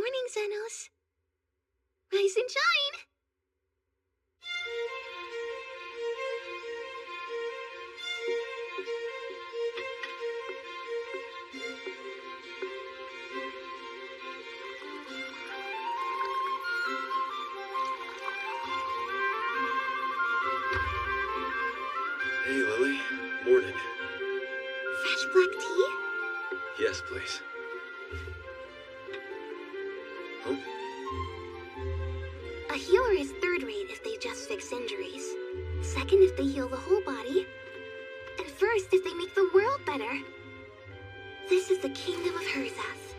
morning, Xenos. Rise and shine! Hey, Lily. Morning. Fresh black tea? Yes, please. Huh? A healer is third-rate if they just fix injuries. Second if they heal the whole body. And first if they make the world better. This is the kingdom of Herzath,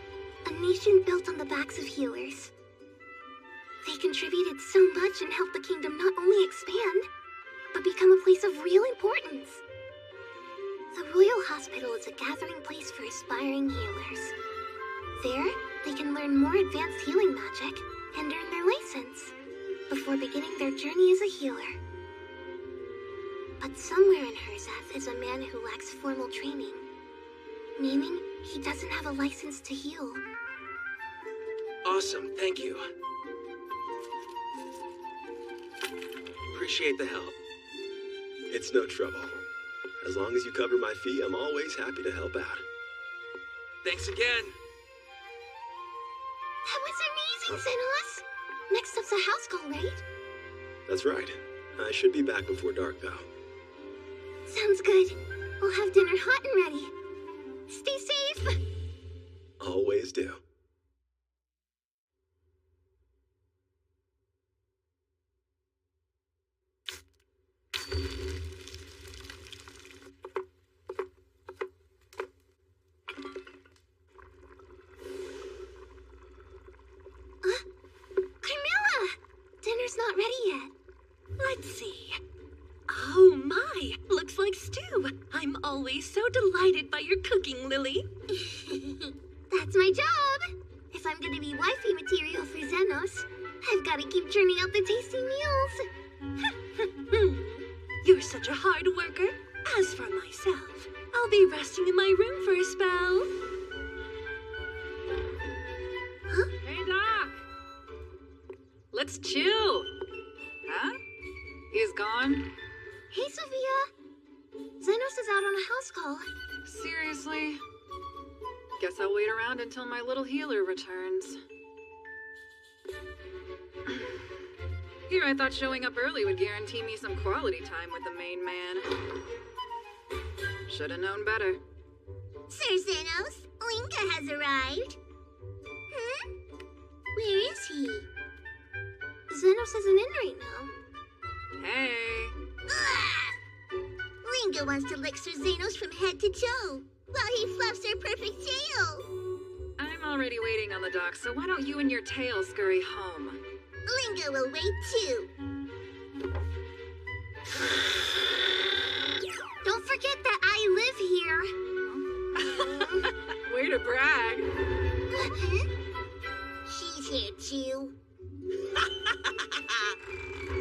a nation built on the backs of healers. They contributed so much and helped the kingdom not only expand, but become a place of real importance. The Royal Hospital is a gathering place for aspiring healers. There, they can learn more advanced healing magic and earn their license before beginning their journey as a healer. But somewhere in Herzath is a man who lacks formal training, meaning he doesn't have a license to heal. Awesome, thank you. Appreciate the help. It's no trouble. As long as you cover my fee, I'm always happy to help out. Thanks again. That was amazing, Xenos! Next up's a house call, right? That's right. I should be back before dark, though. Sounds good. We'll have dinner hot and ready. Stay safe! Always do. Carmilla! Dinner's not ready yet. Let's see. Oh my, looks like stew. I'm always so delighted by your cooking, Lily. That's my job. If I'm gonna be wifey material for Xenos, I've gotta keep churning out the tasty meals. You're such a hard worker. As for myself, I'll be resting in my room for a spell. Huh? Hey, Doc! Let's chill. Huh? He's gone? Hey, Sophia. Xenos is out on a house call. Seriously? Guess I'll wait around until my little healer returns. Here, I thought showing up early would guarantee me some quality time with the main man. Should've known better. Sir Xenos, Linka has arrived. Huh? Where is he? Xenos isn't in right now. Hey! Ugh! Linka wants to lick Sir Xenos from head to toe, while he fluffs her perfect tail. I'm already waiting on the dock, so why don't you and your tail scurry home? Linka will wait too. Don't forget that I live here. Way to brag. She's here too.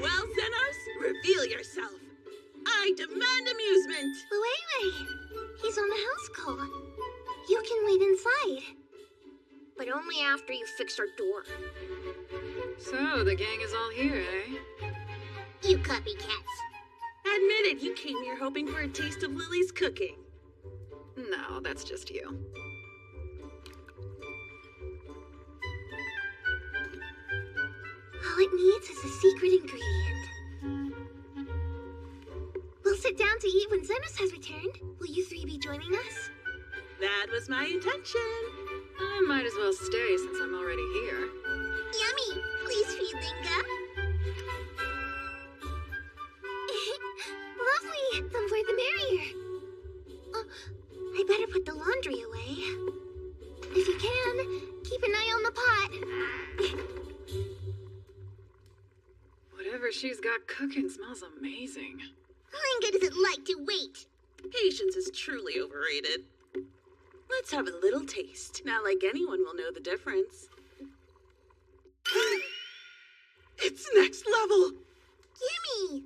Well, Xenos, reveal yourself. I demand amusement. Wait. He's on a house call. You can wait inside. But only after you fix our door. So, the gang is all here, eh? You copycats. Admit it, you came here hoping for a taste of Lily's cooking. No, that's just you. All it needs is a secret ingredient. We'll sit down to eat when Xenos has returned. Will you three be joining us? That was my intention. I might as well stay since I'm already here. Yummy! Please feed Linga. Lovely! The more the merrier. Oh, I better put the laundry away. If you can, keep an eye on the pot. Whatever she's got cooking smells amazing. Linga doesn't like to wait. Patience is truly overrated. Let's have a little taste. Not like anyone will know the difference. It's next level! Gimme!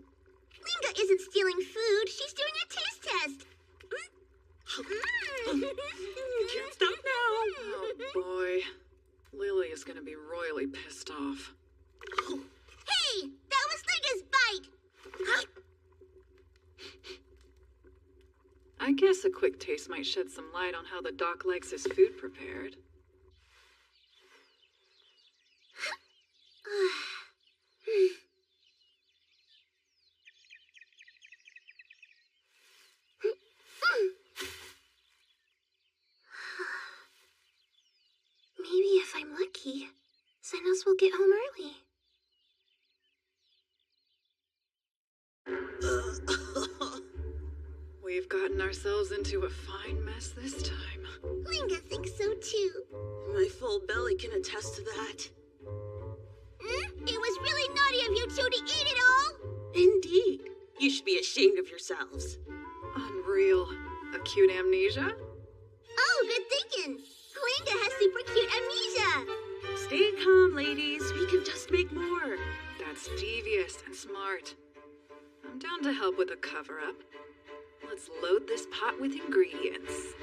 Linga isn't stealing food. She's doing a taste test. Can't stop now. Oh boy. Lily is gonna be royally pissed off. Hey! That was Linga's bite! I guess a quick taste might shed some light on how the doc likes his food prepared. Maybe if I'm lucky, Xenos will get home early. We've gotten ourselves into a fine mess this time. Linga thinks so too. My full belly can attest to that. It was really naughty of you two to eat it all! Indeed. You should be ashamed of yourselves. Unreal. Acute amnesia? Oh, good thinking! Linga has super cute amnesia! Stay calm, ladies. We can just make more. That's devious and smart. I'm down to help with a cover-up. Let's load this pot with ingredients.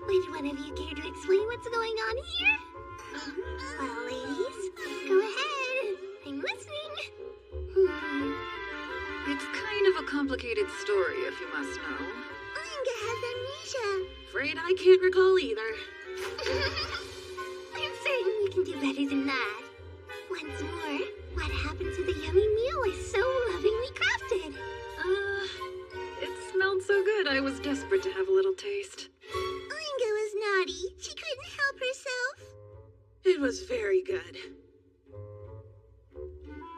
Would one of you care to explain what's going on here? Well, ladies, go ahead. I'm listening. It's kind of a complicated story, if you must know. Linga has amnesia. Afraid I can't recall either. I'm certain we can do better than that. Once more, what happened to the yummy meal is so lovingly crafted. It smelled so good I was desperate to have a little taste. Linga was naughty. She couldn't help herself. It was very good.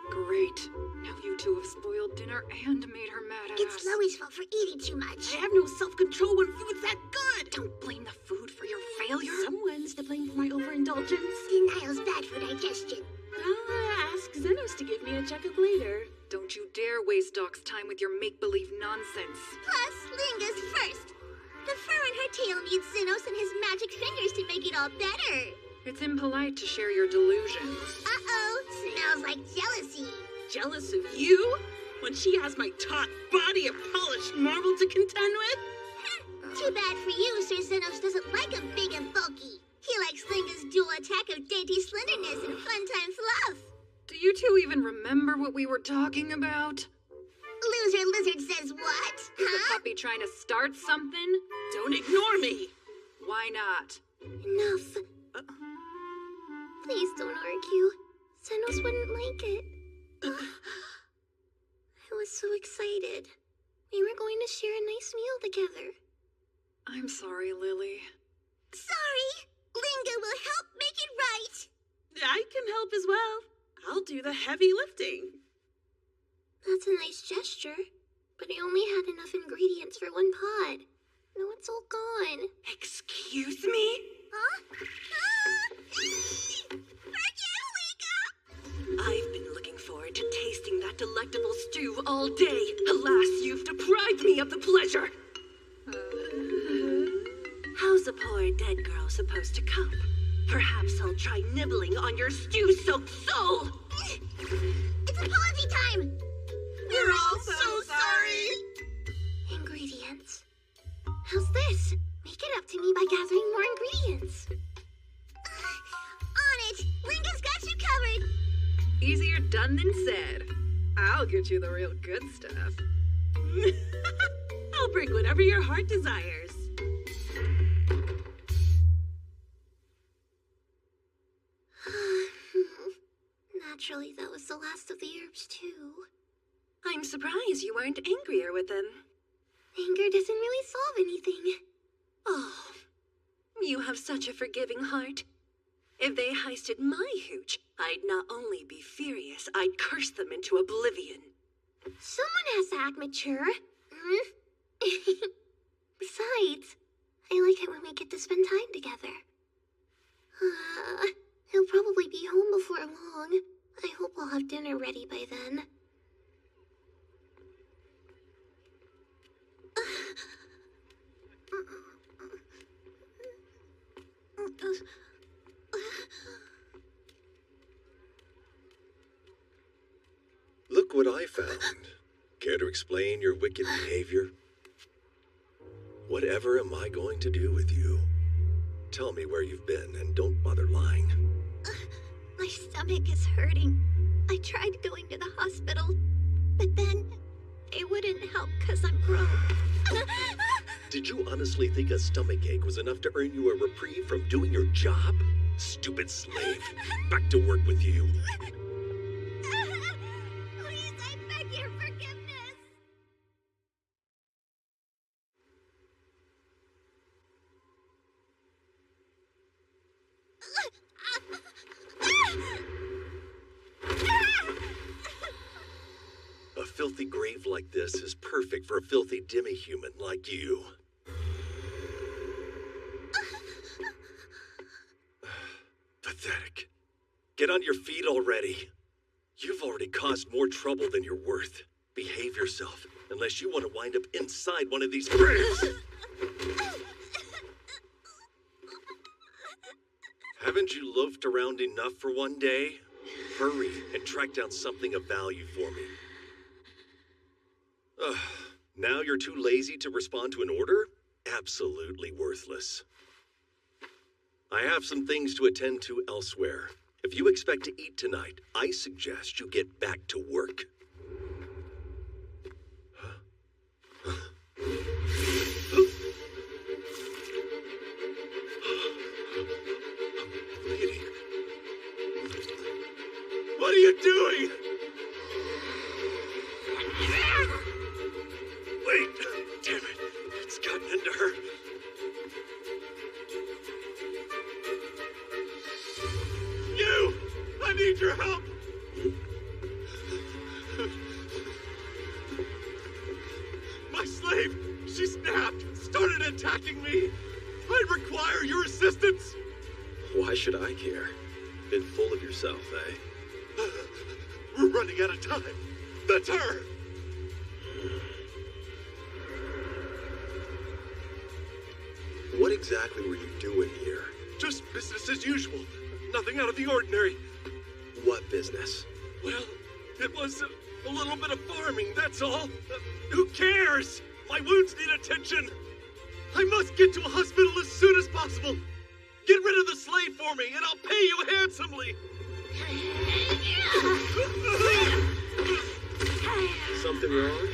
Great. Now you two have spoiled dinner and made her mad at It's us. Chloe's fault for eating too much. I have no self-control when food's that good. Don't blame the food for your failure. Someone's to blame for my overindulgence. Denial's bad for digestion. I'll ask Xenos to give me a checkup later. Don't you dare waste Doc's time with your make-believe nonsense. Plus, Linga's first. The fur on her tail needs Xenos and his magic fingers to make it all better. It's impolite to share your delusions. Uh-oh, smells like jealousy. Jealous of you? When she has my taut body of polished marble to contend with? Too bad for you, Sir Xenos doesn't like him big and bulky. He likes Linga's dual attack of dainty slenderness and fun-time fluff. Do you two even remember what we were talking about? Loser Lizard says what? Is the Huh? puppy trying to start something? Don't ignore me. Why not? Enough. Please don't argue. Xenos wouldn't like it. I was so excited. We were going to share a nice meal together. I'm sorry, Lily. Sorry! Linga will help make it right! I can help as well. I'll do the heavy lifting. That's a nice gesture, but I only had enough ingredients for one pot. Now it's all gone. Excuse me? Huh? Forgive Linga! I've been looking forward to tasting that delectable stew all day. Alas, you've deprived me of the pleasure. How's a poor dead girl supposed to cope? Perhaps I'll try nibbling on your stew-soaked soul. It's apology time! We're all so sorry. Ingredients. How's this? Make it up to me by gathering more ingredients. On it! Linga's got you covered! Easier done than said. I'll get you the real good stuff. I'll bring whatever your heart desires. Naturally, that was the last of the herbs, too. I'm surprised you weren't angrier with them. Anger doesn't really solve anything. Oh, you have such a forgiving heart. If they heisted my hooch, I'd not only be furious, I'd curse them into oblivion. Someone has to act mature. Besides, I like it when we get to spend time together. He'll probably be home before long. I hope we'll have dinner ready by then. Look what I found. Care to explain your wicked behavior? Whatever am I going to do with you? Tell me where you've been and don't bother lying. My stomach is hurting. I tried going to the hospital, but then they wouldn't help because I'm broke. Did you honestly think a stomachache was enough to earn you a reprieve from doing your job? Stupid slave. Back to work with you. Please, I beg your forgiveness. A filthy grave like this is perfect for a filthy demi-human like you. Pathetic. Get on your feet already. You've already caused more trouble than you're worth. Behave yourself, unless you want to wind up inside one of these graves. Haven't you loafed around enough for one day? Hurry and track down something of value for me. Now you're too lazy to respond to an order? Absolutely worthless. I have some things to attend to elsewhere. If you expect to eat tonight, I suggest you get back to work. I'm bleeding. What are you doing? Wait! Damn it! It's gotten into her. You! I need your help! My slave! She snapped! Started attacking me! I require your assistance! Why should I care? Been full of yourself, eh? We're running out of time. That's her! What exactly were you doing here? Just business as usual. Nothing out of the ordinary. What business? Well, it was a little bit of farming, that's all. Who cares? My wounds need attention. I must get to a hospital as soon as possible. Get rid of the slave for me, and I'll pay you handsomely. Something wrong?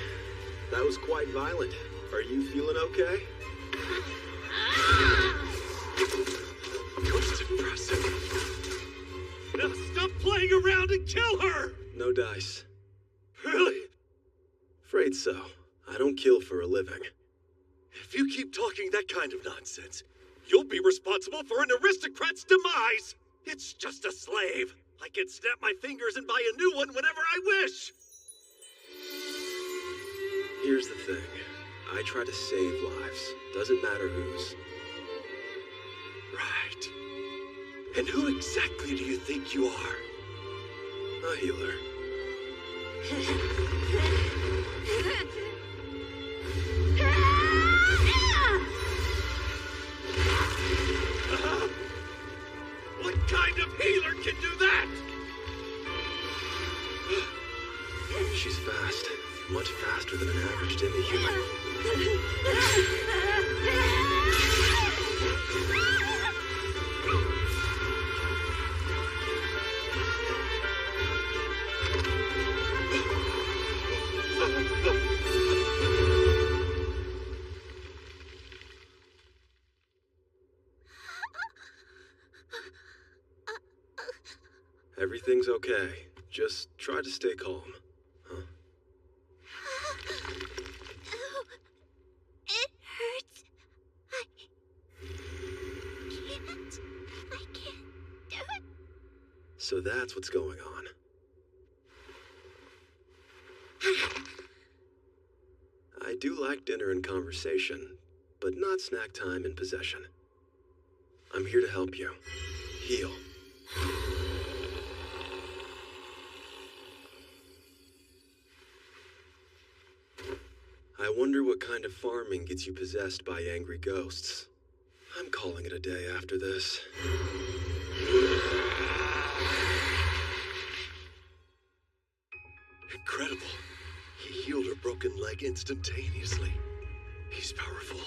That was quite violent. Are you feeling okay? Most impressive. Now stop playing around and kill her! No dice. Really? Afraid so. I don't kill for a living. If you keep talking that kind of nonsense, you'll be responsible for an aristocrat's demise! It's just a slave. I can snap my fingers and buy a new one whenever I wish! Here's the thing. I try to save lives. Doesn't matter whose. Right. And who exactly do you think you are? A healer. What kind of healer can do that? She's fast. Much faster than an average demi-human. Everything's okay. Just try to stay calm. Huh? Oh, it hurts. I can't do it. So that's what's going on. I do like dinner and conversation, but not snack time and possession. I'm here to help you. Heal. I wonder what kind of farming gets you possessed by angry ghosts. I'm calling it a day after this. Incredible. He healed her broken leg instantaneously. He's powerful.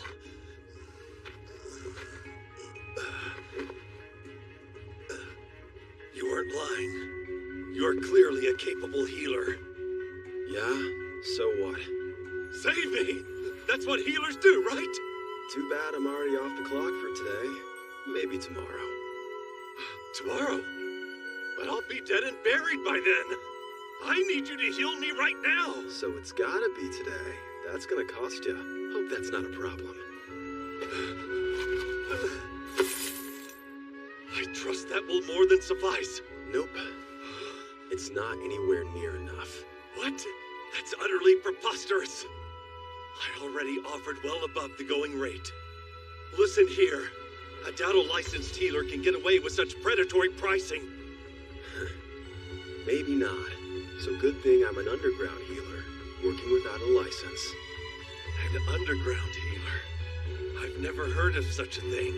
You aren't lying. You're clearly a capable healer. Yeah? So what? Save me! That's what healers do, right? Too bad I'm already off the clock for today. Maybe tomorrow. Tomorrow? But I'll be dead and buried by then. I need you to heal me right now. So it's gotta be today. That's gonna cost you. Hope that's not a problem. I trust that will more than suffice. Nope. It's not anywhere near enough. What? That's utterly preposterous. I already offered well above the going rate. Listen here. I doubt a licensed healer can get away with such predatory pricing. Maybe not. So good thing I'm an underground healer, working without a license. An underground healer? I've never heard of such a thing.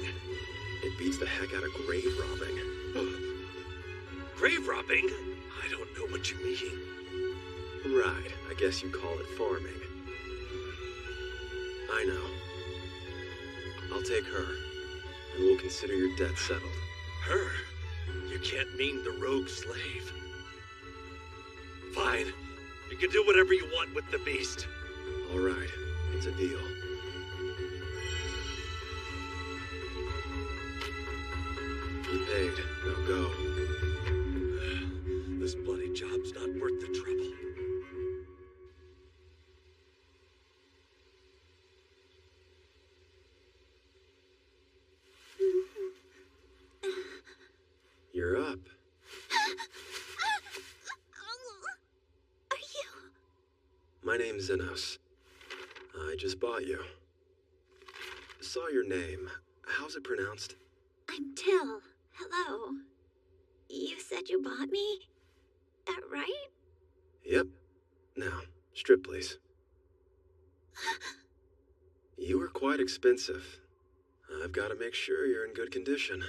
It beats the heck out of grave robbing. Grave robbing? I don't know what you mean. Right, I guess you call it farming. I know. I'll take her, and we'll consider your debt settled. Her? You can't mean the rogue slave. Fine. You can do whatever you want with the beast. All right, it's a deal. You paid. Now go. This bloody job's not worth the trouble. You're up. Are you? My name's Zenos. I just bought you. Saw your name. How's it pronounced? I'm Till. Hello. You said you bought me? That right? Yep. Now, strip, please. You were quite expensive. I've got to make sure you're in good condition.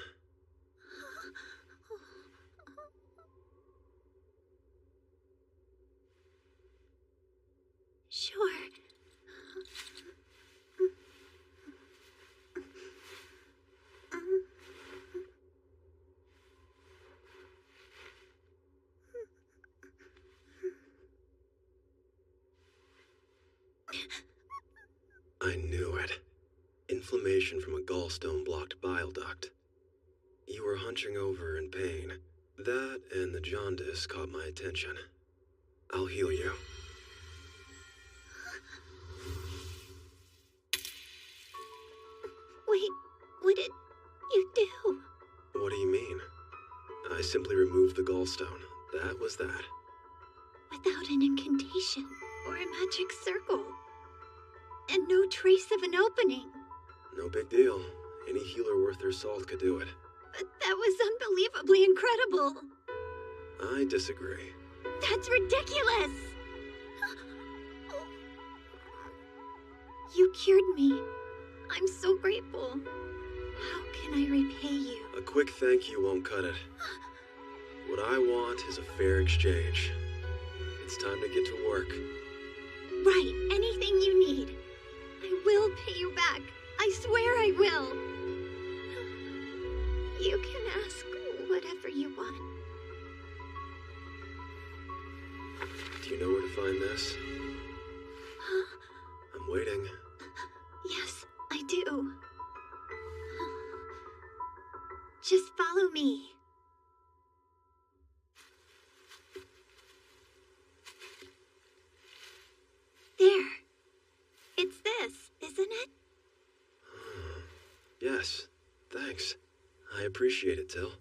Sure. I knew it. Inflammation from a gallstone-blocked bile duct. You were hunching over in pain. That and the jaundice caught my attention. I'll heal you. Wait, what did you do? What do you mean? I simply removed the gallstone. That was that. Without an incantation or a magic circle. And no trace of an opening. No big deal. Any healer worth their salt could do it. But that was unbelievably incredible. I disagree. That's ridiculous! You cured me. I'm so grateful. How can I repay you? A quick thank you won't cut it. What I want is a fair exchange. It's time to get to work. Right, anything you need. I will pay you back. I swear I will. You can ask whatever you want. Do you know where to find this? Huh? I'm waiting. Yes, I do. Just follow me. There. It's this, isn't it? Yes, thanks. I appreciate it, Till.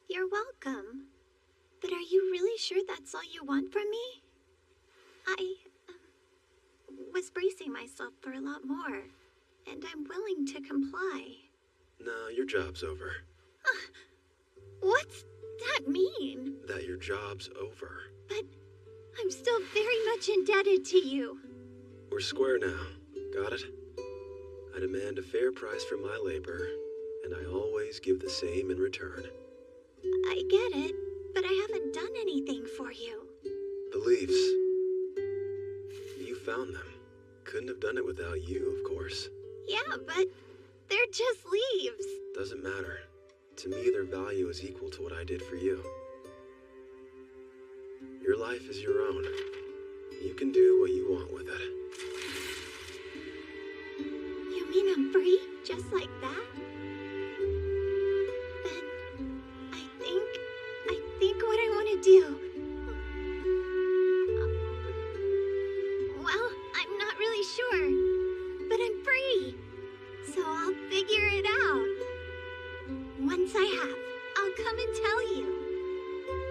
You're welcome. But are you really sure that's all you want from me? I was bracing myself for a lot more, and I'm willing to comply. No, your job's over. What's that mean? That your job's over. But I'm still very much indebted to you. We're square now. Got it? I demand a fair price for my labor, and I always give the same in return. I get it, but I haven't done anything for you. The leaves. You found them. Couldn't have done it without you, of course. Yeah, but they're just leaves. Doesn't matter. To me, their value is equal to what I did for you. Your life is your own. You can do what you want with it. You mean I'm free? Just like that? Then I think what I want to do. Well, I'm not really sure, but I'm free. So I'll figure it out. Once I have, I'll come and tell you.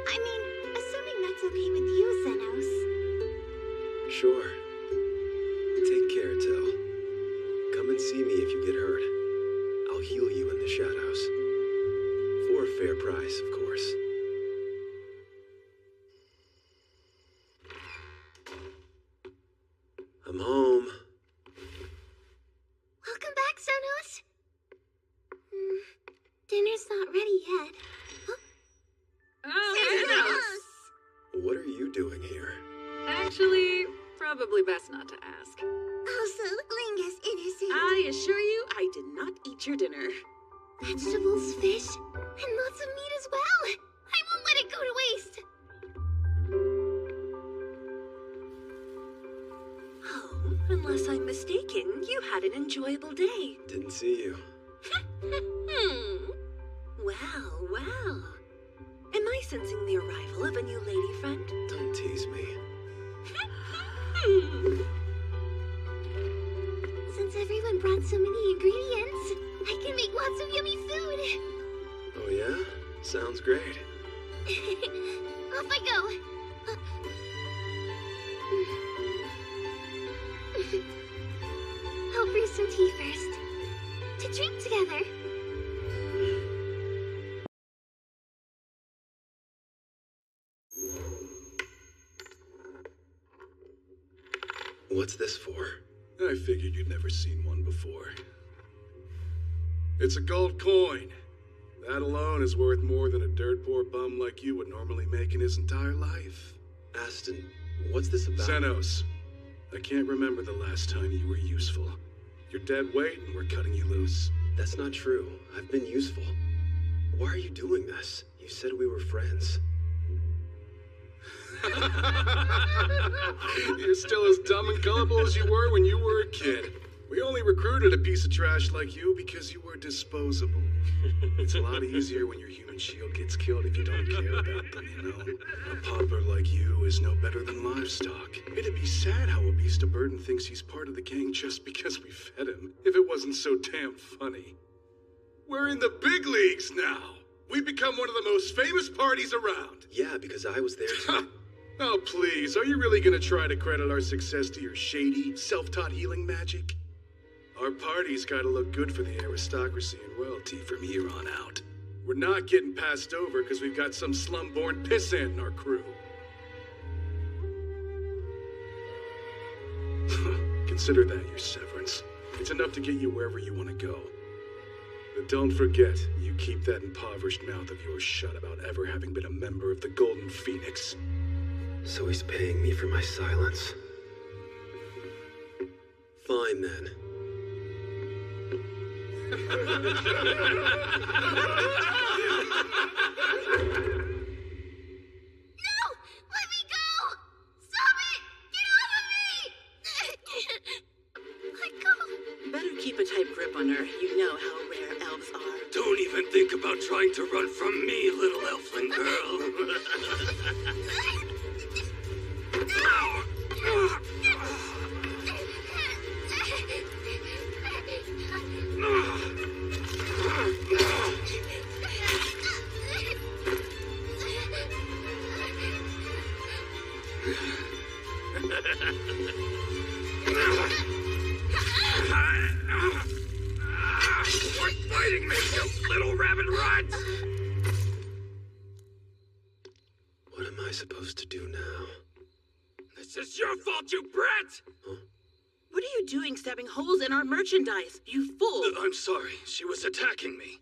I mean, assuming that's okay with you, Xenos. Sure. Take care, Tell. Come and see me if you get hurt. I'll heal you in the shadows. For a fair price, of course. I'm home. Welcome back, Xenos. Dinner's not ready yet. Oh, What are you doing here? actually, probably best not to ask. Also, Lingus innocent. I assure you, I did not eat your dinner. Vegetables, fish, and lots of meat as well. I won't let it go to waste. Oh, unless I'm mistaken, you had an enjoyable day. Didn't see you. Well, well. Am I sensing the arrival of a new lady friend? Don't tease me. Since everyone brought so many ingredients, I can make lots of yummy food. Oh yeah? Sounds great. Off I go. I'll brew some tea first. To drink together. What's this for? I figured you'd never seen one before. It's a gold coin. That alone is worth more than a dirt poor bum like you would normally make in his entire life. Aston, what's this about? Xenos, I can't remember the last time you were useful. You're dead weight and we're cutting you loose. That's not true. I've been useful. Why are you doing this? You said we were friends. You're still as dumb and gullible as you were when you were a kid. We only recruited a piece of trash like you because you were disposable. It's a lot easier when your human shield gets killed if you don't care about them, you know? A pauper like you is no better than livestock. It'd be sad how a beast of burden thinks he's part of the gang just because we fed him, if it wasn't so damn funny. We're in the big leagues now. We've become one of the most famous parties around. Yeah, because I was there too. Oh, please, are you really gonna try to credit our success to your shady, self-taught healing magic? Our party's gotta look good for the aristocracy and royalty from here on out. We're not getting passed over because we've got some slum-born pissant in our crew. Consider that your severance. It's enough to get you wherever you want to go. But don't forget, you keep that impoverished mouth of yours shut about ever having been a member of the Golden Phoenix. So he's paying me for my silence. Fine then. No! Let me go! Stop it! Get off of me! Let go. Better keep a tight grip on her. You know how rare elves are. Don't even think about trying to run from me, little elfling girl. Quit fighting me, you little rabid rats! What am I supposed to do now? This is your fault, you brat! What are you doing stabbing holes in our merchandise, you fool? I'm sorry, she was attacking me.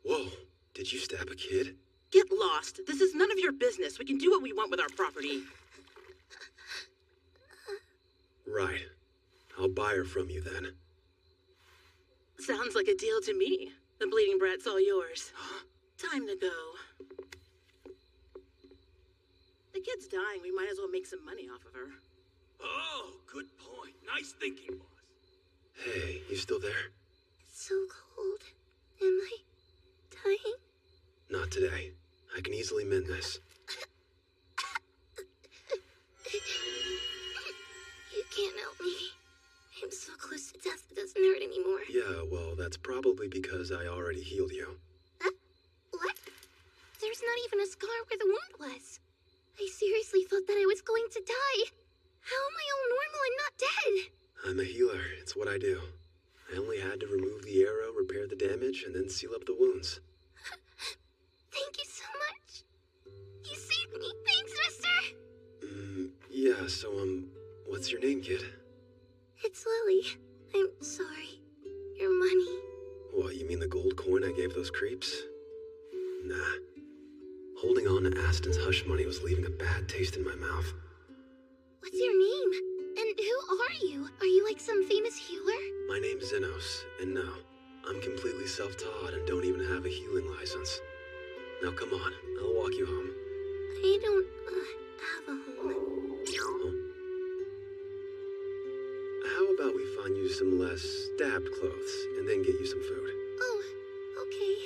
Whoa, did you stab a kid? Get lost. This is none of your business. We can do what we want with our property. Right. I'll buy her from you then. Sounds like a deal to me. The bleeding brat's all yours. Time to go. The kid's dying. We might as well make some money off of her. Oh, good point. Nice thinking, boss. Hey, you still there? It's so cold. Am I dying? Not today. I can easily mend this. You can't help me. I'm so close to death it doesn't hurt anymore. Yeah, well, that's probably because I already healed you. What? There's not even a scar where the wound was. I seriously thought that I was going to die. How am I all normal and not dead? I'm a healer. It's what I do. I only had to remove the arrow, repair the damage, and then seal up the wounds. Thank you so much. You saved me. Thanks, mister. Yeah, so, what's your name, kid? It's Lily. I'm sorry. Your money. What, you mean the gold coin I gave those creeps? Nah. Holding on to Aston's hush money was leaving a bad taste in my mouth. What's your name? And who are you? Are you like some famous healer? My name's Zenos, and no, I'm completely self-taught and don't even have a healing license. Now come on, I'll walk you home. I don't, have a home. Oh. How about we find you some less stabbed clothes, and then get you some food? Oh, okay.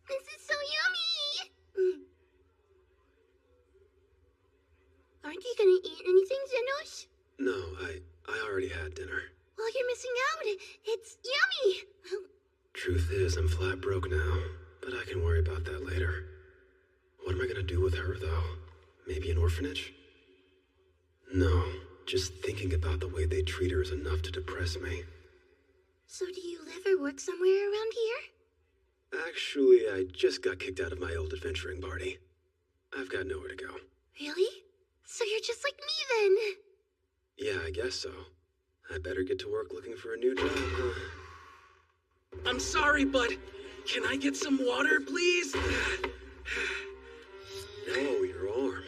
This is so yummy! Aren't you gonna eat anything, Zenos? No, I already had dinner. Well, you're missing out. It's yummy! Truth is, I'm flat broke now, but I can worry about that later. What am I gonna do with her, though? Maybe an orphanage? No, just thinking about the way they treat her is enough to depress me. So do you live or work somewhere around here? Actually, I just got kicked out of my old adventuring party. I've got nowhere to go. Really? So you're just like me then? Yeah, I guess so. I better get to work looking for a new job, huh? I'm sorry, but can I get some water, please? Oh, your arm.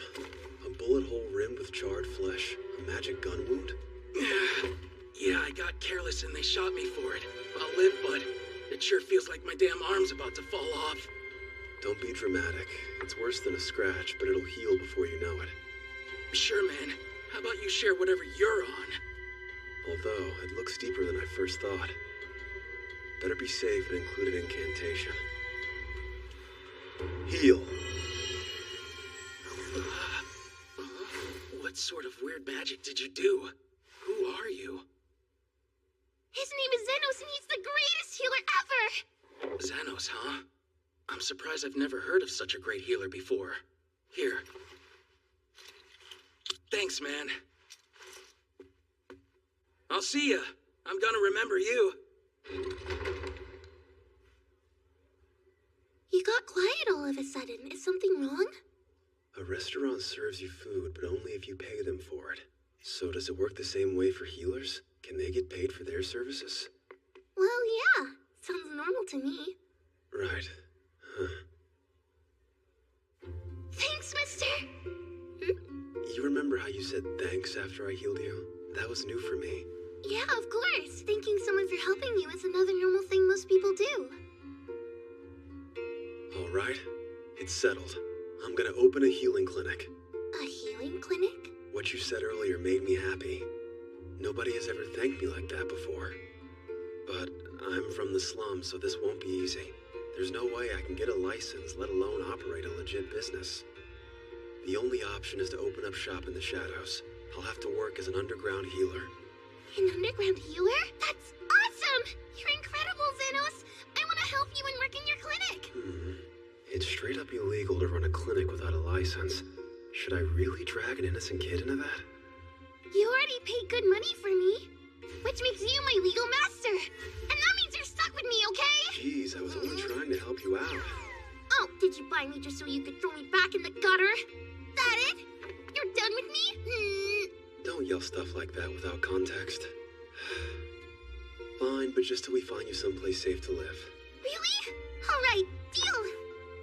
A bullet hole rimmed with charred flesh. A magic gun wound? Yeah, I got careless and they shot me for it. I'll live, but it sure feels like my damn arm's about to fall off. Don't be dramatic. It's worse than a scratch, but it'll heal before you know it. Sure, man. How about you share whatever you're on? Although, it looks deeper than I first thought. Better be safe and include an incantation. Heal. What sort of weird magic did you do? Who are you? His name is Zenos and he's the greatest healer ever! Xanos, huh? I'm surprised I've never heard of such a great healer before. Here. Thanks, man. I'll see ya. I'm gonna remember you. You got quiet all of a sudden. Is something wrong? A restaurant serves you food, but only if you pay them for it. So does it work the same way for healers? Can they get paid for their services? Well, yeah. Sounds normal to me. Right. Huh. Thanks, mister! You remember how you said thanks after I healed you? That was new for me. Yeah, of course. Thanking someone for helping you is another normal thing most people do. All right. It's settled. I'm gonna open a healing clinic. A healing clinic? What you said earlier made me happy. Nobody has ever thanked me like that before. But I'm from the slums, so this won't be easy. There's no way I can get a license, let alone operate a legit business. The only option is to open up shop in the shadows. I'll have to work as an underground healer. An underground healer? That's awesome! You're incredible, Zenos! I want to help you and work in your clinic! It's straight up illegal to run a clinic without a license. Should I really drag an innocent kid into that? You already paid good money for me, which makes you my legal master. And that means you're stuck with me, okay? Jeez, I was only trying to help you out. Oh, did you buy me just so you could throw me back in the gutter? That it? You're done with me? Don't yell stuff like that without context. Fine, but just till we find you someplace safe to live. Really? All right, deal.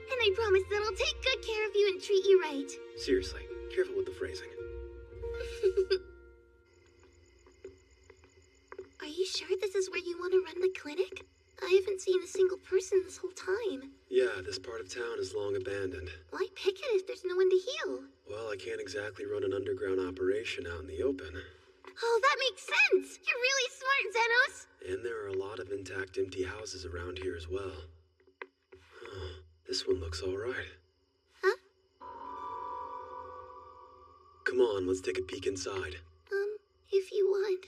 And I promise that I'll take good care of you and treat treat you right. Seriously, careful with the phrasing. Are you sure this is where you want to run the clinic? I haven't seen a single person this whole time. Yeah, this part of town is long abandoned. Why pick it if there's no one to heal? Well, I can't exactly run an underground operation out in the open. Oh, that makes sense! You're really smart, Xenos! And there are a lot of intact empty houses around here as well. Oh, this one looks alright. Huh? Come on, let's take a peek inside. If you want.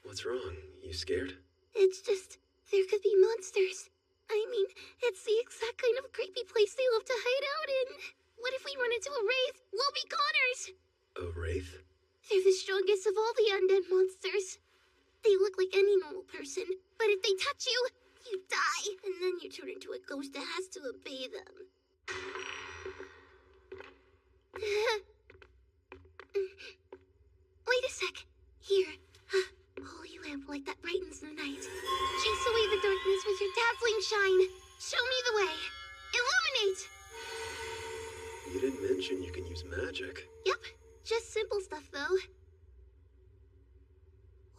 What's wrong? You scared? It's just, there could be monsters. I mean, it's the exact kind of creepy place they love to hide out in. What if we run into a wraith? We'll be goners! A wraith? They're the strongest of all the undead monsters. They look like any normal person, but if they touch you, you die, and then you turn into a ghost that has to obey them. Wait a sec. Here. Holy lamp light that brightens the night. Chase away the darkness with your dazzling shine. Show me the way. Illuminate! You didn't mention you can use magic. Yep. Just simple stuff, though.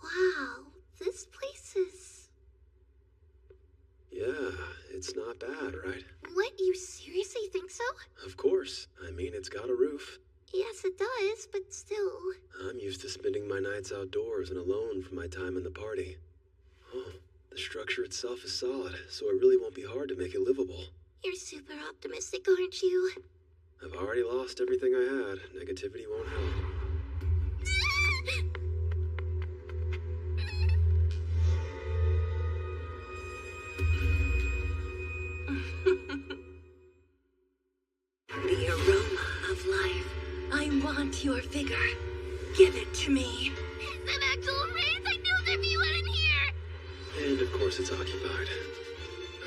Wow. This place is... Yeah, it's not bad, right? What? You seriously think so? Of course. I mean, it's got a roof. Yes, it does, but still... I'm used to spending my nights outdoors and alone from my time in the party. Oh, the structure itself is solid, so it really won't be hard to make it livable. You're super optimistic, aren't you? I've already lost everything I had. Negativity won't help. The aroma of life. I want your figure. Give it to me. Is that actual wraith? I knew there'd be one in here! And of course it's occupied.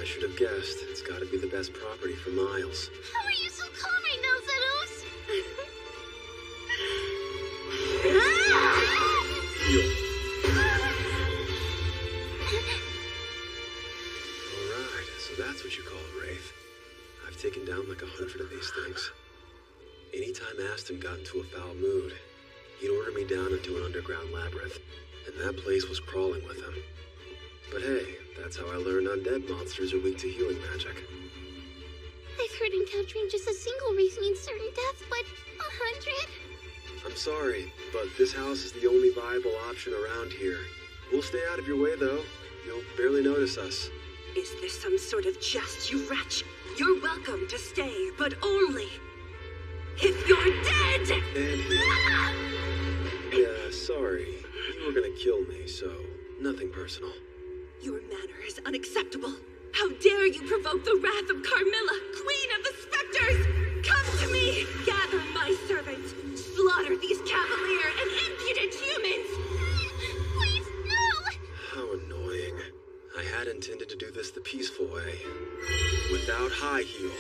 I should have guessed. It's gotta be the best property for miles. How are you so calm right now, Xenos? Heal. Alright, so that's what you call a wraith. I've taken down like 100 of these things. Anytime Aston got into a foul mood, he'd order me down into an underground labyrinth, and that place was crawling with him. But hey, that's how I learned undead monsters are weak to healing magic. I've heard encountering just a single wraith means certain death, but 100? I'm sorry, but this house is the only viable option around here. We'll stay out of your way, though. You'll barely notice us. Is this some sort of jest, you wretch? You're welcome to stay, but only if you're dead! And yeah, sorry. You were gonna kill me, so nothing personal. Your manner is unacceptable. How dare you provoke the wrath of Carmilla, Queen of the Spectres! Come to me! Gather my servants! Slaughter these cavalier and impudent humans! Please, no! How annoying. I had intended to do this the peaceful way. Without high heel.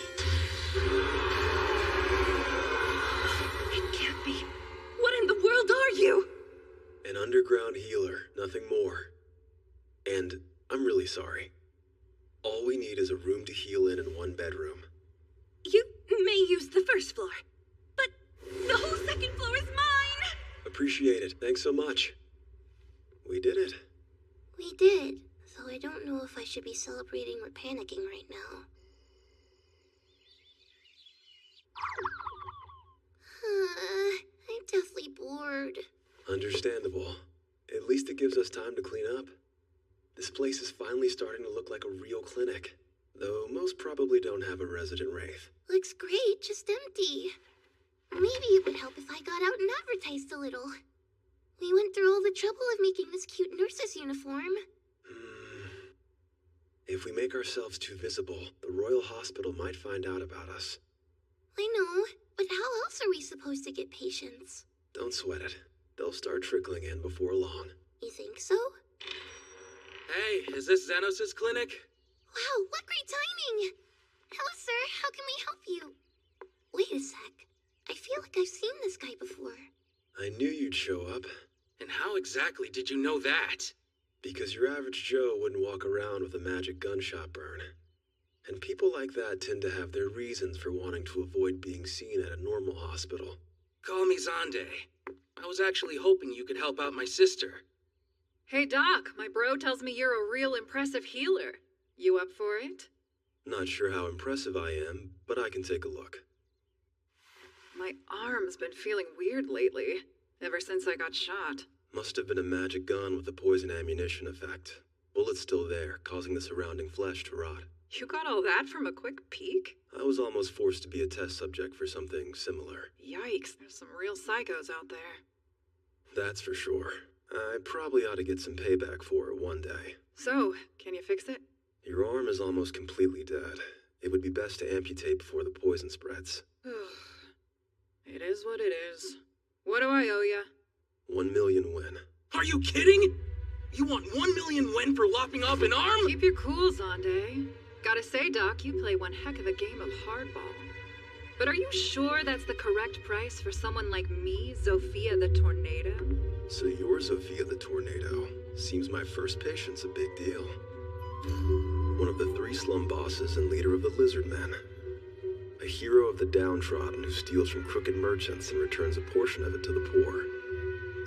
It can't be. What in the world are you? An underground healer, nothing more. And I'm really sorry. All we need is a room to heal in and one bedroom. You may use the first floor, but the whole second floor is mine! Appreciate it. Thanks so much. We did it. We did, though I don't know if I should be celebrating or panicking right now. I'm deathly bored. Understandable. At least it gives us time to clean up. This place is finally starting to look like a real clinic, though most probably don't have a resident wraith. Looks great, just empty. Maybe it would help if I got out and advertised a little. We went through all the trouble of making this cute nurse's uniform. If we make ourselves too visible, the Royal Hospital might find out about us. I know, but how else are we supposed to get patients? Don't sweat it. They'll start trickling in before long. You think so? Hey, is this Xenos' clinic? Wow, what great timing! Hello, sir. How can we help you? Wait a sec. I feel like I've seen this guy before. I knew you'd show up. And how exactly did you know that? Because your average Joe wouldn't walk around with a magic gunshot burn. And people like that tend to have their reasons for wanting to avoid being seen at a normal hospital. Call me Zonde. I was actually hoping you could help out my sister. Hey Doc, my bro tells me you're a real impressive healer. You up for it? Not sure how impressive I am, but I can take a look. My arm's been feeling weird lately, ever since I got shot. Must have been a magic gun with a poison ammunition effect. Bullets still there, causing the surrounding flesh to rot. You got all that from a quick peek? I was almost forced to be a test subject for something similar. Yikes, there's some real psychos out there. That's for sure. I probably ought to get some payback for it one day. So, can you fix it? Your arm is almost completely dead. It would be best to amputate before the poison spreads. It is what it is. What do I owe ya? 1 million win. Are you kidding? You want 1 million wen for lopping off an arm? Keep your cool, Zonde. Gotta say, Doc, you play one heck of a game of hardball. But are you sure that's the correct price for someone like me, Zofia the Tornado? So you're Zofia the Tornado. Seems my first patient's a big deal. One of the 3 slum bosses and leader of the Lizard Men. A hero of the downtrodden who steals from crooked merchants and returns a portion of it to the poor.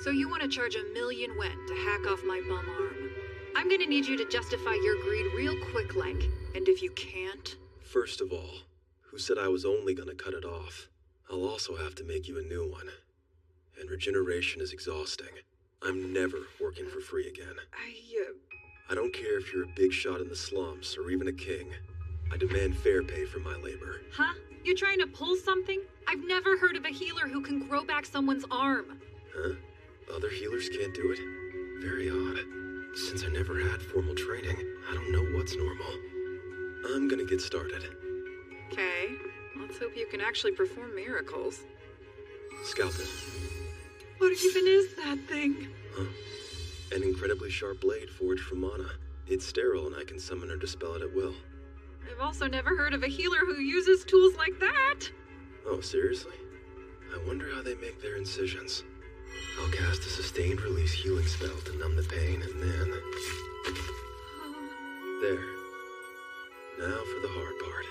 So you want to charge 1 million wen to hack off my bum arm? I'm gonna need you to justify your greed real quick like. And if you can't... First of all, who said I was only gonna cut it off? I'll also have to make you a new one. And regeneration is exhausting. I'm never working for free again. I don't care if you're a big shot in the slums or even a king. I demand fair pay for my labor. Huh? You trying to pull something? I've never heard of a healer who can grow back someone's arm. Huh? Other healers can't do it? Very odd. Since I never had formal training, I don't know what's normal. I'm gonna get started. Okay. Let's hope you can actually perform miracles. Scalpel. What even is that thing? Huh? An incredibly sharp blade forged from mana. It's sterile and I can summon or dispel it at will. I've also never heard of a healer who uses tools like that. Oh, seriously? I wonder how they make their incisions. I'll cast a sustained release healing spell to numb the pain and then... There. Now for the hard part.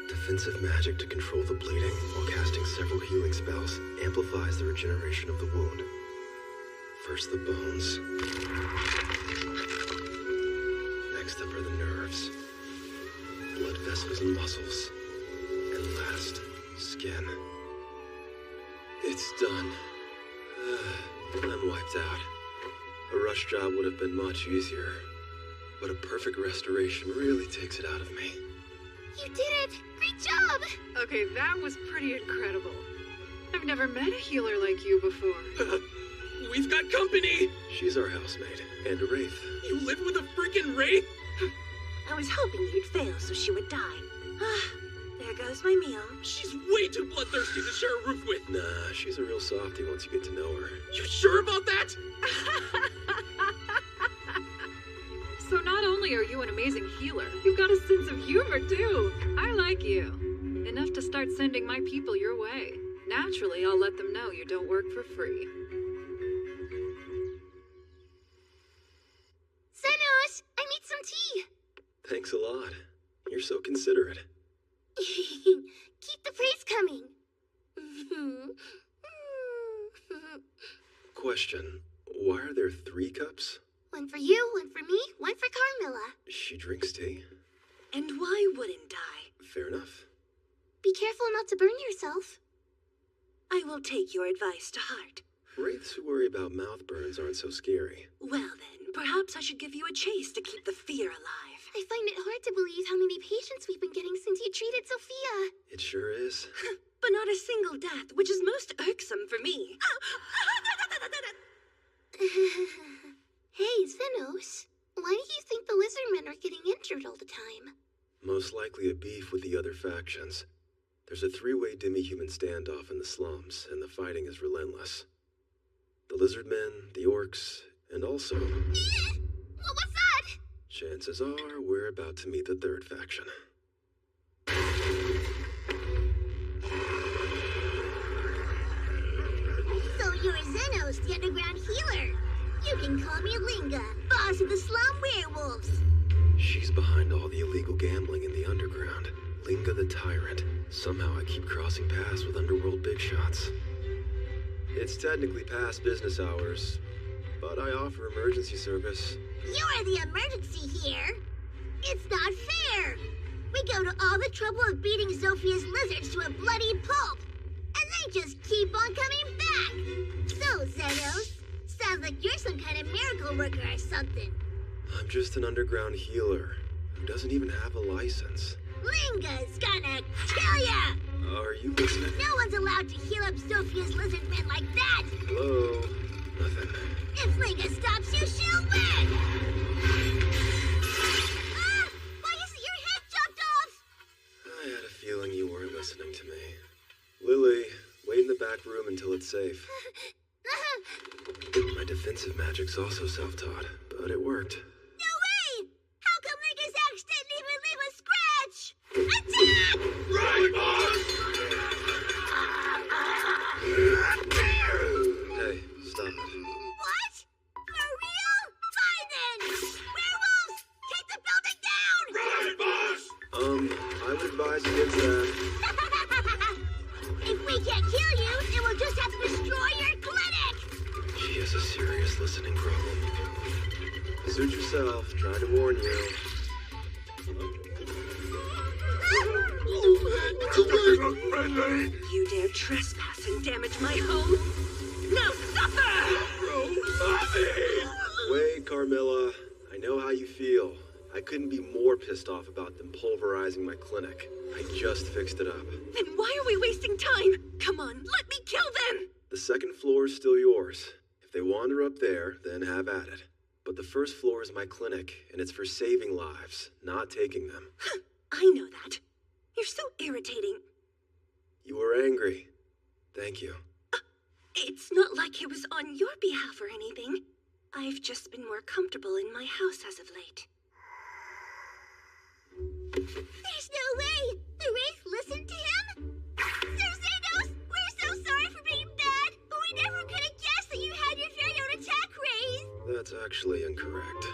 Defensive magic to control the bleeding while casting several healing spells amplifies the regeneration of the wound. First the bones. Next up are the nerves, blood vessels and muscles. And last, skin. It's done. I'm wiped out. A rush job would have been much easier. But a perfect restoration really takes it out of me. You did it! Great job! Okay, that was pretty incredible. I've never met a healer like you before. We've got company! She's our housemate, and a wraith. You live with a freaking wraith? I was hoping you'd fail so she would die. There goes my meal. She's way too bloodthirsty to share a roof with. Nah, she's a real softie once you get to know her. You sure about that? So not only are you an amazing healer, you've got a sense of humor too. I like you. Enough to start sending my people your way. Naturally, I'll let them know you don't work for free. Zenos, I made some tea. Thanks a lot. You're so considerate. Keep the praise coming. Question, why are there 3 cups? One for you, one for me, one for Carmilla. She drinks tea. And why wouldn't I? Fair enough. Be careful not to burn yourself. I will take your advice to heart. Wraiths who worry about mouth burns aren't so scary. Well then, perhaps I should give you a chase to keep the fear alive. I find it hard to believe how many patients we've been getting since you treated Sophia. It sure is. But not a single death, which is most irksome for me. Hey, Zenos. Why do you think the Lizardmen are getting injured all the time? Most likely a beef with the other factions. There's a 3-way demi-human standoff in the slums, and the fighting is relentless. The Lizardmen, the Orcs, and also... What was that? Chances are we're about to meet the 3rd faction. So you're Zenos, the underground healer. You can call me Linga, boss of the slum werewolves. She's behind all the illegal gambling in the underground. Linga the Tyrant. Somehow I keep crossing paths with underworld big shots. It's technically past business hours, but I offer emergency service. You're the emergency here. It's not fair. We go to all the trouble of beating Zophia's lizards to a bloody pulp, and they just keep on coming back. So, Xenos, sounds like you're some kind of miracle worker or something. I'm just an underground healer who doesn't even have a license. Linga's gonna kill ya! Are you listening? No one's allowed to heal up Zophia's lizard men like that! Hello? Nothing. If Linga stops you, she'll win! Ah! Why isn't your head chopped off? I had a feeling you weren't listening to me. Lily, wait in the back room until it's safe. My defensive magic's also self-taught, but it worked. No way! How come Linga's axe didn't even leave a scratch? Attack! Right, boss! Hey, stop it. What? For real? Fine then! Werewolves! Take the building down! Right, boss! I would advise against that. If we can't kill you, then we'll just have to destroy your clinic! She has a serious listening problem. Suit yourself, trying to warn you. You dare trespass and damage my home? Now suffer! Wait, Carmilla. I know how you feel. I couldn't be more pissed off about them pulverizing my clinic. I just fixed it up. Then why are we wasting time? Come on, let me kill them! The second floor is still yours. If they wander up there, then have at it. But the first floor is my clinic, and it's for saving lives, not taking them. I know that. You're so irritating. You were angry. Thank you. It's not like it was on your behalf or anything. I've just been more comfortable in my house as of late. There's no way! The Wraith listened to him? Sir Xenos, we're so sorry for being bad, but we never could have guessed that you had your very own attack rays! That's actually incorrect.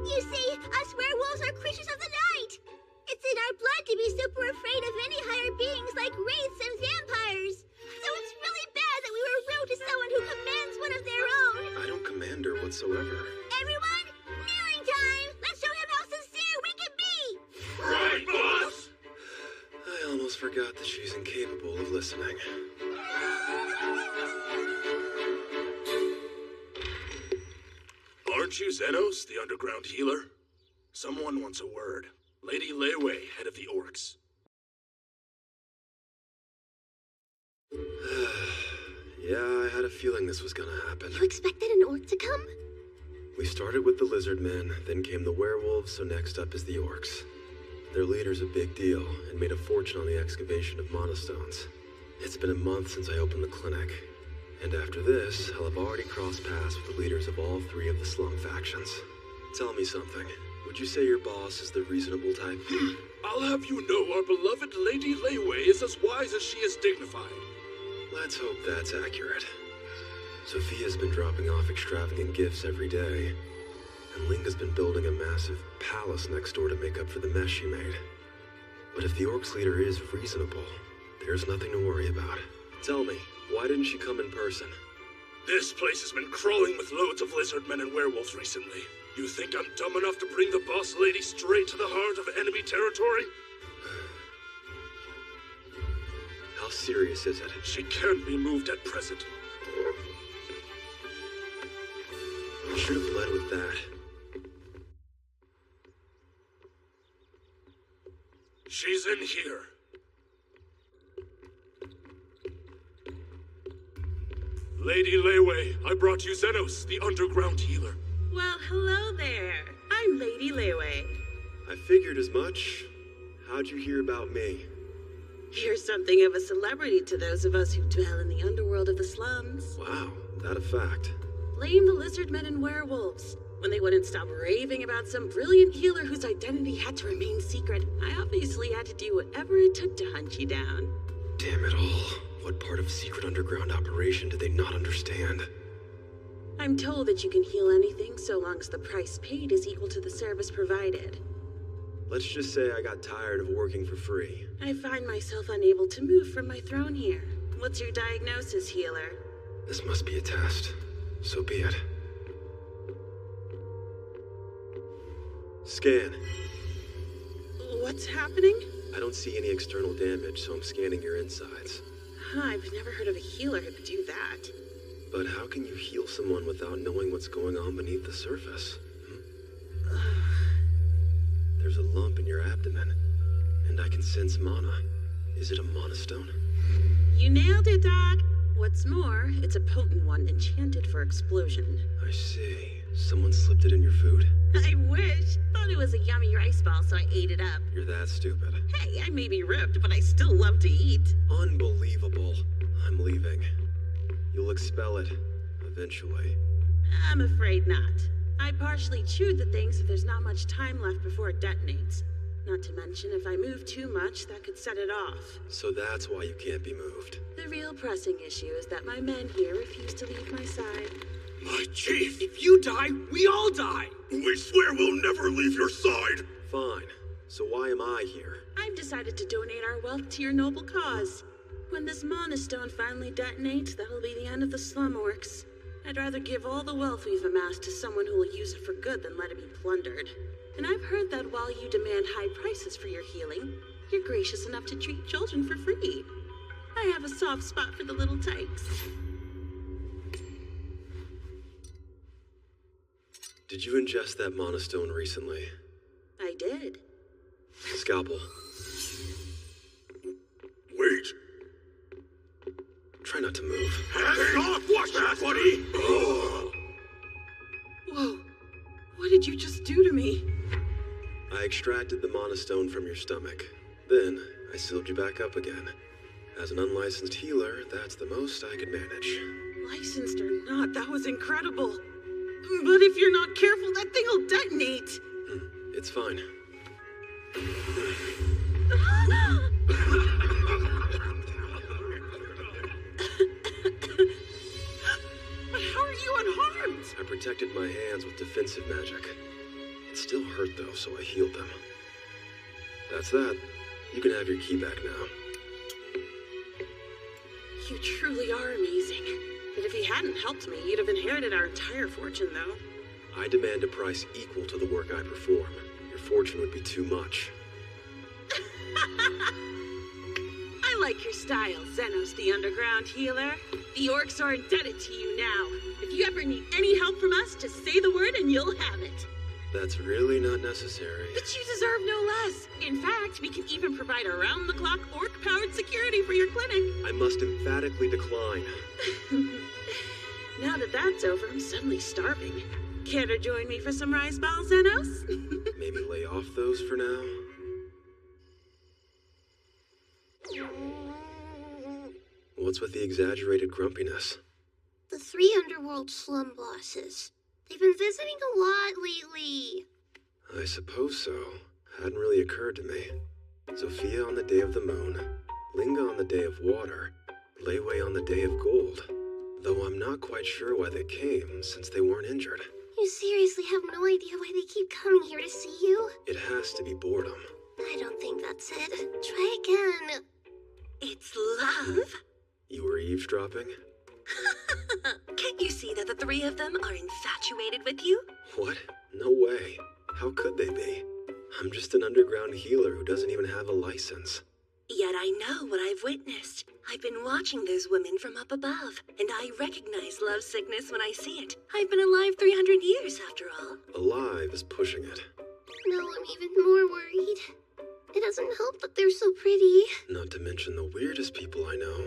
You see, us werewolves are creatures of the night! It's in our blood to be super afraid of any higher beings like wraiths and vampires! So it's really bad that we were rude to someone who commands one of their own! I don't command her whatsoever. Everyone, kneeling time! Let's show him how sincere we can be! Right, boss! I almost forgot that she's incapable of listening. Aren't you Xenos, the underground healer? Someone wants a word. Lady Leyway, head of the orcs. Yeah, I had a feeling this was gonna happen. You expected an orc to come? We started with the lizard men, then came the werewolves, so next up is the orcs. Their leader's a big deal, and made a fortune on the excavation of monastones. It's been a month since I opened the clinic, and after this, I'll have already crossed paths with the leaders of all three of the slum factions. Tell me something. Would you say your boss is the reasonable type? I'll have you know our beloved Lady Leyway is as wise as she is dignified. Let's hope that's accurate. Sophia's been dropping off extravagant gifts every day, and Linga's been building a massive palace next door to make up for the mess she made. But if the Orcs leader is reasonable, there's nothing to worry about. Tell me, why didn't she come in person? This place has been crawling with loads of lizard men and werewolves recently. You think I'm dumb enough to bring the boss lady straight to the heart of enemy territory? How serious is it? She can't be moved at present. I should have led with that. She's in here. Lady Leyway, I brought you Xenos, the underground healer. Well, hello there. I'm Lady Leyway. I figured as much. How'd you hear about me? You're something of a celebrity to those of us who dwell in the underworld of the slums. Wow, that a fact. Blame the lizard men and werewolves. When they wouldn't stop raving about some brilliant healer whose identity had to remain secret, I obviously had to do whatever it took to hunt you down. Damn it all. What part of secret underground operation did they not understand? I'm told that you can heal anything so long as the price paid is equal to the service provided. Let's just say I got tired of working for free. I find myself unable to move from my throne here. What's your diagnosis, healer? This must be a test. So be it. Scan. What's happening? I don't see any external damage, so I'm scanning your insides. I've never heard of a healer who could do that. But how can you heal someone without knowing what's going on beneath the surface? There's a lump in your abdomen, and I can sense mana. Is it a mana stone? You nailed it, Doc. What's more, it's a potent one enchanted for explosion. I see. Someone slipped it in your food? I wish. Thought it was a yummy rice ball, so I ate it up. You're that stupid. Hey, I may be ripped, but I still love to eat. Unbelievable. I'm leaving. You'll expel it, eventually. I'm afraid not. I partially chewed the thing so there's not much time left before it detonates. Not to mention, if I move too much, that could set it off. So that's why you can't be moved. The real pressing issue is that my men here refuse to leave my side. My chief! If you die, we all die! We swear we'll never leave your side! Fine. So why am I here? I've decided to donate our wealth to your noble cause. When this mana stone finally detonates, that'll be the end of the slum orcs. I'd rather give all the wealth we've amassed to someone who will use it for good than let it be plundered. And I've heard that while you demand high prices for your healing, you're gracious enough to treat children for free. I have a soft spot for the little tykes. Did you ingest that mana stone recently? I did. Scalpel. Wait! Try not to move. Hey, watch that, buddy! Whoa. What did you just do to me? I extracted the mana stone from your stomach. Then, I sealed you back up again. As an unlicensed healer, that's the most I could manage. Licensed or not, that was incredible. But if you're not careful, that thing'll detonate. It's fine. But how are you unharmed? I protected my hands with defensive magic. It still hurt though, so I healed them. That's that. You can have your key back now. You truly are amazing. But if you hadn't helped me, you'd have inherited our entire fortune, though. I demand a price equal to the work I perform. Your fortune would be too much. I like your style, Xenos the Underground Healer. The orcs are indebted to you now. If you ever need any help from us, just say the word and you'll have it. That's really not necessary. But you deserve no less. In fact, we can even provide around-the-clock orc-powered security for your clinic. I must emphatically decline. Now that that's over, I'm suddenly starving. Care to join me for some rice balls, Xenos? Maybe lay off those for now? What's with the exaggerated grumpiness? The 3 underworld slum bosses. They've been visiting a lot lately. I suppose so. Hadn't really occurred to me. Sophia on the day of the moon, Linga on the day of water, Leeway on the day of gold. Though I'm not quite sure why they came, since they weren't injured. You seriously have no idea why they keep coming here to see you? It has to be boredom. I don't think that's it. Try again. It's love. You were eavesdropping? Can't you see that the 3 of them are infatuated with you? What? No way. How could they be? I'm just an underground healer who doesn't even have a license. Yet I know what I've witnessed. I've been watching those women from up above, and I recognize love sickness when I see it. I've been alive 300 years after all. Alive is pushing it. Now I'm even more worried. It doesn't help that they're so pretty. Not to mention the weirdest people I know.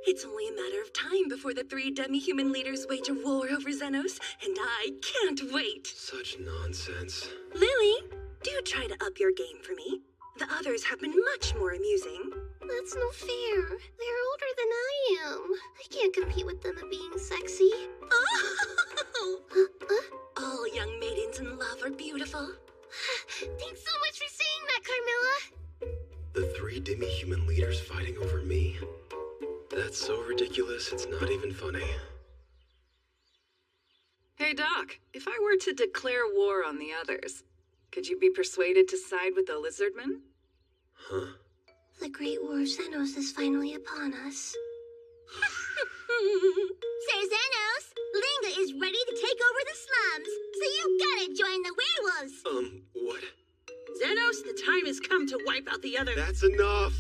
It's only a matter of time before the 3 demi-human leaders wage a war over Xenos, and I can't wait. Such nonsense. Lily, do try to up your game for me. The others have been much more amusing. That's no fair. They're older than I am. I can't compete with them at being sexy. All young maidens in love are beautiful. Thanks so much for saying that, Carmilla. The 3 demi-human leaders fighting over me? That's so ridiculous, it's not even funny. Hey, Doc, if I were to declare war on the others, Could you be persuaded to side with the lizardmen? Huh? The Great War of Xenos is finally upon us. Sir Xenos, Linga is ready to take over the slums, so you gotta join the werewolves. What? Xenos, the time has come to wipe out the other. That's enough!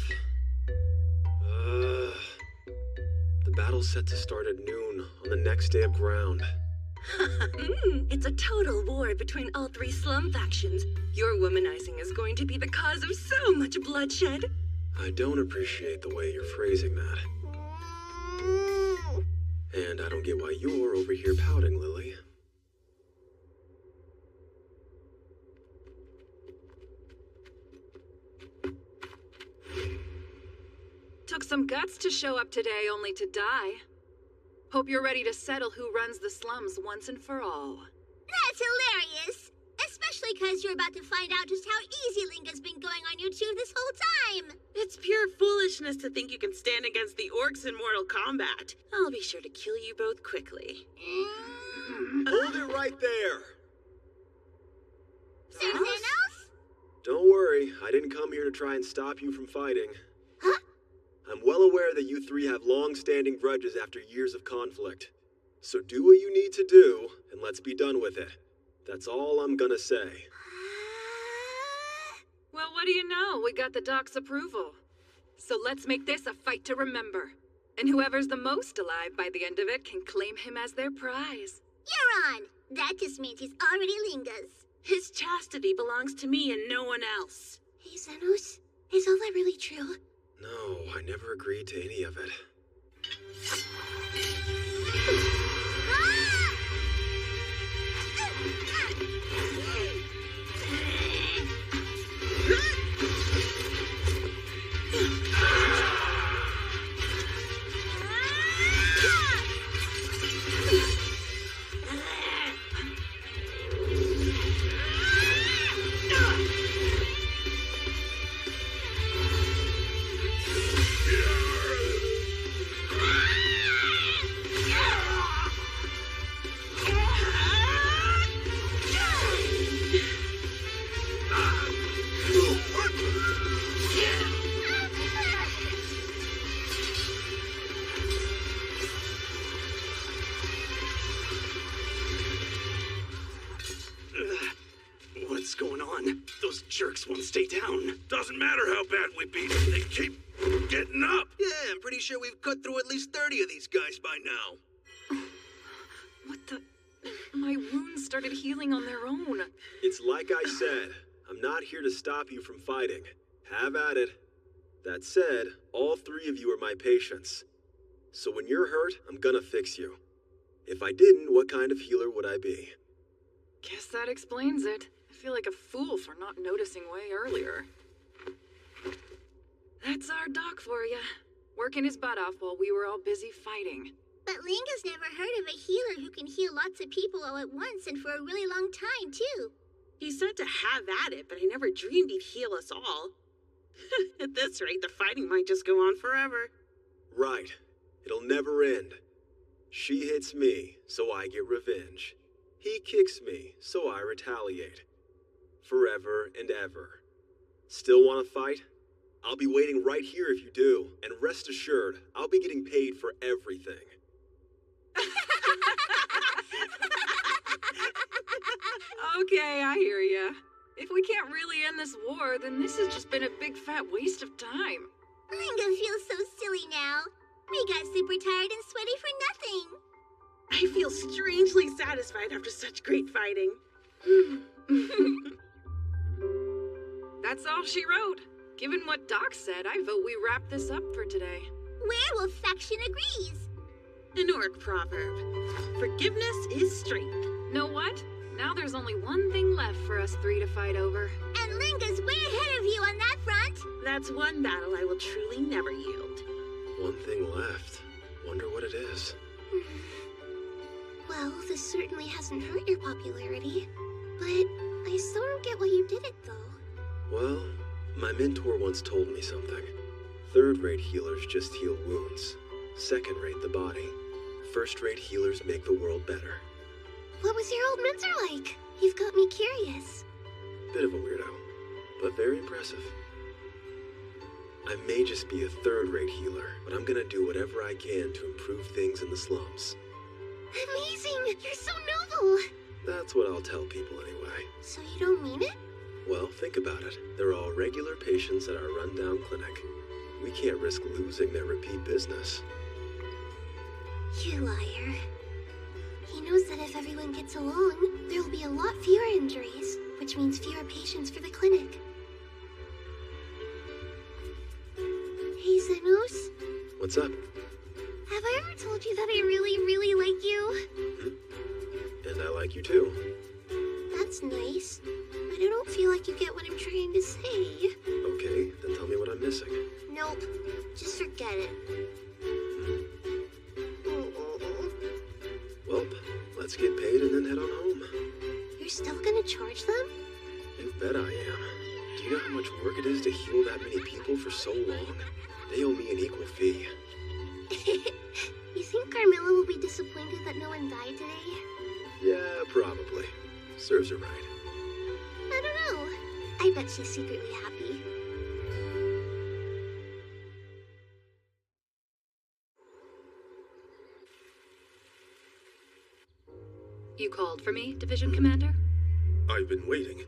The battle's set to start at noon on the next day of ground. It's a total war between all three slum factions. Your womanizing is going to be the cause of so much bloodshed. I don't appreciate the way you're phrasing that. And I don't get why you're over here pouting, Lily. Took some guts to show up today only to die. Hope you're ready to settle who runs the slums once and for all. That's hilarious! Especially because you're about to find out just how easy Linga's been going on you two this whole time! It's pure foolishness to think you can stand against the orcs in Mortal Kombat. I'll be sure to kill you both quickly. Hold it right there! Sir Xenos? Don't worry, I didn't come here to try and stop you from fighting. Huh? I'm well aware that you three have long-standing grudges after years of conflict. So do what you need to do, and let's be done with it. That's all I'm gonna say. Well, what do you know? We got the doc's approval. So let's make this a fight to remember. And whoever's the most alive by the end of it can claim him as their prize. You're on! That just means he's already Linga's. His chastity belongs to me and no one else. Hey, Xenos, is all that really true? No, I never agreed to any of it. What's going on? Those jerks won't stay down. Doesn't matter how bad we beat them, they keep getting up. Yeah, I'm pretty sure we've cut through at least 30 of these guys by now. What the? My wounds started healing on their own. It's like I said, I'm not here to stop you from fighting. Have at it. That said, all three of you are my patients. So when you're hurt, I'm gonna fix you. If I didn't, what kind of healer would I be? Guess that explains it. I feel like a fool for not noticing way earlier. That's our doc for you. Working his butt off while we were all busy fighting. But Linga's never heard of a healer who can heal lots of people all at once and for a really long time, too. He said to have at it, but I never dreamed he'd heal us all. At this rate, the fighting might just go on forever. Right. It'll never end. She hits me, so I get revenge. He kicks me, so I retaliate. Forever and ever. Still want to fight? I'll be waiting right here if you do, and rest assured, I'll be getting paid for everything. Okay, I hear ya. If we can't really end this war, then this has just been a big fat waste of time. Linga feels so silly now. We got super tired and sweaty for nothing. I feel strangely satisfied after such great fighting. That's all she wrote. Given what Doc said, I vote we wrap this up for today. Werewolf faction agrees. An orc proverb. Forgiveness is strength. Know what? Now there's only one thing left for us three to fight over. And Linga's way ahead of you on that front. That's one battle I will truly never yield. One thing left. Wonder what it is. Well, this certainly hasn't hurt your popularity. But I still don't get why you did it, though. Well, my mentor once told me something. Third-rate healers just heal wounds. Second-rate the body. First-rate healers make the world better. What was your old mentor like? You've got me curious. Bit of a weirdo, but very impressive. I may just be a third-rate healer, but I'm gonna do whatever I can to improve things in the slums. Amazing! You're so noble! That's what I'll tell people anyway. So you don't mean it? Well, think about it. They're all regular patients at our rundown clinic. We can't risk losing their repeat business. You liar. He knows that if everyone gets along, there will be a lot fewer injuries, which means fewer patients for the clinic. Hey, Zenos. What's up? Have I ever told you that I really, really like you? And I like you too. That's nice, but I don't feel like you get what I'm trying to say. Okay, then tell me what I'm missing. Nope, just forget it. Well, let's get paid and then head on home. You're still gonna charge them? You bet I am. Do you know how much work it is to heal that many people for so long? They owe me an equal fee. You think Carmilla will be disappointed that no one died today? Yeah, probably. Serves her right. I don't know. I bet she's secretly happy. You called for me, Division Commander? I've been waiting.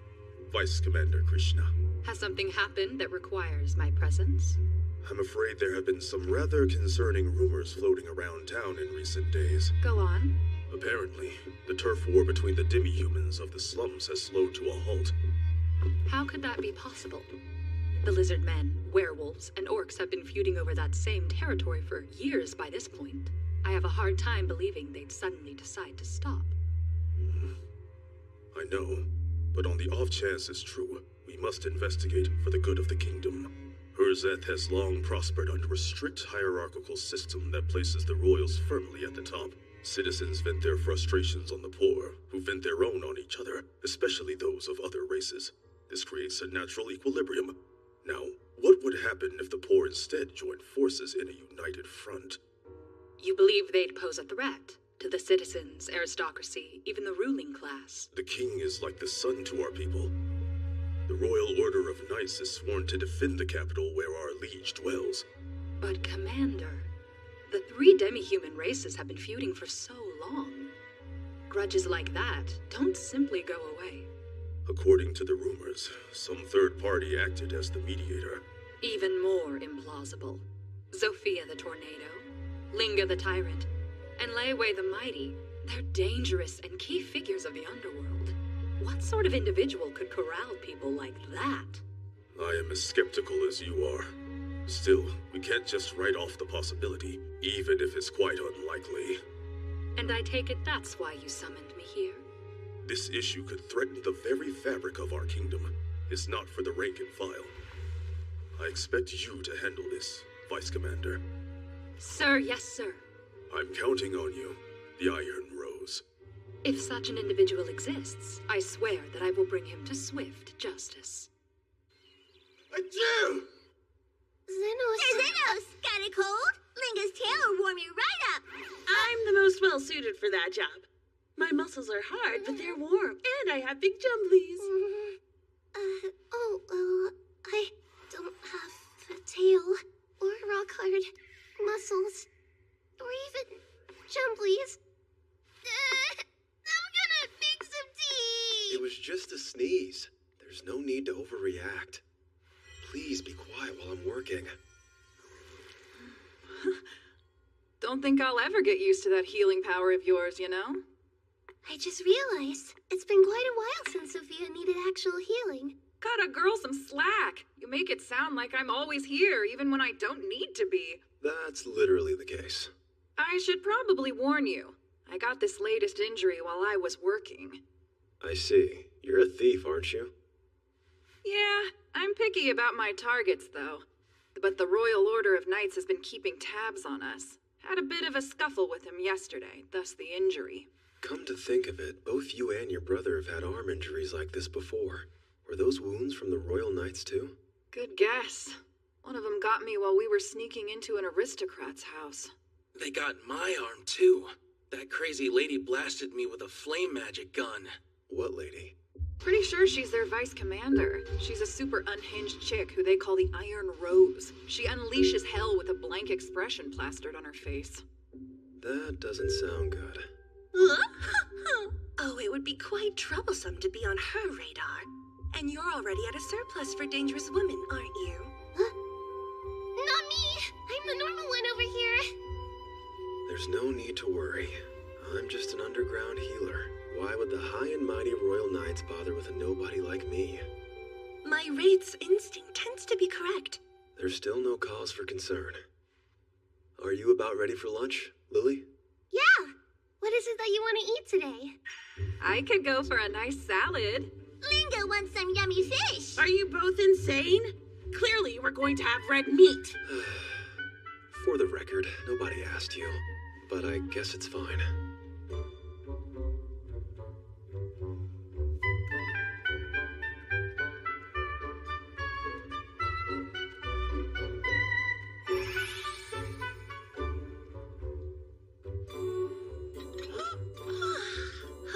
Vice Commander Krishna. Has something happened that requires my presence? I'm afraid there have been some rather concerning rumors floating around town in recent days. Go on. Apparently, the turf war between the demi-humans of the slums has slowed to a halt. How could that be possible? The lizard men, werewolves, and orcs have been feuding over that same territory for years by this point. I have a hard time believing they'd suddenly decide to stop. I know, but on the off chance it's true, we must investigate for the good of the kingdom. Herzeth has long prospered under a strict hierarchical system that places the royals firmly at the top. Citizens vent their frustrations on the poor, who vent their own on each other, especially those of other races. This creates a natural equilibrium. Now, what would happen if the poor instead joined forces in a united front? You believe they'd pose a threat to the citizens, aristocracy, even the ruling class? The king is like the sun to our people. The Royal Order of Knights is sworn to defend the capital where our liege dwells. But, Commander, the 3 demi-human races have been feuding for so long. Grudges like that don't simply go away. According to the rumors, some third party acted as the mediator. Even more implausible. Zofia the Tornado, Linga the Tyrant, and Leeway the Mighty. They're dangerous and key figures of the underworld. What sort of individual could corral people like that? I am as skeptical as you are. Still, we can't just write off the possibility, even if it's quite unlikely. And I take it that's why you summoned me here? This issue could threaten the very fabric of our kingdom. It's not for the rank and file. I expect you to handle this, Vice Commander. Sir, yes, sir. I'm counting on you, the Iron Rose. If such an individual exists, I swear that I will bring him to swift justice. I do! Zenos, got a cold? Linga's tail will warm you right up. I'm the most well-suited for that job. My muscles are hard, but they're warm, and I have big jumblies. I don't have a tail, or rock-hard muscles, or even jumblies. I'm gonna make some tea! It was just a sneeze. There's no need to overreact. Please be quiet while I'm working. Don't think I'll ever get used to that healing power of yours, you know? I just realized it's been quite a while since Sophia needed actual healing. Cut a girl some slack. You make it sound like I'm always here, even when I don't need to be. That's literally the case. I should probably warn you. I got this latest injury while I was working. I see. You're a thief, aren't you? Yeah, I'm picky about my targets, though. But the Royal Order of Knights has been keeping tabs on us. Had a bit of a scuffle with him yesterday, thus the injury. Come to think of it, both you and your brother have had arm injuries like this before. Were those wounds from the Royal Knights too? Good guess. One of them got me while we were sneaking into an aristocrat's house. They got my arm, too. That crazy lady blasted me with a flame magic gun. What lady? Pretty sure she's their vice commander. She's a super unhinged chick who they call the Iron Rose. She unleashes hell with a blank expression plastered on her face. That doesn't sound good. Oh, it would be quite troublesome to be on her radar. And you're already at a surplus for dangerous women, aren't you? Not me! I'm the normal one over here. There's no need to worry. I'm just an underground healer. Why would the high and mighty Royal Knights bother with a nobody like me? My Wraith's instinct tends to be correct. There's still no cause for concern. Are you about ready for lunch, Lily? Yeah! What is it that you want to eat today? I could go for a nice salad. Lingo wants some yummy fish. Are you both insane? Clearly, we're going to have red meat. For the record, nobody asked you, but I guess it's fine.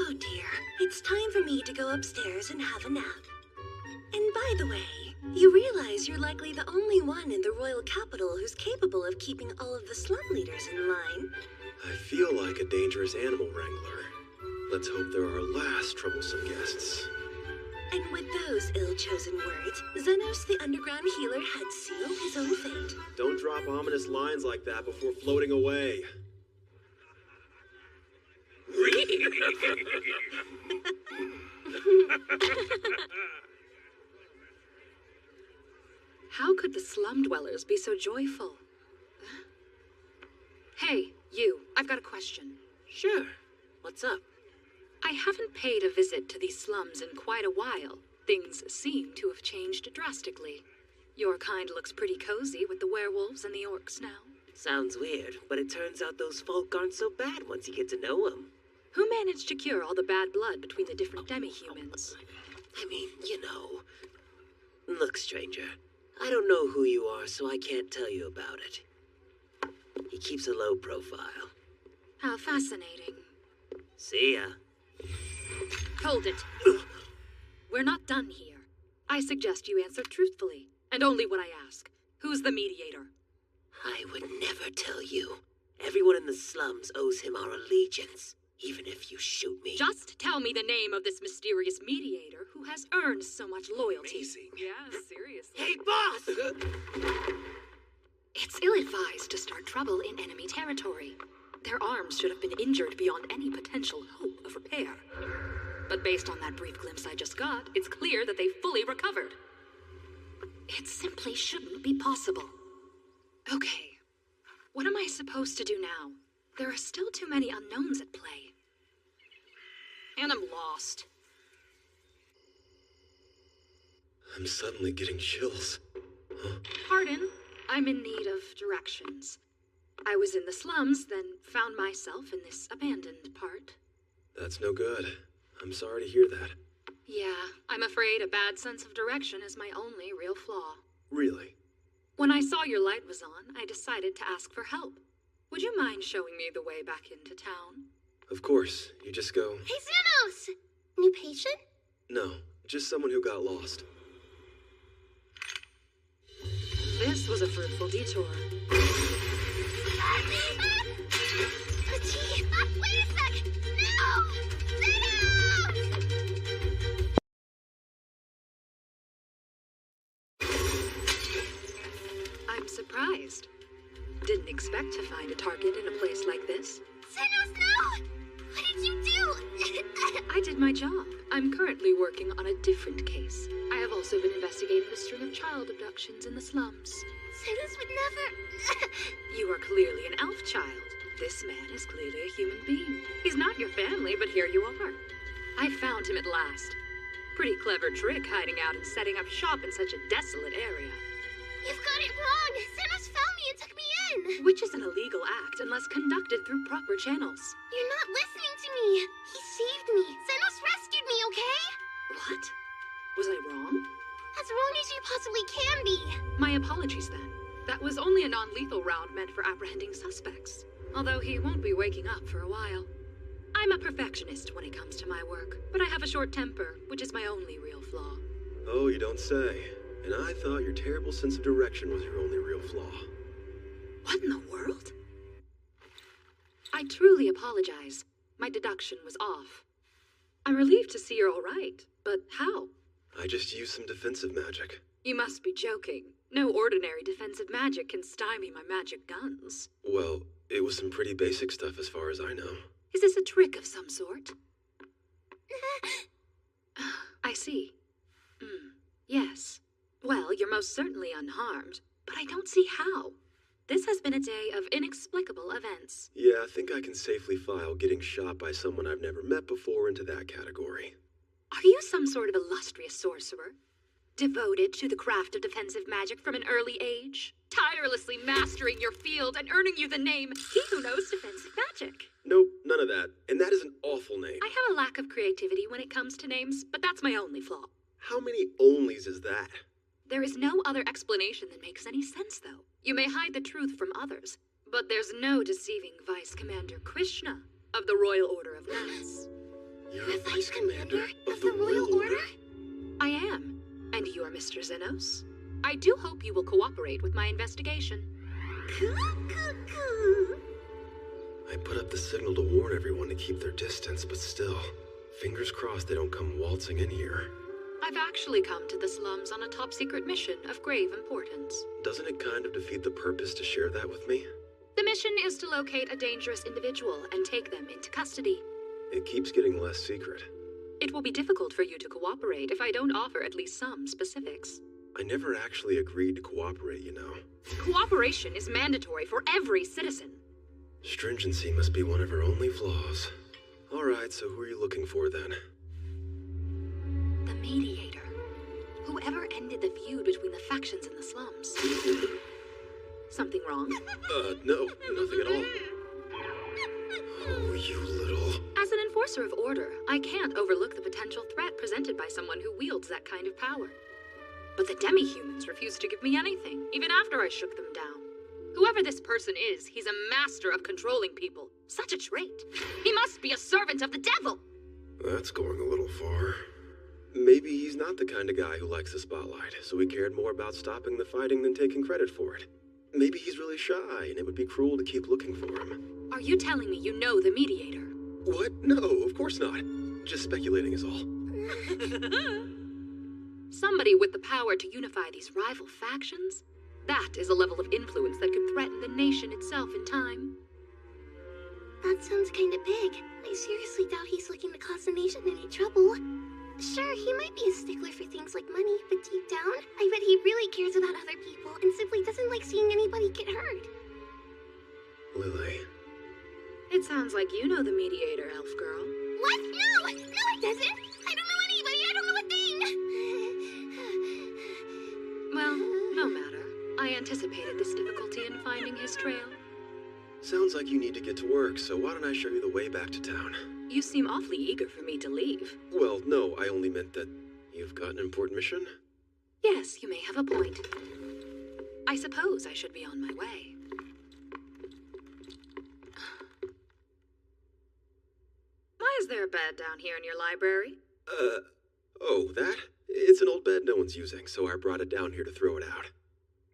Oh dear, it's time for me to go upstairs and have a nap. And by the way, you realize you're likely the only one in the royal capital who's capable of keeping all of the slum leaders in line. I feel like a dangerous animal wrangler. Let's hope they're our last troublesome guests. And with those ill-chosen words, Xenos the underground healer had sealed his own fate. Don't drop ominous lines like that before floating away. How could the slum dwellers be so joyful? Hey, you, I've got a question. Sure. What's up? I haven't paid a visit to these slums in quite a while. Things seem to have changed drastically. Your kind looks pretty cozy with the werewolves and the orcs now. Sounds weird, but it turns out those folk aren't so bad once you get to know them. Who managed to cure all the bad blood between the different demi-humans? I mean, you know. Look, stranger, I don't know who you are, so I can't tell you about it. He keeps a low profile. How fascinating. See ya. Hold it. We're not done here. I suggest you answer truthfully, and only when I ask. Who's the mediator? I would never tell you. Everyone in the slums owes him our allegiance, even if you shoot me. Just tell me the name of this mysterious mediator who has earned so much loyalty. Amazing. Yeah, seriously. Hey, boss! It's ill-advised to start trouble in enemy territory. Their arms should have been injured beyond any potential hope of repair. But based on that brief glimpse I just got, it's clear that they fully recovered. It simply shouldn't be possible. Okay, what am I supposed to do now? There are still too many unknowns at play. And I'm lost. I'm suddenly getting chills. Pardon, I'm in need of directions. I was in the slums, then found myself in this abandoned part. That's no good. I'm sorry to hear that. Yeah, I'm afraid a bad sense of direction is my only real flaw. Really? When I saw your light was on, I decided to ask for help. Would you mind showing me the way back into town? Of course. You just go... Hey, Xenos! New patient? No, just someone who got lost. This was a fruitful detour. Wait a sec! No! Xenos! I'm surprised. Didn't expect to find a target in a place like this. Xenos, no! What did you do? I did my job. I'm currently working on a different case. I have also been investigating a string of child abductions in the slums. Xenos would never... You are clearly an elf child. This man is clearly a human being. He's not your family, but here you are. I found him at last. Pretty clever trick hiding out and setting up shop in such a desolate area. You've got it wrong! Xenos found me and took me in! Which is an illegal act unless conducted through proper channels. You're not listening to me! He saved me! Xenos rescued me, okay? What? Was I wrong? As wrong as you possibly can be! My apologies then. That was only a non-lethal round meant for apprehending suspects. Although he won't be waking up for a while. I'm a perfectionist when it comes to my work, but I have a short temper, which is my only real flaw. Oh, you don't say. And I thought your terrible sense of direction was your only real flaw. What in the world? I truly apologize. My deduction was off. I'm relieved to see you're all right, but how? I just used some defensive magic. You must be joking. No ordinary defensive magic can stymie my magic guns. Well, it was some pretty basic stuff as far as I know. Is this a trick of some sort? I see. Yes. Well, you're most certainly unharmed, but I don't see how. This has been a day of inexplicable events. Yeah, I think I can safely file getting shot by someone I've never met before into that category. Are you some sort of illustrious sorcerer? Devoted to the craft of defensive magic from an early age? Tirelessly mastering your field and earning you the name, He Who Knows Defensive Magic? Nope, none of that. And that is an awful name. I have a lack of creativity when it comes to names, but that's my only flaw. How many onlys is that? There is no other explanation that makes any sense, though. You may hide the truth from others, but there's no deceiving Vice Commander Krishna of the Royal Order of Knights. You're a Vice Commander of the Royal Order? I am. And you're Mr. Xenos? I do hope you will cooperate with my investigation. I put up the signal to warn everyone to keep their distance, but still, fingers crossed they don't come waltzing in here. I've actually come to the slums on a top-secret mission of grave importance. Doesn't it kind of defeat the purpose to share that with me? The mission is to locate a dangerous individual and take them into custody. It keeps getting less secret. It will be difficult for you to cooperate if I don't offer at least some specifics. I never actually agreed to cooperate, you know. Cooperation is mandatory for every citizen. Stringency must be one of her only flaws. All right, so who are you looking for then? The Mediator. Whoever ended the feud between the factions in the slums. Something wrong? No, nothing at all. Oh, you little... As an enforcer of order, I can't overlook the potential threat presented by someone who wields that kind of power. But the demi-humans refused to give me anything, even after I shook them down. Whoever this person is, he's a master of controlling people. Such a trait. He must be a servant of the devil! That's going a little far. Maybe he's not the kind of guy who likes the spotlight, so he cared more about stopping the fighting than taking credit for it. Maybe he's really shy, and it would be cruel to keep looking for him. Are you telling me you know the Mediator? What? No, of course not. Just speculating is all. Somebody with the power to unify these rival factions? That is a level of influence that could threaten the nation itself in time. That sounds kinda big. I seriously doubt he's looking to cause the nation any trouble. Sure, he might be a stickler for things like money, but deep down, I bet he really cares about other people and simply doesn't like seeing anybody get hurt. Lily. It sounds like you know the Mediator, elf girl. What? No! No, it doesn't! I don't know anybody! I don't know a thing! Well, no matter. I anticipated this difficulty in finding his trail. Sounds like you need to get to work, so why don't I show you the way back to town? You seem awfully eager for me to leave. Well, no, I only meant that you've got an important mission. Yes, you may have a point. I suppose I should be on my way. Why is there a bed down here in your library? Oh, that? It's an old bed no one's using, so I brought it down here to throw it out.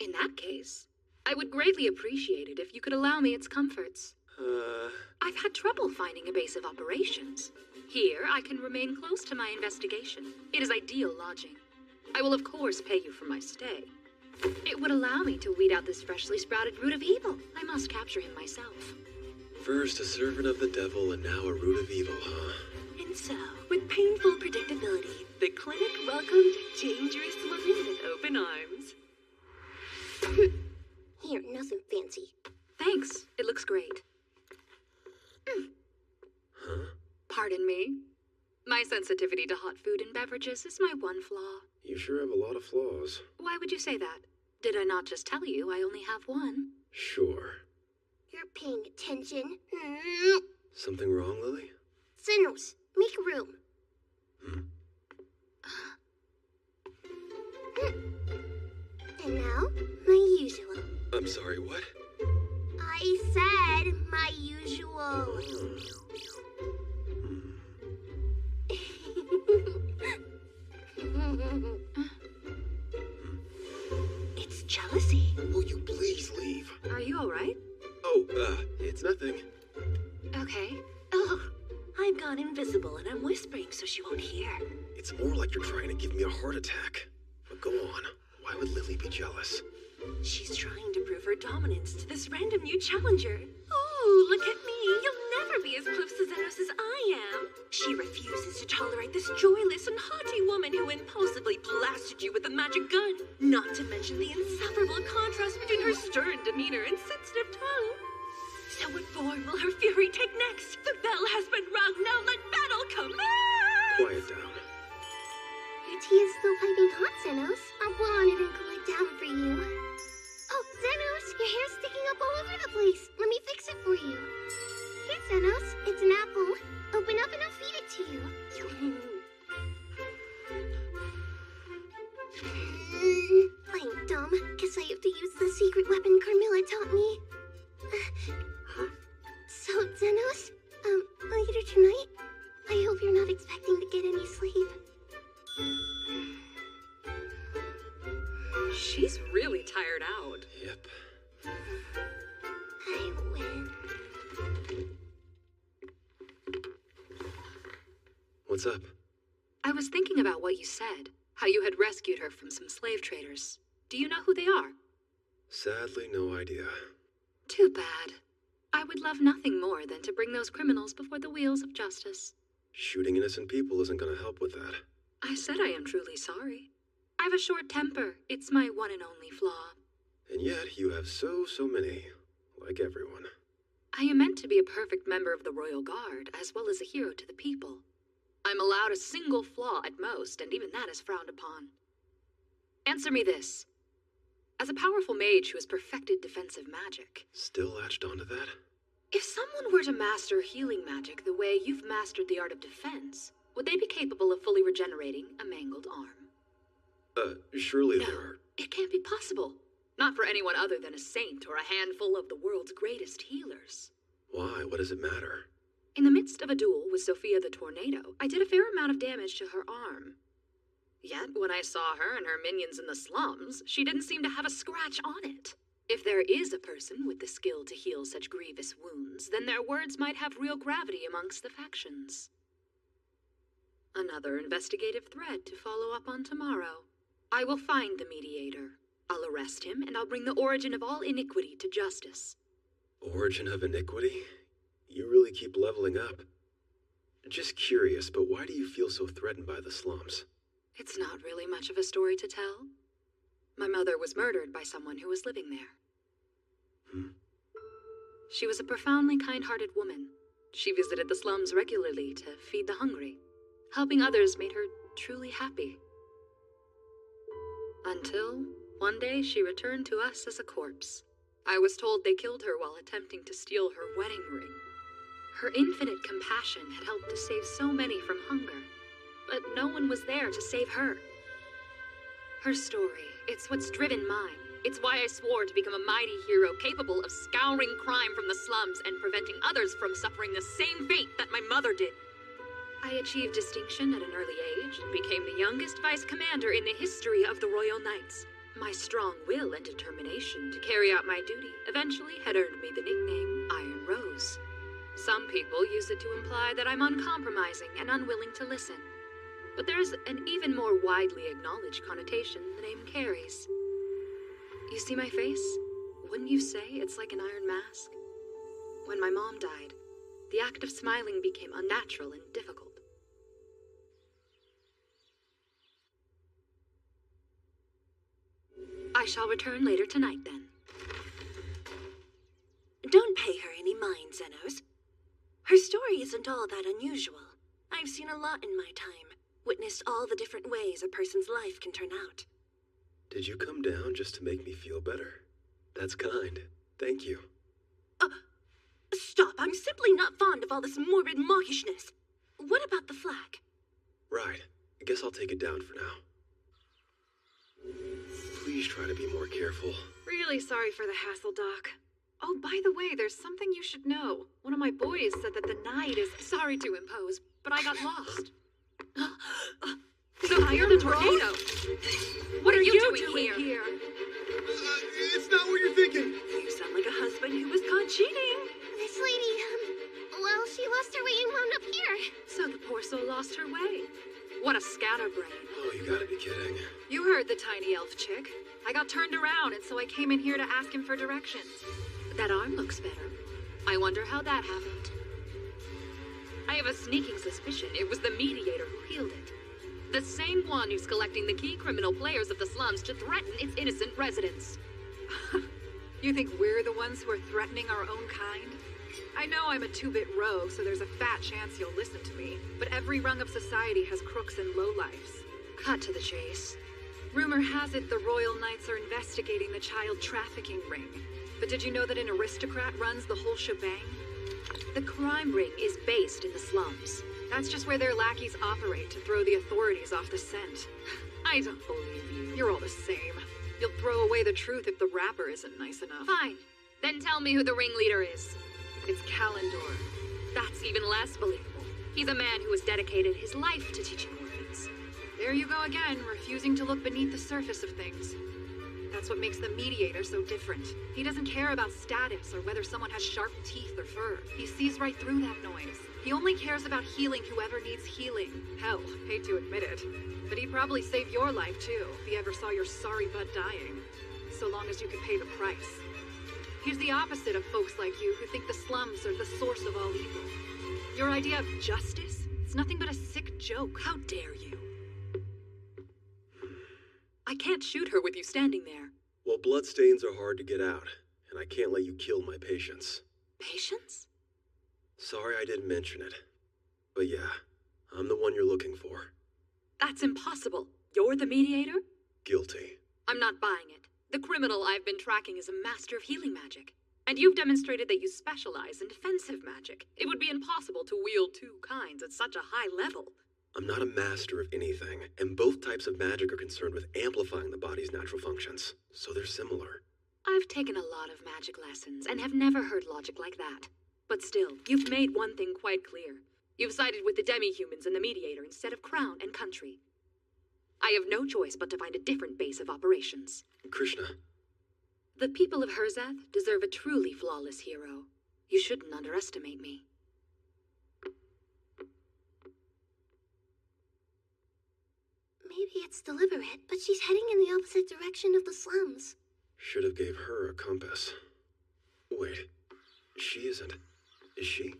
In that case, I would greatly appreciate it if you could allow me its comforts. I've had trouble finding a base of operations. Here, I can remain close to my investigation. It is ideal lodging. I will of course pay you for my stay. It would allow me to weed out this freshly sprouted root of evil. I must capture him myself. First a servant of the devil and now a root of evil, huh? And so, with painful predictability, the clinic welcomed a dangerous woman with open arms. Here, nothing fancy. Thanks. It looks great. Huh? Pardon me. My sensitivity to hot food and beverages is my one flaw. You sure have a lot of flaws. Why would you say that? Did I not just tell you I only have one? Sure. You're paying attention. Something wrong, Lily? Xenos, make room. And now, my usual. I'm sorry, what? I said my usual. invisible and I'm whispering so she won't hear. It's more like you're trying to give me a heart attack. But go on. Why would Lily be jealous? She's trying to prove her dominance to this random new challenger. Oh, look at me. You'll never be as close to Xenos as I am. She refuses to tolerate this joyless and haughty woman who impulsively blasted you with a magic gun. Not to mention the insufferable contrast between her stern demeanor and sensitive tongue. So what form will her fury take next? The bell has been rung. Now let battle commence! Quiet down. Your tea is still piping hot, Xenos. I'll blow on it and cool it down for you. Oh, Xenos, your hair's sticking up all over the place. Let me fix it for you. Here, Xenos, it's an apple. Open up and I'll feed it to you. Playing dumb. Guess I have to use the secret weapon Carmilla taught me. So, Xenos, later tonight, I hope you're not expecting to get any sleep. She's really tired out. Yep. I win. What's up? I was thinking about what you said. How you had rescued her from some slave traders. Do you know who they are? Sadly, no idea. Too bad. I would love nothing more than to bring those criminals before the wheels of justice. Shooting innocent people isn't gonna help with that. I said I am truly sorry. I have a short temper. It's my one and only flaw. And yet, you have so many. Like everyone. I am meant to be a perfect member of the Royal Guard, as well as a hero to the people. I'm allowed a single flaw at most, and even that is frowned upon. Answer me this. As a powerful mage who has perfected defensive magic... Still latched onto that? If someone were to master healing magic the way you've mastered the art of defense, would they be capable of fully regenerating a mangled arm? Surely No, there are... it can't be possible. Not for anyone other than a saint or a handful of the world's greatest healers. Why? What does it matter? In the midst of a duel with Sophia the Tornado, I did a fair amount of damage to her arm. Yet, when I saw her and her minions in the slums, she didn't seem to have a scratch on it. If there is a person with the skill to heal such grievous wounds, then their words might have real gravity amongst the factions. Another investigative thread to follow up on tomorrow. I will find the mediator. I'll arrest him, and I'll bring the origin of all iniquity to justice. Origin of iniquity? You really keep leveling up. Just curious, but why do you feel so threatened by the slums? It's not really much of a story to tell. My mother was murdered by someone who was living there. She was a profoundly kind-hearted woman. She visited the slums regularly to feed the hungry. Helping others made her truly happy. Until, one day, she returned to us as a corpse. I was told they killed her while attempting to steal her wedding ring. Her infinite compassion had helped to save so many from hunger, but no one was there to save her. Her story, it's what's driven mine. It's why I swore to become a mighty hero capable of scouring crime from the slums and preventing others from suffering the same fate that my mother did. I achieved distinction at an early age and became the youngest vice commander in the history of the Royal Knights. My strong will and determination to carry out my duty eventually had earned me the nickname Iron Rose. Some people use it to imply that I'm uncompromising and unwilling to listen. But there's an even more widely acknowledged connotation the name carries. You see my face? Wouldn't you say it's like an iron mask? When my mom died, the act of smiling became unnatural and difficult. I shall return later tonight, then. Don't pay her any mind, Xenos. Her story isn't all that unusual. I've seen a lot in my time, witnessed all the different ways a person's life can turn out. Did you come down just to make me feel better? That's kind. Thank you. Stop. I'm simply not fond of all this morbid mawkishness. What about the flag? Right. I guess I'll take it down for now. Please try to be more careful. Really sorry for the hassle, Doc. Oh, by the way, there's something you should know. One of my boys said that the night is sorry to impose, but I got lost. Sophia the Tornado! What are you doing here? It's not what you're thinking. You sound like a husband who was caught cheating. This lady, well, she lost her way and wound up here. So lost her way. What a scatterbrain. Oh, you gotta be kidding. You heard the tiny elf chick. I got turned around, and so I came in here to ask him for directions. That arm looks better. I wonder how that happened. I have a sneaking suspicion it was the mediator who healed it. The same one who's collecting the key criminal players of the slums to threaten its innocent residents. You think we're the ones who are threatening our own kind? I know I'm a two-bit rogue, so there's a fat chance you'll listen to me, but every rung of society has crooks and lowlifes. Cut to the chase. Rumor has it the Royal Knights are investigating the child trafficking ring. But did you know that an aristocrat runs the whole shebang? The crime ring is based in the slums. That's just where their lackeys operate to throw the authorities off the scent. I don't believe you. You're all the same. You'll throw away the truth if the rapper isn't nice enough. Fine. Then tell me who the ringleader is. It's Kalendor. That's even less believable. He's a man who has dedicated his life to teaching orphans. There you go again, refusing to look beneath the surface of things. That's what makes the mediator so different. He doesn't care about status or whether someone has sharp teeth or fur. He sees right through that noise. He only cares about healing whoever needs healing. Hell, hate to admit it, but he'd probably save your life too if he ever saw your sorry butt dying. So long as you could pay the price. He's the opposite of folks like you who think the slums are the source of all evil. Your idea of justice? It's nothing but a sick joke. How dare you? I can't shoot her with you standing there. Well, bloodstains are hard to get out, and I can't let you kill my patients. Patience? Sorry I didn't mention it. But yeah, I'm the one you're looking for. That's impossible. You're the mediator? Guilty. I'm not buying it. The criminal I've been tracking is a master of healing magic. And you've demonstrated that you specialize in defensive magic. It would be impossible to wield two kinds at such a high level. I'm not a master of anything, and both types of magic are concerned with amplifying the body's natural functions, so they're similar. I've taken a lot of magic lessons and have never heard logic like that. But still, you've made one thing quite clear. You've sided with the demi-humans and the mediator instead of crown and country. I have no choice but to find a different base of operations. Krishna. The people of Herzath deserve a truly flawless hero. You shouldn't underestimate me. Maybe it's deliberate, but she's heading in the opposite direction of the slums. Should have gave her a compass. Wait, she isn't. Is she?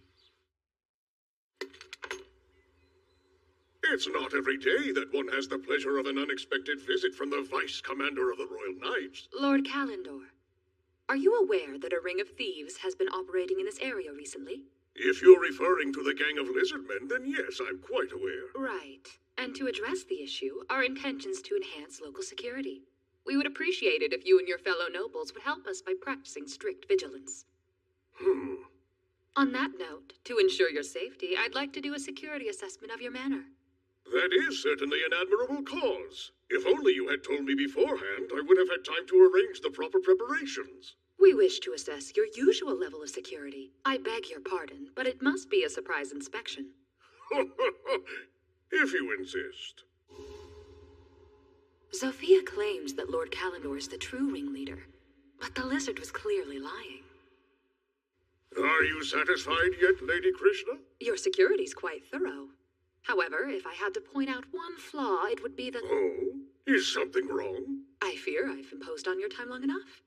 It's not every day that one has the pleasure of an unexpected visit from the Vice Commander of the Royal Knights. Lord Kalendor, are you aware that a ring of thieves has been operating in this area recently? If you're referring to the gang of lizardmen, then yes, I'm quite aware. Right. And to address the issue, our intentions to enhance local security. We would appreciate it if you and your fellow nobles would help us by practicing strict vigilance. On that note, to ensure your safety, I'd like to do a security assessment of your manor. That is certainly an admirable cause. If only you had told me beforehand, I would have had time to arrange the proper preparations. We wish to assess your usual level of security. I beg your pardon, but it must be a surprise inspection. If you insist. Sophia claims that Lord Kalendor is the true ringleader, but the lizard was clearly lying. Are you satisfied yet, Lady Krishna? Your security's quite thorough. However, if I had to point out one flaw, it would be that... Oh? Is something wrong? I fear I've imposed on your time long enough.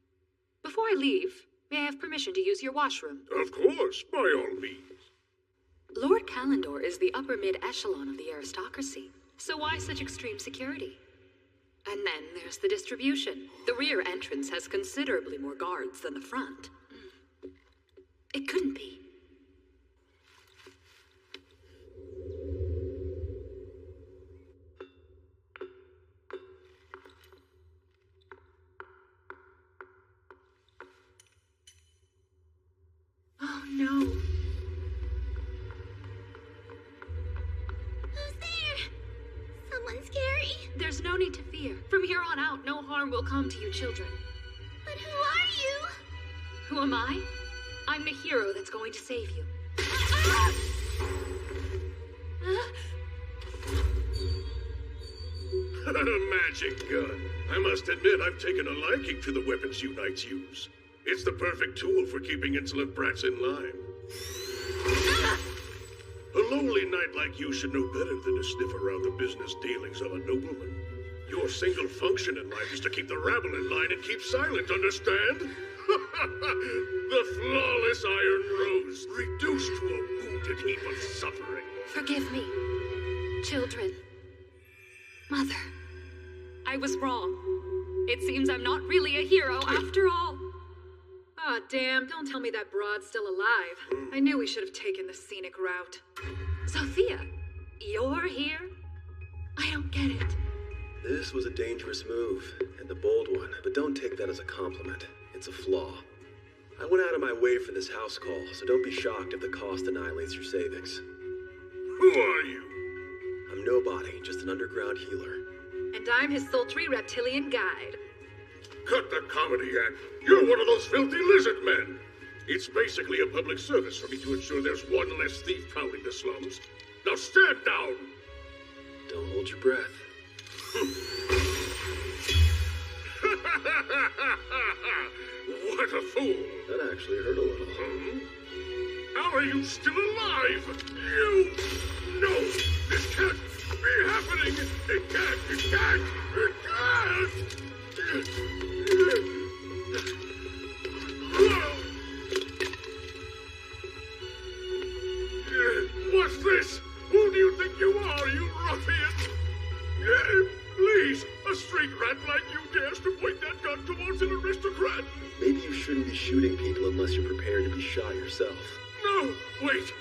Before I leave, may I have permission to use your washroom? Of course, by all means. Lord Kalendor is the upper mid-echelon of the aristocracy, so why such extreme security? And then there's the distribution. The rear entrance has considerably more guards than the front. It couldn't be. Oh no. Who's there? Someone scary. There's no need to fear. From here on out, no harm will come to you children. But who are you? Who am I? I'm the hero that's going to save you. Magic gun. I must admit I've taken a liking to the weapons you knights use. It's the perfect tool for keeping insolent brats in line. A lowly knight like you should know better than to sniff around the business dealings of a nobleman. Your single function in life is to keep the rabble in line and keep silent, understand? The flawless Iron Rose, reduced to a wounded heap of suffering. Forgive me, children. Mother, I was wrong. It seems I'm not really a hero after all. Aw, damn, don't tell me that broad's still alive. I knew we should have taken the scenic route. Sophia, you're here? I don't get it. This was a dangerous move, and a bold one, but don't take that as a compliment. It's a flaw. I went out of my way for this house call, so don't be shocked if the cost annihilates your savings. Who are you? I'm nobody, just an underground healer. And I'm his sultry reptilian guide. Cut the comedy act. You're one of those filthy lizard men. It's basically a public service for me to ensure there's one less thief prowling the slums. Now stand down! Don't hold your breath. What a fool! That actually hurt a little. How are you still alive? You... No! This can't be happening! It can't! It can't! It can't! What's this? Who do you think you are, you ruffian? Please, a street rat like you dares to point that gun towards an aristocrat? Maybe you shouldn't be shooting people unless you're prepared to be shot yourself. No, wait.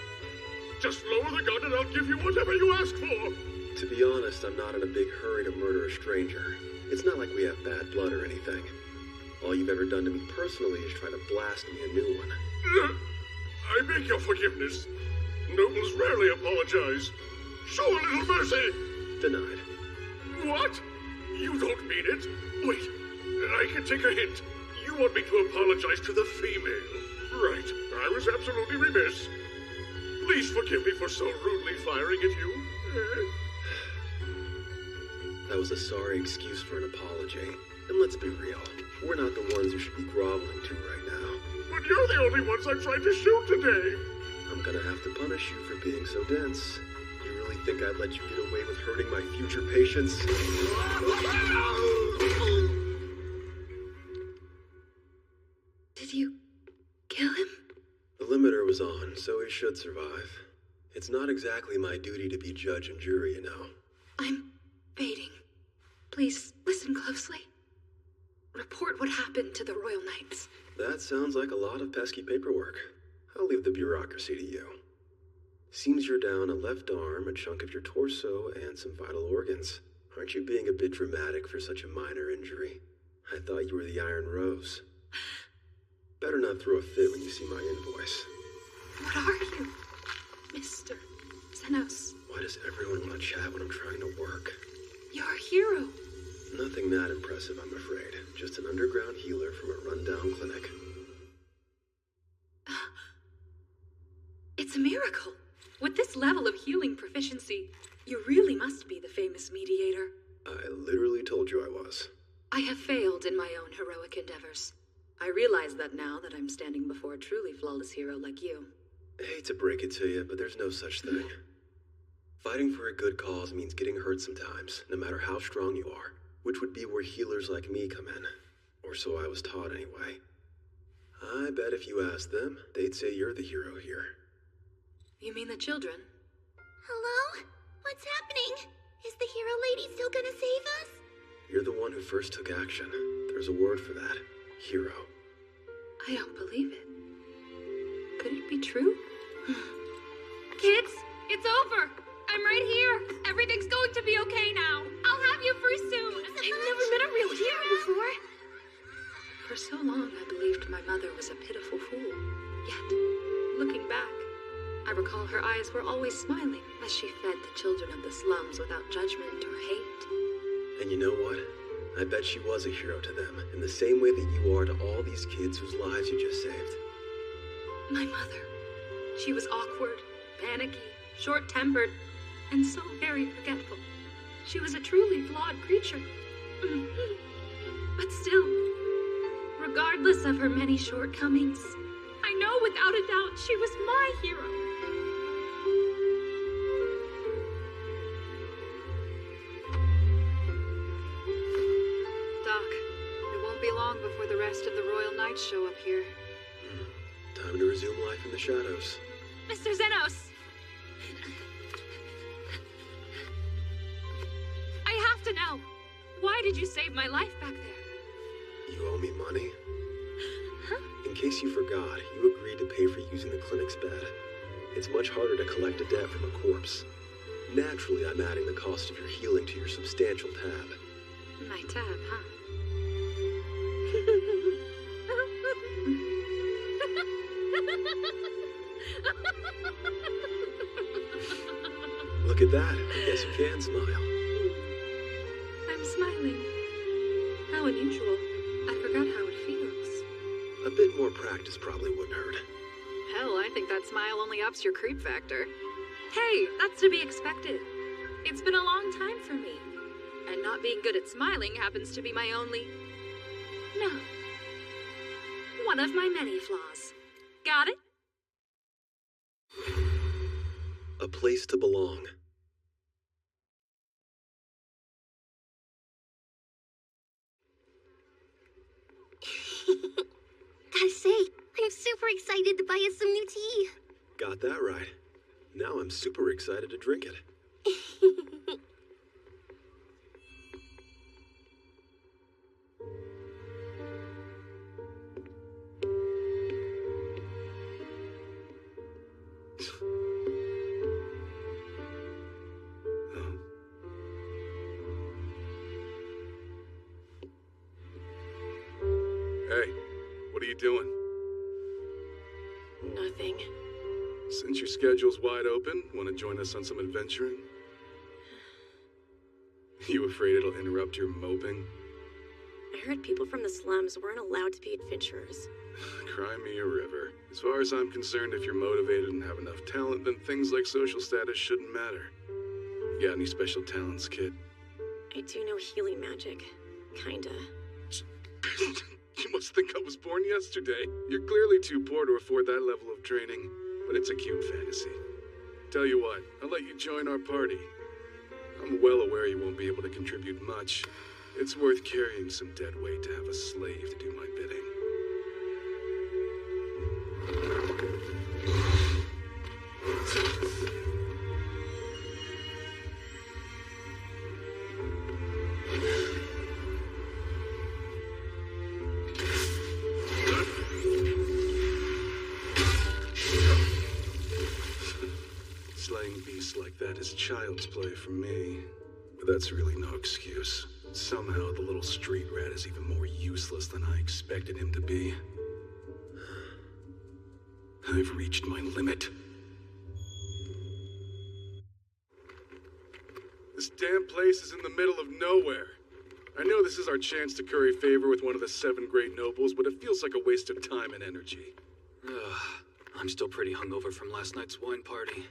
Just lower the gun and I'll give you whatever you ask for. To be honest, I'm not in a big hurry to murder a stranger. It's not like we have bad blood or anything. All you've ever done to me personally is try to blast me a new one. I beg your forgiveness. Nobles rarely apologize. Show a little mercy. Denied. What? You don't mean it? Wait, I can take a hint. You want me to apologize to the female. Right, I was absolutely remiss. Please forgive me for so rudely firing at you. That was a sorry excuse for an apology. And let's be real, we're not the ones you should be groveling to right now. But you're the only ones I tried to shoot today. I'm gonna have to punish you for being so dense. You really think I'd let you get away with hurting my future patients? Did you kill him? The limiter was on, so he should survive. It's not exactly my duty to be judge and jury, you know. I'm baiting. Please listen closely. Report what happened to the Royal Knights. That sounds like a lot of pesky paperwork. I'll leave the bureaucracy to you. Seems you're down a left arm, a chunk of your torso, and some vital organs. Aren't you being a bit dramatic for such a minor injury? I thought you were the Iron Rose. Better not throw a fit when you see my invoice. What are you, Mr. Xenos? Why does everyone want to chat when I'm trying to work? You're a hero. Nothing that impressive, I'm afraid. Just an underground healer from a rundown clinic. It's a miracle. With this level of healing proficiency, you really must be the famous mediator. I literally told you I was. I have failed in my own heroic endeavors. I realize that now that I'm standing before a truly flawless hero like you. I hate to break it to you, but there's no such thing. Fighting for a good cause means getting hurt sometimes, no matter how strong you are, which would be where healers like me come in. Or so I was taught anyway. I bet if you asked them, they'd say you're the hero here. You mean the children? Hello? What's happening? Is the hero lady still gonna save us? You're the one who first took action. There's a word for that. Hero. I don't believe it. Could it be true? Kids, it's over. I'm right here. Everything's going to be okay now. I'll have you free soon. I've never been a real hero before. For so long, I believed my mother was a pitiful fool. Yet, looking back, I recall her eyes were always smiling as she fed the children of the slums without judgment or hate. And you know what? I bet she was a hero to them, in the same way that you are to all these kids whose lives you just saved. My mother. She was awkward, panicky, short-tempered, and so very forgetful. She was a truly flawed creature. But still, regardless of her many shortcomings, I know without a doubt she was my hero. rest of the Royal Knights show up here. Time to resume life in the shadows. Mr. Zenos! I have to know. Why did you save my life back there? You owe me money? In case you forgot, you agreed to pay for using the clinic's bed. It's much harder to collect a debt from a corpse. Naturally, I'm adding the cost of your healing to your substantial tab. My tab, huh? Look at that. I guess you can smile. I'm smiling. How unusual. I forgot how it feels. A bit more practice probably wouldn't hurt. Hell, I think that smile only ups your creep factor. Hey, that's to be expected. It's been a long time for me. And not being good at smiling happens to be my only... No. One of my many flaws. Got it? A place to belong. Gotta say, I'm super excited to buy us some new tea. Got that right. Now I'm super excited to drink it. Hey, what are you doing? Nothing. Since your schedule's wide open, want to join us on some adventuring? You afraid it'll interrupt your moping? I heard people from the slums weren't allowed to be adventurers. Cry me a river. As far as I'm concerned, if you're motivated and have enough talent, then things like social status shouldn't matter. You got any special talents, kid? I do know healing magic. Kinda. You must think I was born yesterday. You're clearly too poor to afford that level of training, but it's a cute fantasy. Tell you what, I'll let you join our party. I'm well aware you won't be able to contribute much. It's worth carrying some dead weight to have a slave to do my bidding. Slaying beasts like that is child's play for me. But that's really no excuse. Somehow the little street rat is even more useless than I expected him to be. I've reached my limit. This damn place is in the middle of nowhere. I know this is our chance to curry favor with one of the 7 great nobles, but it feels like a waste of time and energy. I'm still pretty hungover from last night's wine party.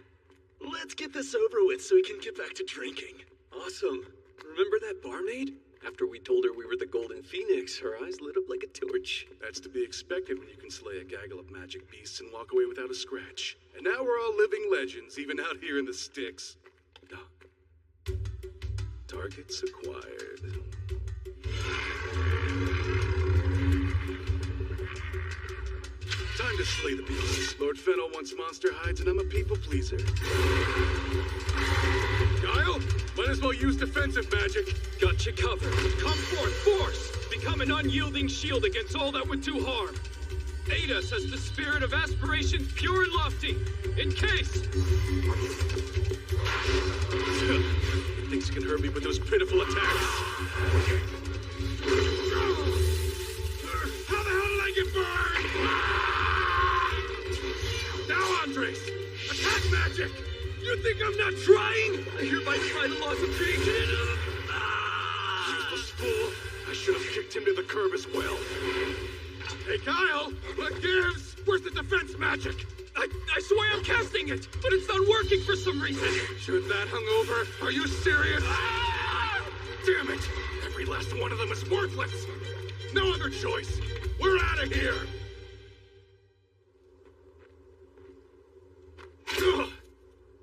Let's get this over with so we can get back to drinking. Awesome. Remember that barmaid? After we told her we were the Golden Phoenix, her eyes lit up like a torch. That's to be expected when you can slay a gaggle of magic beasts and walk away without a scratch. And now we're all living legends, even out here in the sticks. Doc. Targets acquired. Time to slay the beasts. Lord Fennel wants monster hides, and I'm a people pleaser. Guile, might as well use defensive magic. Got you covered. Come forth, force! Become an unyielding shield against all that would do harm. Aid us as the spirit of aspiration pure and lofty. In case... He thinks he can hurt me with those pitiful attacks. How the hell did I get burned? Now, Andres! Attack magic! You think I'm not trying? I hereby defy the laws of creation and... Useless fool! I should have kicked him to the curb as well. Hey, Kyle! What gives? Where's the defense magic? I swear I'm casting it, but it's not working for some reason. You're that hungover? Are you serious? Damn it! Every last one of them is worthless! No other choice! We're out of here! Ugh.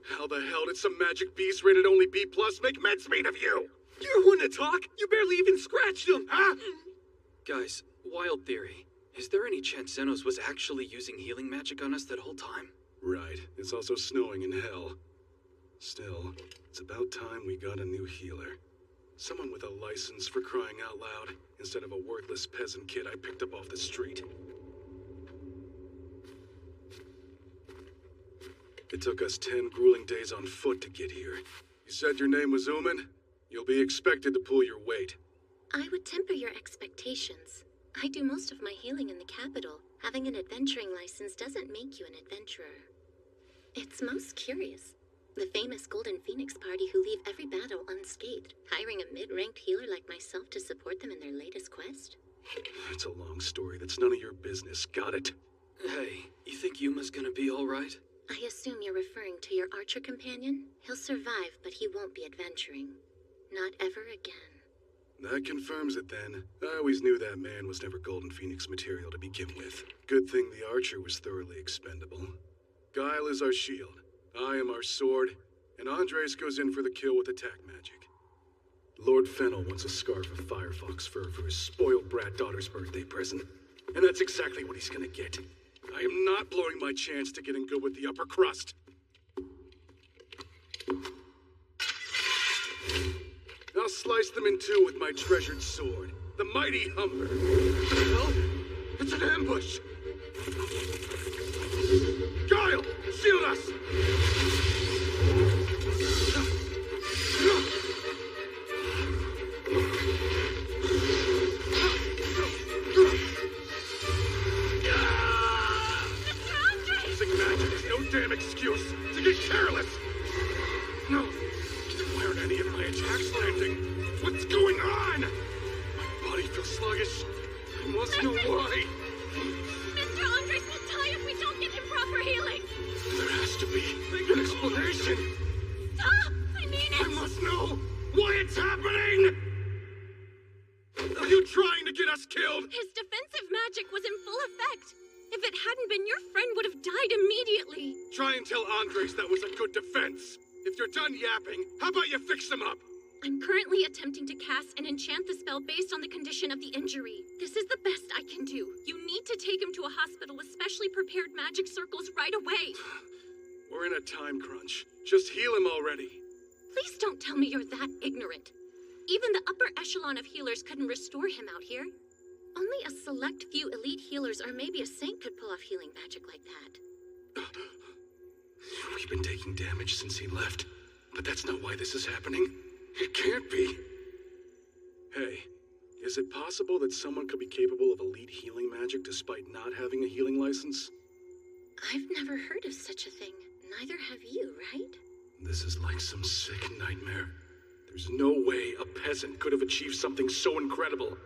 How the hell did some magic beast rated only B+ make mincemeat of you? You're one to talk. You barely even scratched him. Huh? Guys, Wild theory. Is there any chance Xenos was actually using healing magic on us that whole time? Right. It's also snowing in hell. Still, it's about time we got a new healer. Someone with a license, for crying out loud, instead of a worthless peasant kid I picked up off the street. It took us 10 grueling days on foot to get here. You said your name was Uman? You'll be expected to pull your weight. I would temper your expectations. I do most of my healing in the capital. Having an adventuring license doesn't make you an adventurer. It's most curious. The famous Golden Phoenix party who leave every battle unscathed, hiring a mid-ranked healer like myself to support them in their latest quest? It's a long story that's none of your business, got it? Hey, you think Yuma's gonna be alright? I assume you're referring to your archer companion? He'll survive, but he won't be adventuring. Not ever again. That confirms it then. I always knew that man was never Golden Phoenix material to begin with. Good thing the archer was thoroughly expendable. Guile is our shield. I am our sword, and Andres goes in for the kill with attack magic. Lord Fennel wants a scarf of firefox fur for his spoiled brat daughter's birthday present. And that's exactly what he's gonna get. I am not blowing my chance to get in good with the upper crust. I'll slice them in two with my treasured sword, the mighty Humber. Well, it's an ambush! Guile, shield us! Using magic is no damn excuse to get careless! No, why aren't any of my attacks landing? What's going on? My body feels sluggish. I must know why. Mr. Andres will die if we don't get him proper healing! There has to be an explanation. Stop! I mean it! I must know why it's happening! Are you trying to get us killed? His defensive magic was in full effect. If it hadn't been, your friend would have died immediately. Try and tell Andres that was a good defense. If you're done yapping, how about you fix them up? I'm currently attempting to cast and enchant the spell based on the condition of the injury. This is the best I can do. You need to take him to a hospital with specially prepared magic circles right away. We're in a time crunch. Just heal him already. Please don't tell me you're that ignorant. Even the upper echelon of healers couldn't restore him out here. Only a select few elite healers or maybe a saint could pull off healing magic like that. We've been taking damage since he left, but that's not why this is happening. It can't be. Hey, is it possible that someone could be capable of elite healing magic despite not having a healing license? I've never heard of such a thing. Neither have you, right? This is like some sick nightmare. There's no way a peasant could have achieved something so incredible.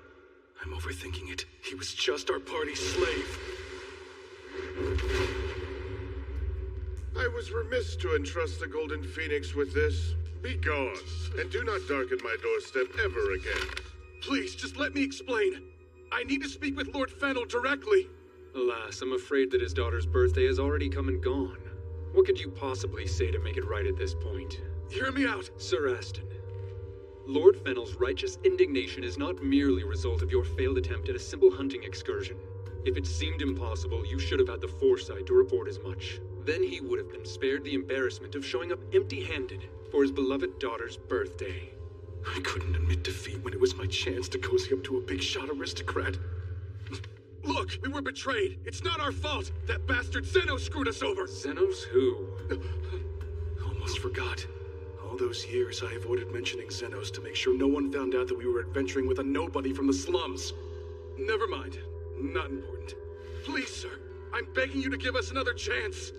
I'm overthinking it. He was just our party's slave. I was remiss to entrust the Golden Phoenix with this. Be gone, and do not darken my doorstep ever again. Please, just let me explain. I need to speak with Lord Fennel directly. Alas, I'm afraid that his daughter's birthday has already come and gone. What could you possibly say to make it right at this point? Hear me out. Sir Aston, Lord Fennel's righteous indignation is not merely a result of your failed attempt at a simple hunting excursion. If it seemed impossible, you should have had the foresight to report as much. Then he would have been spared the embarrassment of showing up empty-handed for his beloved daughter's birthday. I couldn't admit defeat when it was my chance to cozy up to a big-shot aristocrat. Look, we were betrayed. It's not our fault. That bastard Xenos screwed us over. Xenos who? Almost forgot. All those years I avoided mentioning Xenos to make sure no one found out that we were adventuring with a nobody from the slums. Never mind. Not important. Please, sir. I'm begging you to give us another chance.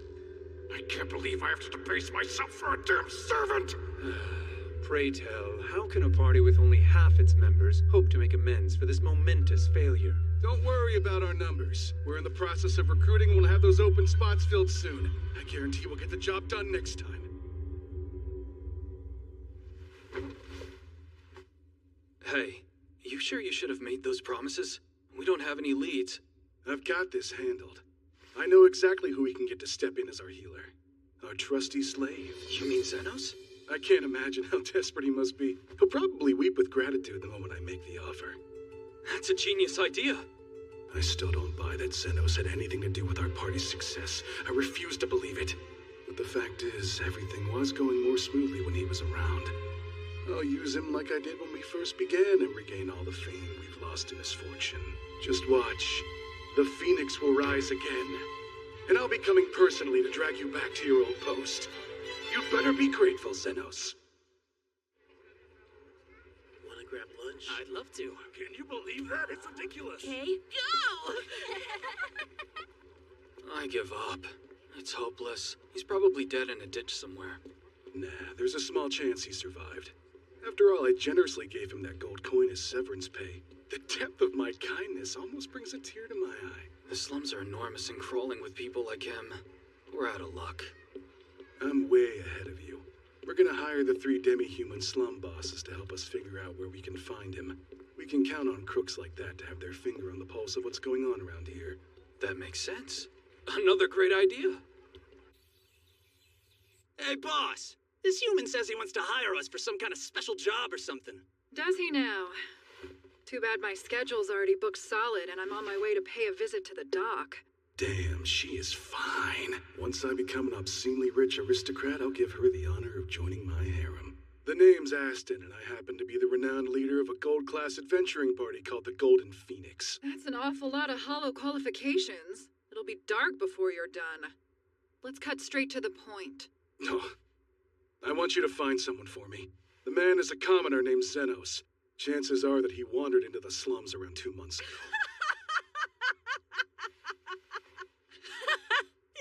I can't believe I have to debase myself for a damn servant. Pray tell, how can a party with only half its members hope to make amends for this momentous failure? Don't worry about our numbers. We're in the process of recruiting and we'll have those open spots filled soon. I guarantee we'll get the job done next time. Hey, you sure you should have made those promises? We don't have any leads. I've got this handled. I know exactly who we can get to step in as our healer. Our trusty slave. You mean Xenos? I can't imagine how desperate he must be. He'll probably weep with gratitude the moment I make the offer. That's a genius idea. I still don't buy that Xenos had anything to do with our party's success. I refuse to believe it. But the fact is, everything was going more smoothly when he was around. I'll use him like I did when we first began and regain all the fame we've lost to misfortune. Just watch. The Phoenix will rise again. And I'll be coming personally to drag you back to your old post. You'd better be grateful, Xenos. Wanna grab lunch? I'd love to. Can you believe that? It's ridiculous. Okay, go! I give up. It's hopeless. He's probably dead in a ditch somewhere. Nah, there's a small chance he survived. After all, I generously gave him that gold coin as severance pay. The depth of my kindness almost brings a tear to my eye. The slums are enormous and crawling with people like him. We're out of luck. I'm way ahead of you. We're gonna hire the 3 demi-human slum bosses to help us figure out where we can find him. We can count on crooks like that to have their finger on the pulse of what's going on around here. That makes sense. Another great idea. Hey, boss. This human says he wants to hire us for some kind of special job or something. Does he now? Too bad my schedule's already booked solid and I'm on my way to pay a visit to the dock. Damn, she is fine. Once I become an obscenely rich aristocrat, I'll give her the honor of joining my harem. The name's Aston, and I happen to be the renowned leader of a gold-class adventuring party called the Golden Phoenix. That's an awful lot of hollow qualifications. It'll be dark before you're done. Let's cut straight to the point. No. I want you to find someone for me. The man is a commoner named Xenos. Chances are that he wandered into the slums around 2 months ago.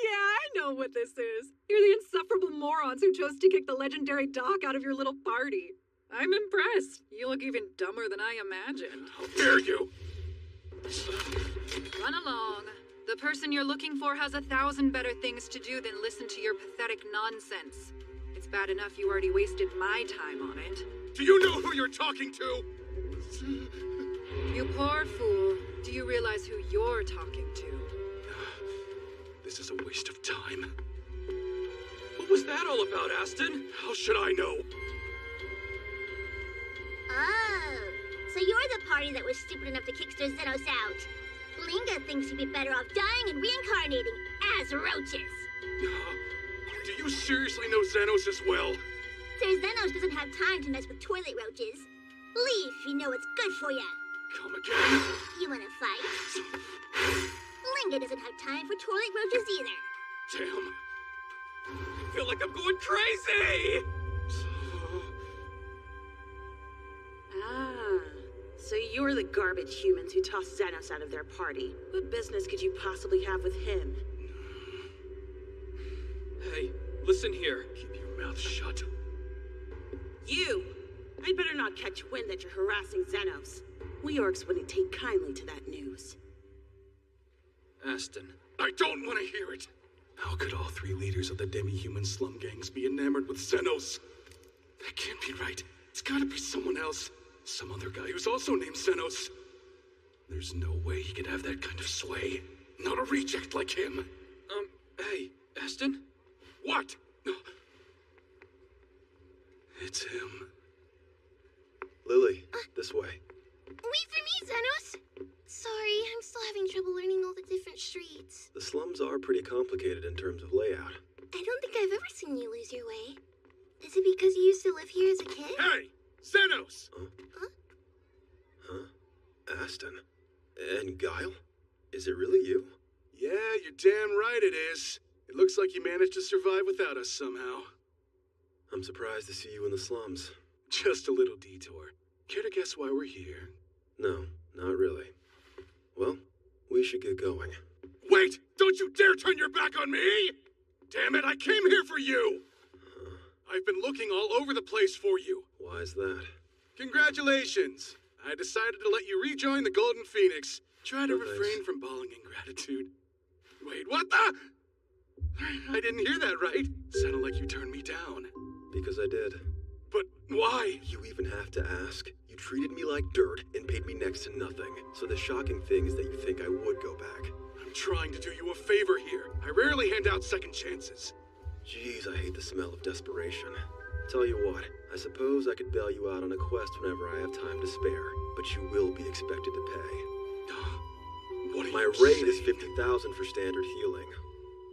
Yeah, I know what this is. You're the insufferable morons who chose to kick the legendary Doc out of your little party. I'm impressed. You look even dumber than I imagined. How dare you! Run along. The person you're looking for has 1,000 better things to do than listen to your pathetic nonsense. It's bad enough you already wasted my time on it. Do you know who you're talking to? You poor fool. Do you realize who you're talking to? This is a waste of time. What was that all about, Aston? How should I know? Oh, so you're the party that was stupid enough to kick Xenos out. Linga thinks you'd be better off dying and reincarnating as roaches. Do you seriously know Xenos as well? Sir Xenos doesn't have time to mess with toilet roaches. Leave if you know what's good for you. Come again? You wanna fight? Linga doesn't have time for toilet roaches either. Damn. I feel like I'm going crazy! Ah, so you're the garbage humans who tossed Xenos out of their party. What business could you possibly have with him? Hey, listen here. Keep your mouth shut. You! I'd better not catch wind that you're harassing Xenos. We orcs wouldn't take kindly to that news. Aston. I don't want to hear it. How could all 3 leaders of the demi-human slum gangs be enamored with Xenos? That can't be right. It's gotta be someone else. Some other guy who's also named Xenos. There's no way he could have that kind of sway. Not a reject like him. Hey, Aston? What? It's him. Lily, this way. Wait for me, Xenos! Sorry, I'm still having trouble learning all the different streets. The slums are pretty complicated in terms of layout. I don't think I've ever seen you lose your way. Is it because you used to live here as a kid? Hey! Xenos! Huh? Aston? And Guile? Is it really you? Yeah, you're damn right it is. It looks like you managed to survive without us somehow. I'm surprised to see you in the slums. Just a little detour. Care to guess why we're here? No, not really. Well, we should get going. Wait! Don't you dare turn your back on me! Damn it, I came here for you! I've been looking all over the place for you. Why is that? Congratulations! I decided to let you rejoin the Golden Phoenix. Try to refrain from bawling in gratitude. Wait, what the? I didn't hear that right. Sounded like you turned me down. Because I did. But why? You even have to ask. You treated me like dirt and paid me next to nothing. So the shocking thing is that you think I would go back. I'm trying to do you a favor here. I rarely hand out second chances. Jeez, I hate the smell of desperation. Tell you what, I suppose I could bail you out on a quest whenever I have time to spare, but you will be expected to pay. My rate is 50,000 for standard healing,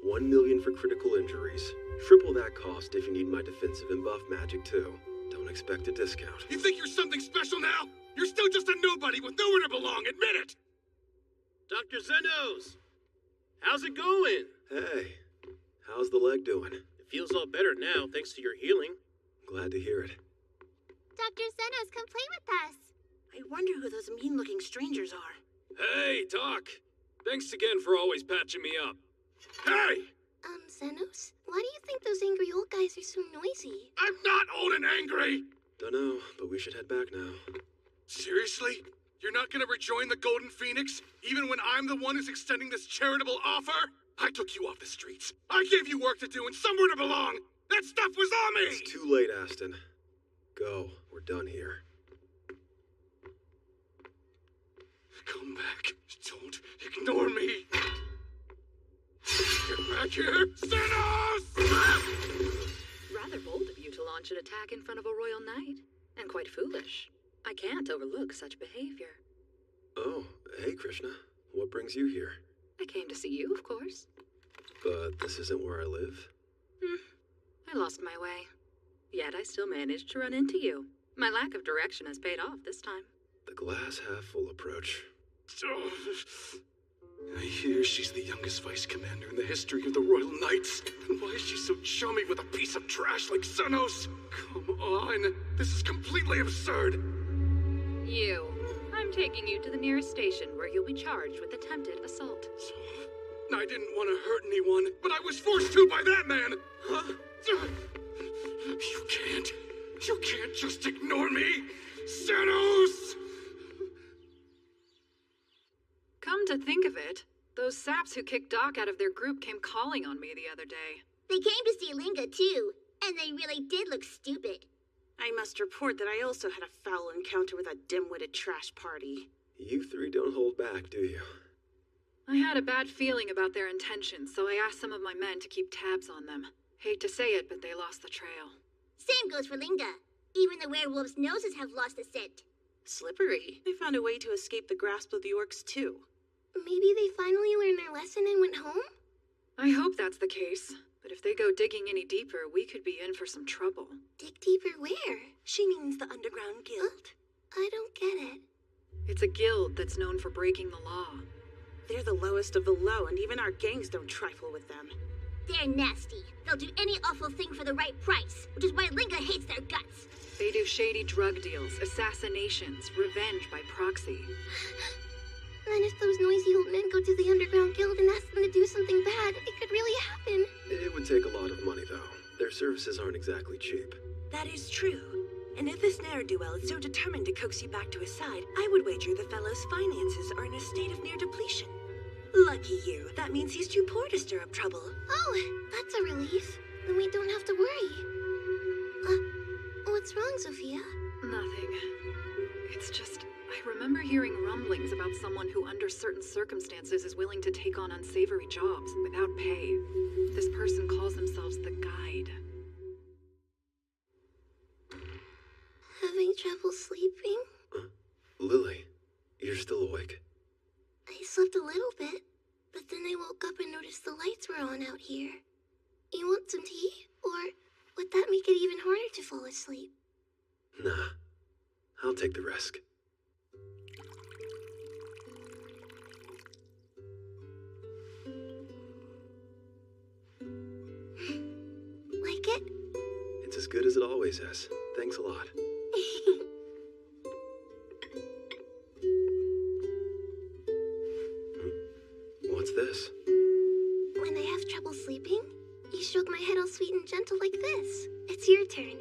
1 million for critical injuries, triple that cost if you need my defensive and buff magic too. Don't expect a discount. You think you're something special now? You're still just a nobody with nowhere to belong, admit it! Dr. Zenos! How's it going? Hey, how's the leg doing? It feels all better now, thanks to your healing. Glad to hear it. Dr. Zenos, come play with us. I wonder who those mean-looking strangers are. Hey, Doc. Thanks again for always patching me up. Hey! Zenos, why do you think those angry old guys are so noisy? I'm not old and angry! Dunno, but we should head back now. Seriously? You're not gonna rejoin the Golden Phoenix, even when I'm the one who's extending this charitable offer? I took you off the streets. I gave you work to do and somewhere to belong! That stuff was on me! It's too late, Aston. Go. We're done here. Come back. Don't ignore me. Get back here! Zenos! Rather bold of you to launch an attack in front of a royal knight. And quite foolish. I can't overlook such behavior. Oh, hey, Krishna. What brings you here? I came to see you, of course. But this isn't where I live. I lost my way. Yet I still managed to run into you. My lack of direction has paid off this time. The glass half full approach. I hear she's the youngest vice commander in the history of the Royal Knights. And why is she so chummy with a piece of trash like Zenos? Come on, this is completely absurd. You. I'm taking you to the nearest station where you'll be charged with attempted assault. I didn't want to hurt anyone, but I was forced to by that man! Huh? You can't just ignore me! Zenos! Come to think of it, those saps who kicked Doc out of their group came calling on me the other day. They came to see Linga, too. And they really did look stupid. I must report that I also had a foul encounter with a dim-witted trash party. You three don't hold back, do you? I had a bad feeling about their intentions, so I asked some of my men to keep tabs on them. Hate to say it, but they lost the trail. Same goes for Linga. Even the werewolves' noses have lost the scent. Slippery. They found a way to escape the grasp of the orcs, too. Maybe they finally learned their lesson and went home? I hope that's the case. But if they go digging any deeper, we could be in for some trouble. Dig deeper where? She means the underground guild. I don't get it. It's a guild that's known for breaking the law. They're the lowest of the low, and even our gangs don't trifle with them. They're nasty. They'll do any awful thing for the right price, which is why Linga hates their guts. They do shady drug deals, assassinations, revenge by proxy. Then if those noisy old men go to the underground guild and ask them to do something bad, it could really happen. It would take a lot of money, though. Their services aren't exactly cheap. That is true. And if this ne'er-do-well is so determined to coax you back to his side, I would wager the fellow's finances are in a state of near depletion. Lucky you. That means he's too poor to stir up trouble. Oh, that's a relief. Then we don't have to worry. What's wrong, Sophia? Nothing. It's just, I remember hearing rumblings about someone who under certain circumstances is willing to take on unsavory jobs without pay. This person calls themselves the Guide. Having trouble sleeping? Lily, you're still awake. I slept a little bit, but then I woke up and noticed the lights were on out here. You want some tea? Or would that make it even harder to fall asleep? Nah, I'll take the risk. Like it? It's as good as it always is. Thanks a lot. What's this? When I have trouble sleeping, you stroke my head all sweet and gentle like this. It's your turn.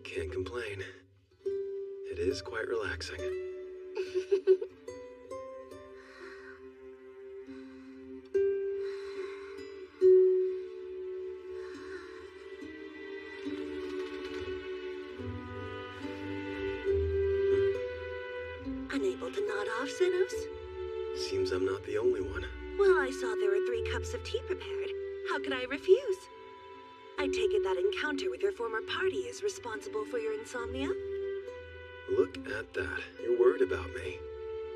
Can't complain. It is quite relaxing. Unable to nod off, Zenos? Seems I'm not the only one. Well, I saw there were 3 cups of tea prepared. How could I refuse? I take it that encounter with your former party is responsible for your insomnia? Look at that. You're worried about me.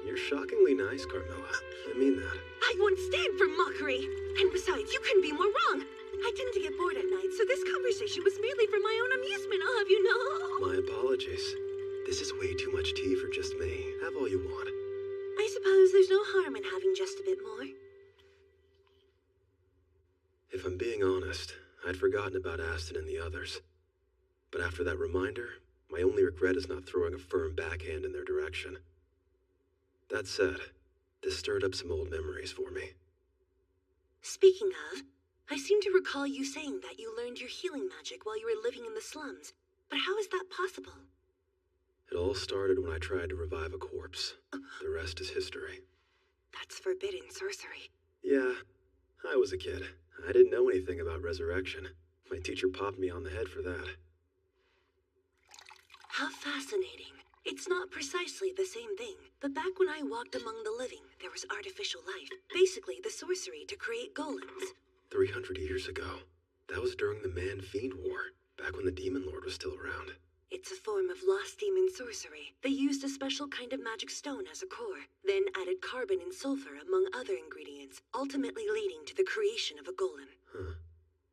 You're shockingly nice, Carmilla. I mean that. I won't stand for mockery. And besides, you couldn't be more wrong. I tend to get bored at night, so this conversation was merely for my own amusement, I'll have you know. My apologies. This is way too much tea for just me. Have all you want. I suppose there's no harm in having just a bit more. If I'm being honest, I'd forgotten about Aston and the others. But after that reminder, my only regret is not throwing a firm backhand in their direction. That said, this stirred up some old memories for me. Speaking of, I seem to recall you saying that you learned your healing magic while you were living in the slums. But how is that possible? It all started when I tried to revive a corpse. The rest is history. That's forbidden sorcery. Yeah, I was a kid. I didn't know anything about resurrection. My teacher popped me on the head for that. How fascinating. It's not precisely the same thing, but back when I walked among the living, there was artificial life. Basically, the sorcery to create golems. 300 years ago. That was during the Man-Fiend War, back when the Demon Lord was still around. It's a form of lost demon sorcery. They used a special kind of magic stone as a core, then added carbon and sulfur among other ingredients, ultimately leading to the creation of a golem. Huh.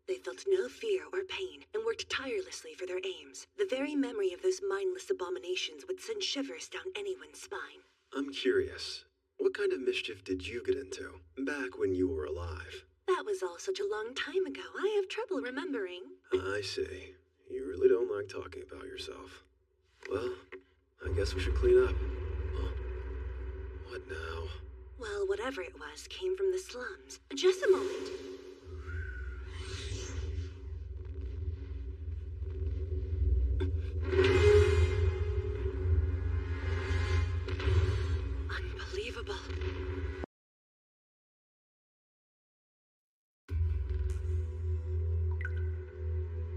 They felt no fear or pain and worked tirelessly for their aims. The very memory of those mindless abominations would send shivers down anyone's spine. I'm curious, what kind of mischief did you get into, back when you were alive? That was all such a long time ago. I have trouble remembering. I see. You really don't like talking about yourself. Well, I guess we should clean up. Oh, what now? Well, whatever it was came from the slums. Just a moment. Unbelievable.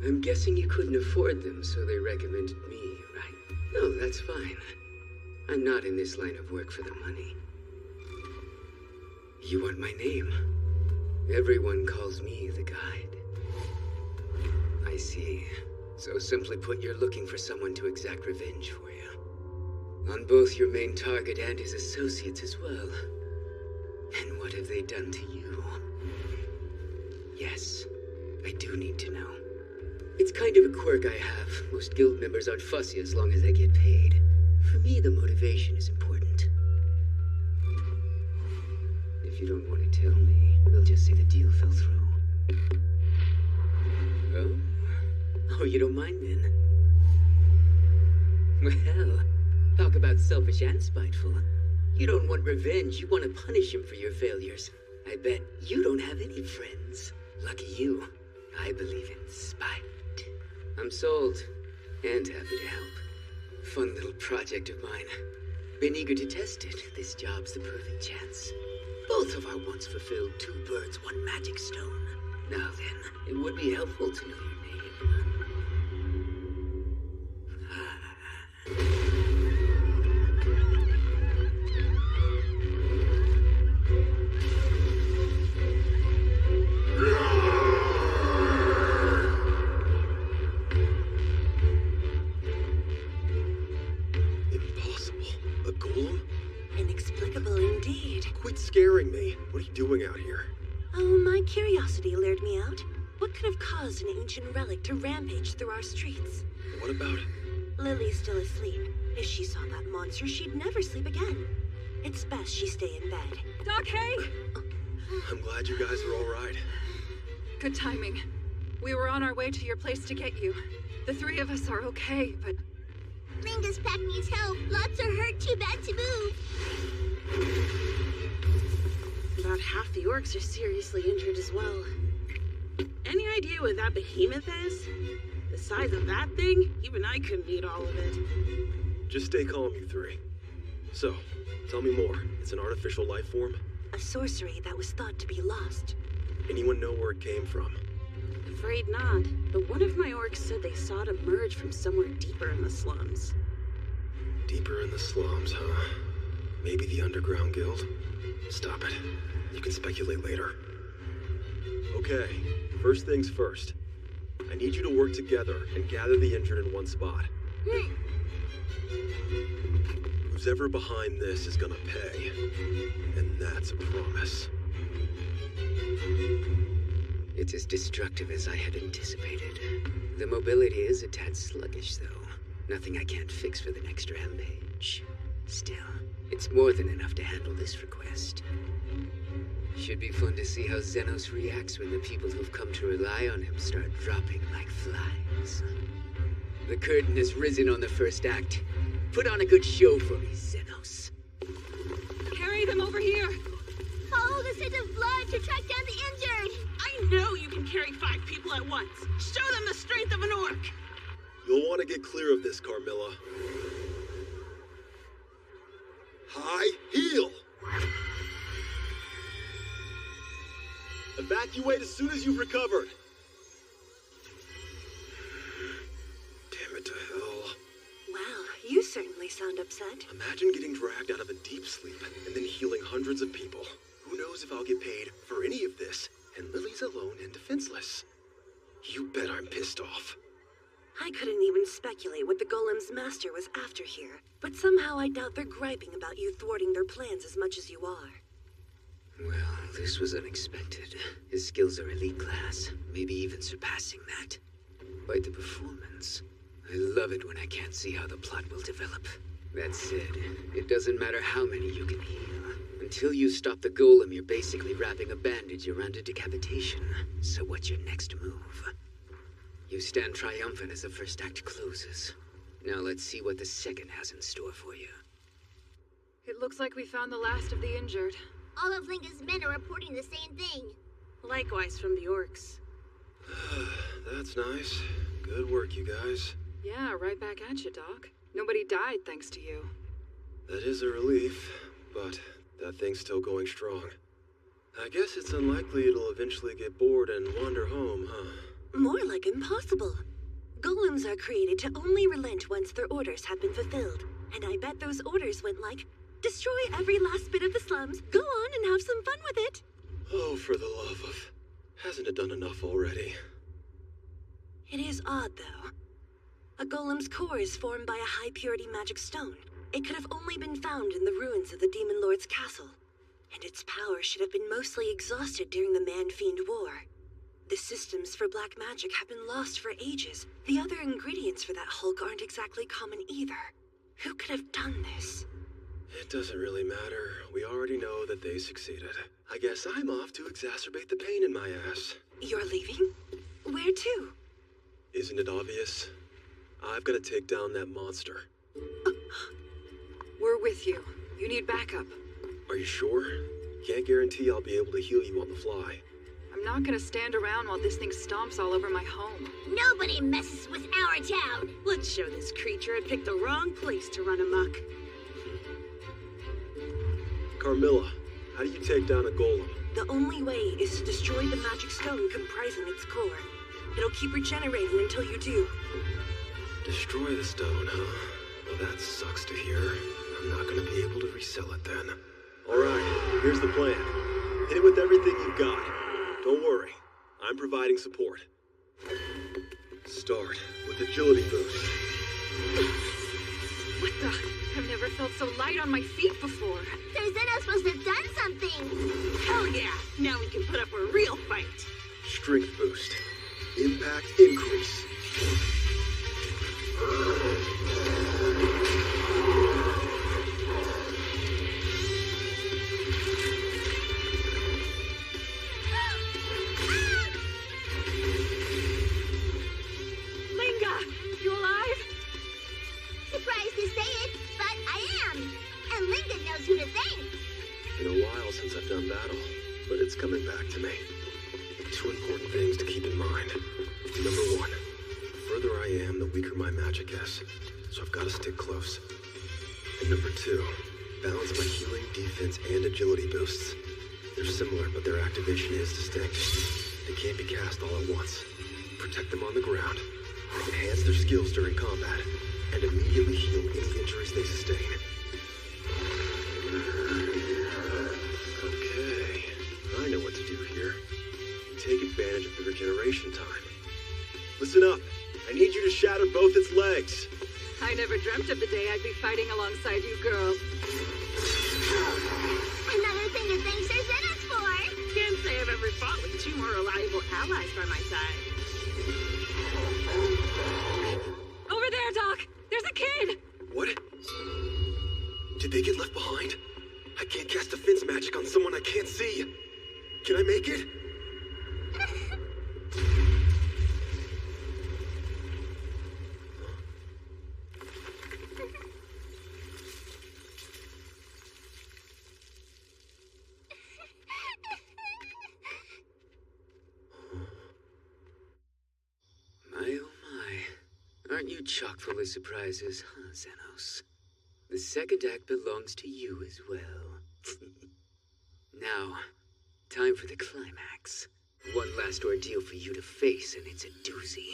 I'm guessing you couldn't afford them, so they recommended me, right? No, that's fine. I'm not in this line of work for the money. You want my name? Everyone calls me the Guide. I see. So simply put, you're looking for someone to exact revenge for you. On both your main target and his associates as well. And what have they done to you? Yes, I do need to know. It's kind of a quirk I have. Most guild members aren't fussy as long as they get paid. For me, the motivation is important. If you don't want to tell me, we'll just say the deal fell through. Oh? Oh, you don't mind then? Well, talk about selfish and spiteful. You don't want revenge, you want to punish him for your failures. I bet you don't have any friends. Lucky you. I believe in spite. I'm sold, and happy to help. Fun little project of mine. Been eager to test it. This job's the perfect chance. Both of our once fulfilled 2 birds, 1 magic stone. Now then, it would be helpful to know your name. Inexplicable indeed. Quit scaring me. What are you doing out here? Oh, my curiosity lured me out. What could have caused an ancient relic to rampage through our streets? What about it? Lily's still asleep. If she saw that monster, she'd never sleep again. It's best she stay in bed. Doc Hay! I'm glad you guys are all right. Good timing. We were on our way to your place to get you. The 3 of us are okay, but... Linga's pack needs help. Lots are hurt, too bad to move. About half the orcs are seriously injured as well. Any idea what that behemoth is? The size of that thing? Even I couldn't eat all of it. Just stay calm, you 3. So, tell me more. It's an artificial life form? A sorcery that was thought to be lost. Anyone know where it came from? Afraid not, but one of my orcs said they saw it emerge from somewhere deeper in the slums. Deeper in the slums, huh? Maybe the underground guild? Stop it. You can speculate later. Okay, first things first. I need you to work together and gather the injured in one spot. Who's ever behind this is gonna pay. And that's a promise. It's as destructive as I had anticipated. The mobility is a tad sluggish, though. Nothing I can't fix for the next rampage. Still, it's more than enough to handle this request. Should be fun to see how Xenos reacts when the people who've come to rely on him start dropping like flies. The curtain has risen on the first act. Put on a good show for me, Xenos. Carry them over here. Follow the scent of blood to track down the injured. I know you can carry 5 people at once. Show them the strength of an orc. You'll want to get clear of this, Carmilla. High heel! Evacuate as soon as you've recovered. Damn it to hell. Well, you certainly sound upset. Imagine getting dragged out of a deep sleep and then healing hundreds of people. Who knows if I'll get paid for any of this, and Lily's alone and defenseless. You bet I'm pissed off. I couldn't even speculate what the Golem's master was after here, but somehow I doubt they're griping about you thwarting their plans as much as you are. Well, this was unexpected. His skills are elite class, maybe even surpassing that. Quite the performance. I love it when I can't see how the plot will develop. That said, it doesn't matter how many you can heal. Until you stop the golem, you're basically wrapping a bandage around a decapitation. So what's your next move? You stand triumphant as the first act closes. Now let's see what the second has in store for you. It looks like we found the last of the injured. All of Linga's men are reporting the same thing. Likewise from the orcs. That's nice. Good work, you guys. Yeah, right back at you, Doc. Nobody died thanks to you. That is a relief, but that thing's still going strong. I guess it's unlikely it'll eventually get bored and wander home, huh? More like impossible. Golems are created to only relent once their orders have been fulfilled. And I bet those orders went like, destroy every last bit of the slums, go on and have some fun with it. Oh, for the love of... Hasn't it done enough already? It is odd, though. A golem's core is formed by a high-purity magic stone. It could have only been found in the ruins of the Demon Lord's castle. And its power should have been mostly exhausted during the Man-Fiend War. The systems for black magic have been lost for ages. The other ingredients for that hulk aren't exactly common either. Who could have done this? It doesn't really matter. We already know that they succeeded. I guess I'm off to exacerbate the pain in my ass. You're leaving? Where to? Isn't it obvious? I've got to take down that monster. We're with you. You need backup. Are you sure? Can't guarantee I'll be able to heal you on the fly. I'm not gonna stand around while this thing stomps all over my home. Nobody messes with our town. Let's show this creature it picked the wrong place to run amok. Carmilla, how do you take down a golem? The only way is to destroy the magic stone comprising its core. It'll keep regenerating until you do. Destroy the stone, huh? Well, that sucks to hear. I'm not gonna be able to resell it then. Alright, here's the plan. Hit it with everything you've got. Don't worry, I'm providing support. Start with agility boost. What the? I've never felt so light on my feet before. So Zeno's must have done something. Hell yeah! Now we can put up a real fight. Strength boost. Impact increase. Coming back to me. 2 important things to keep in mind. Number 1, the further I am, the weaker my magic is, so I've got to stick close. And number 2, balance my healing, defense, and agility boosts. They're similar, but their activation is distinct. They can't be cast all at once. Protect them on the ground, enhance their skills during combat, and immediately heal any injuries they sustain. I know what to do here. Take advantage of the regeneration time. Listen up. I need you to shatter both its legs. I never dreamt of the day I'd be fighting alongside you girls. Another thing to thank Sir Xenos for! Can't say I've ever fought with two more reliable allies by my side. Over there, Doc! There's a kid! What? Did they get left behind? I can't cast defense magic on someone I can't see. Can I make it? My oh my. Aren't you chock full of surprises, huh, Xenos? The second act belongs to you as well. Now, time for the climax. One last ordeal for you to face, and it's a doozy.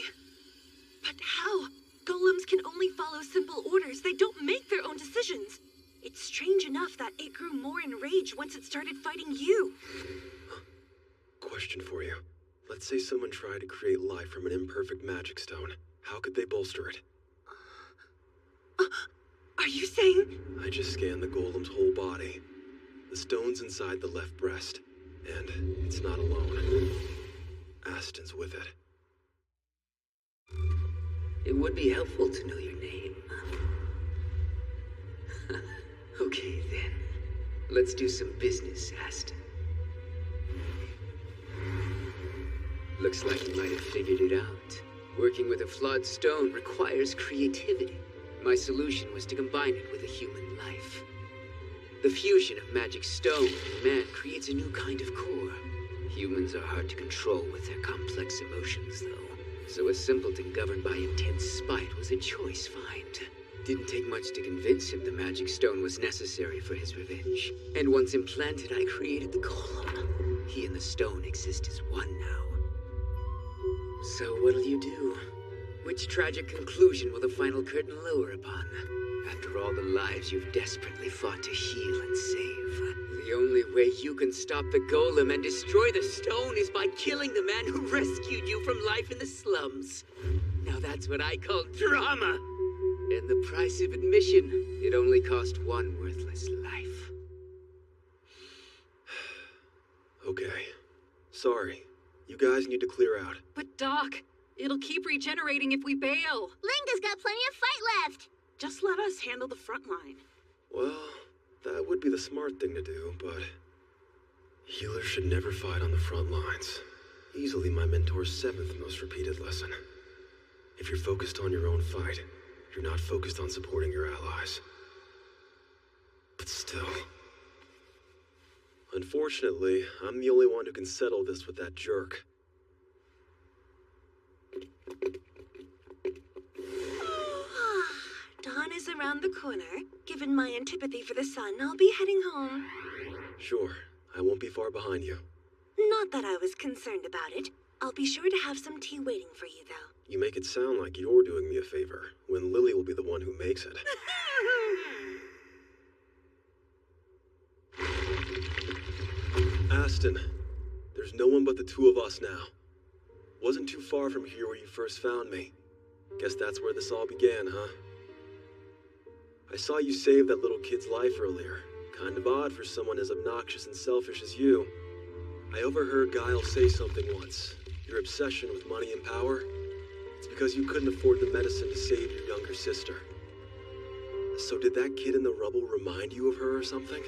But how? Golems can only follow simple orders. They don't make their own decisions. It's strange enough that it grew more enraged once it started fighting you. Question for you. Let's say someone tried to create life from an imperfect magic stone. How could they bolster it? Are you saying? I just scanned the golem's whole body. The stone's inside the left breast. And it's not alone. Aston's with it. It would be helpful to know your name. Okay, then. Let's do some business, Aston. Looks like you might have figured it out. Working with a flawed stone requires creativity. My solution was to combine it with a human life. The fusion of magic stone and man creates a new kind of core. Humans are hard to control with their complex emotions, though. So a simpleton governed by intense spite was a choice find. Didn't take much to convince him the magic stone was necessary for his revenge. And once implanted, I created the golem. He and the stone exist as one now. So what'll you do? Which tragic conclusion will the final curtain lower upon? After all the lives you've desperately fought to heal and save, the only way you can stop the golem and destroy the stone is by killing the man who rescued you from life in the slums. Now that's what I call drama. And the price of admission, it only cost one worthless life. Okay. Sorry. You guys need to clear out. But Doc, it'll keep regenerating if we bail. Linga's got plenty of fight left. Just let us handle the front line. Well, that would be the smart thing to do, but healers should never fight on the front lines. Easily my mentor's 7th most repeated lesson. If you're focused on your own fight, you're not focused on supporting your allies. But still. Unfortunately, I'm the only one who can settle this with that jerk. Dawn is around the corner. Given my antipathy for the sun, I'll be heading home. Sure, I won't be far behind you. Not that I was concerned about it. I'll be sure to have some tea waiting for you, though. You make it sound like you're doing me a favor, when Lily will be the one who makes it. Aston, there's no one but the two of us now. Wasn't too far from here where you first found me. Guess that's where this all began, huh? I saw you save that little kid's life earlier. Kind of odd for someone as obnoxious and selfish as you. I overheard Guile say something once. Your obsession with money and power? It's because you couldn't afford the medicine to save your younger sister. So did that kid in the rubble remind you of her or something?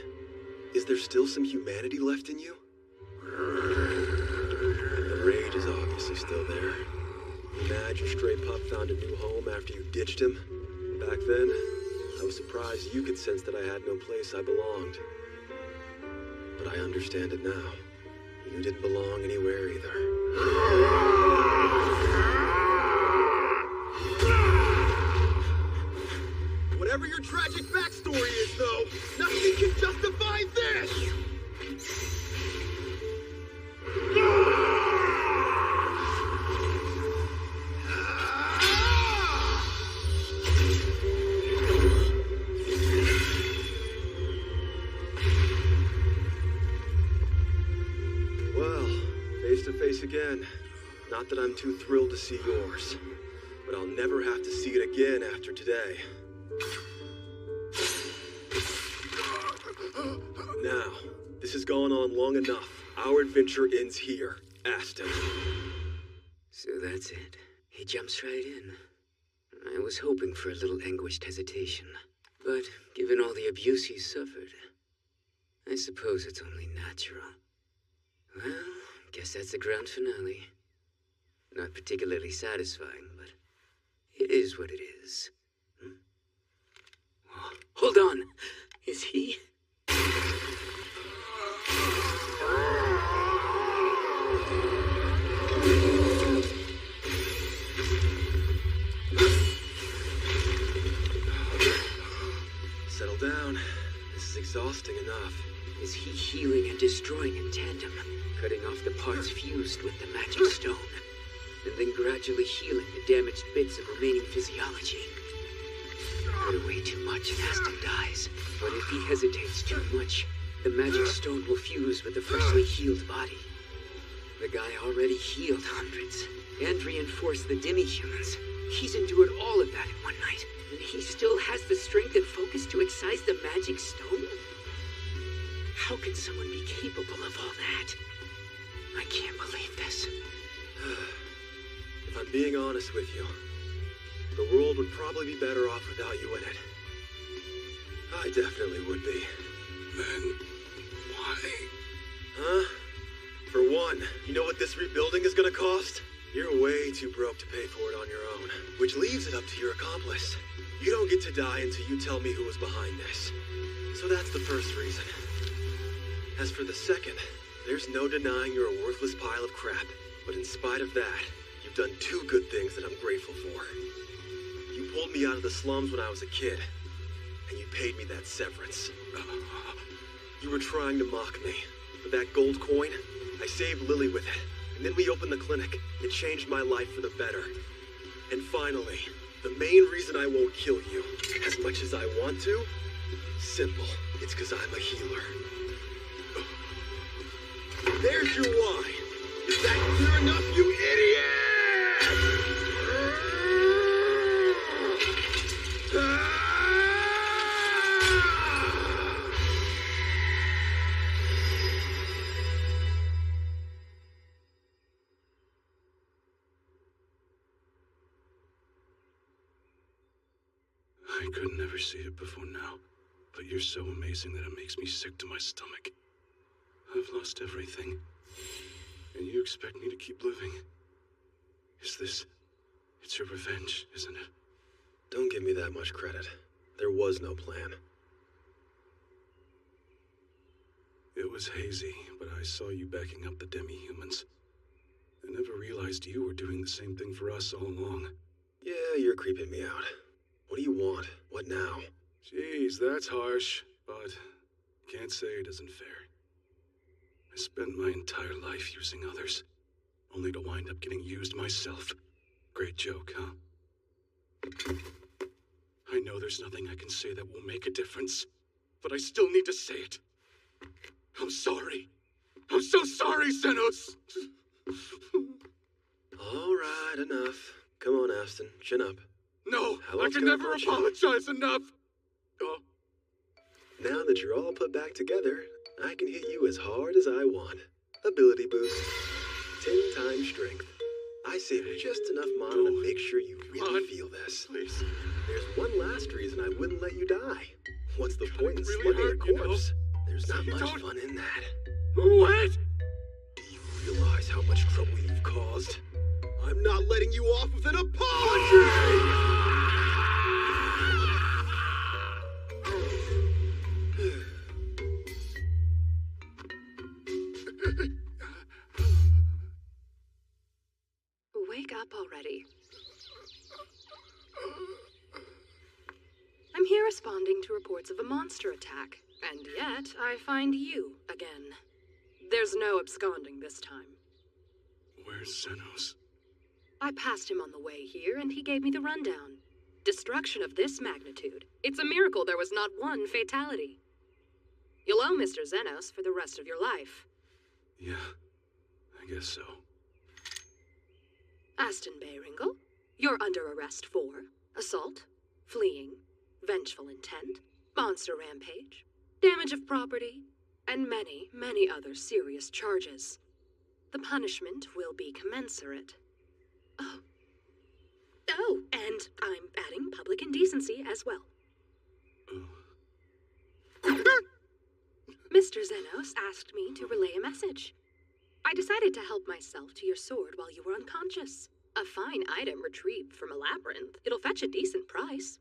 Is there still some humanity left in you? The rage is obviously still there. You mad your stray pup found a new home after you ditched him? Back then, I was surprised you could sense that I had no place I belonged. But I understand it now. You didn't belong anywhere either. Whatever your tragic backstory is, though, nothing can justify this! Well, face to face again. Not that I'm too thrilled to see yours. but I'll never have to see it again after today. Now, this has gone on long enough. Our adventure ends here, Aston. So that's it. He jumps right in. I was hoping for a little anguished hesitation. But given all the abuse he's suffered, I suppose it's only natural. Well, guess that's the grand finale. Not particularly satisfying, but it is what it is. Oh, hold on! Is he? Settle down. This is exhausting enough. Is he healing and destroying in tandem, cutting off the parts fused with the magic stone, and then gradually healing the damaged bits of remaining physiology? Put away too much and Aston dies. But if he hesitates too much, the magic stone will fuse with the freshly healed body. The guy already healed hundreds, and reinforced the demi-humans. He's endured all of that in one night, and he still has the strength and focus to excise the magic stone? How can someone be capable of all that? I can't believe this. If I'm being honest with you, the world would probably be better off without you in it. I definitely would be. Then, why? Huh? For one, you know what this rebuilding is gonna cost? You're way too broke to pay for it on your own, which leaves it up to your accomplice. You don't get to die until you tell me who was behind this. So that's the first reason. As for the second, there's no denying you're a worthless pile of crap. But in spite of that, you've done two good things that I'm grateful for. You pulled me out of the slums when I was a kid, and you paid me that severance. You were trying to mock me, but that gold coin, I saved Lily with it, and then we opened the clinic. It changed my life for the better. And finally, the main reason I won't kill you, as much as I want to, simple. It's because I'm a healer. There's your why. Is that clear enough, you idiot? I could never see it before now, but you're so amazing that it makes me sick to my stomach. I've lost everything, and you expect me to keep living? It's your revenge, isn't it? Don't give me that much credit. There was no plan. It was hazy, but I saw you backing up the demi-humans. I never realized you were doing the same thing for us all along. Yeah, you're creeping me out. What do you want? What now? Jeez, that's harsh, but can't say it isn't fair. I spent my entire life using others, only to wind up getting used myself. Great joke, huh? I know there's nothing I can say that will make a difference, but I still need to say it. I'm sorry. I'm so sorry, Xenos! All right, enough. Come on, Aston, chin up. No, How I else can can I never punch you? apologize enough! Oh. Now that you're all put back together, I can hit you as hard as I want. Ability boost. 10 times strength. I saved just enough mana to make sure you really feel this. Please. There's one last reason I wouldn't let you die. What's the point in really slugging a hurt, you know? corpse? There's not You much don't- fun in that. What? Do you realize how much trouble you've caused? I'm not letting you off with an apology! Wake up already. I'm here responding to reports of a monster attack, and yet I find you again. There's no absconding this time. Where's Xenos? I passed him on the way here, and he gave me the rundown. Destruction of this magnitude. It's a miracle there was not one fatality. You'll owe Mr. Xenos for the rest of your life. Yeah, I guess so. Aston Bayringle, You're under arrest for assault, fleeing, vengeful intent, monster rampage, damage of property, and many, many other serious charges. The punishment will be commensurate. Oh, and I'm adding public indecency as well. Mr. Zenos asked me to relay a message. I decided to help myself to your sword while you were unconscious. A fine item retrieved from a labyrinth. It'll fetch a decent price.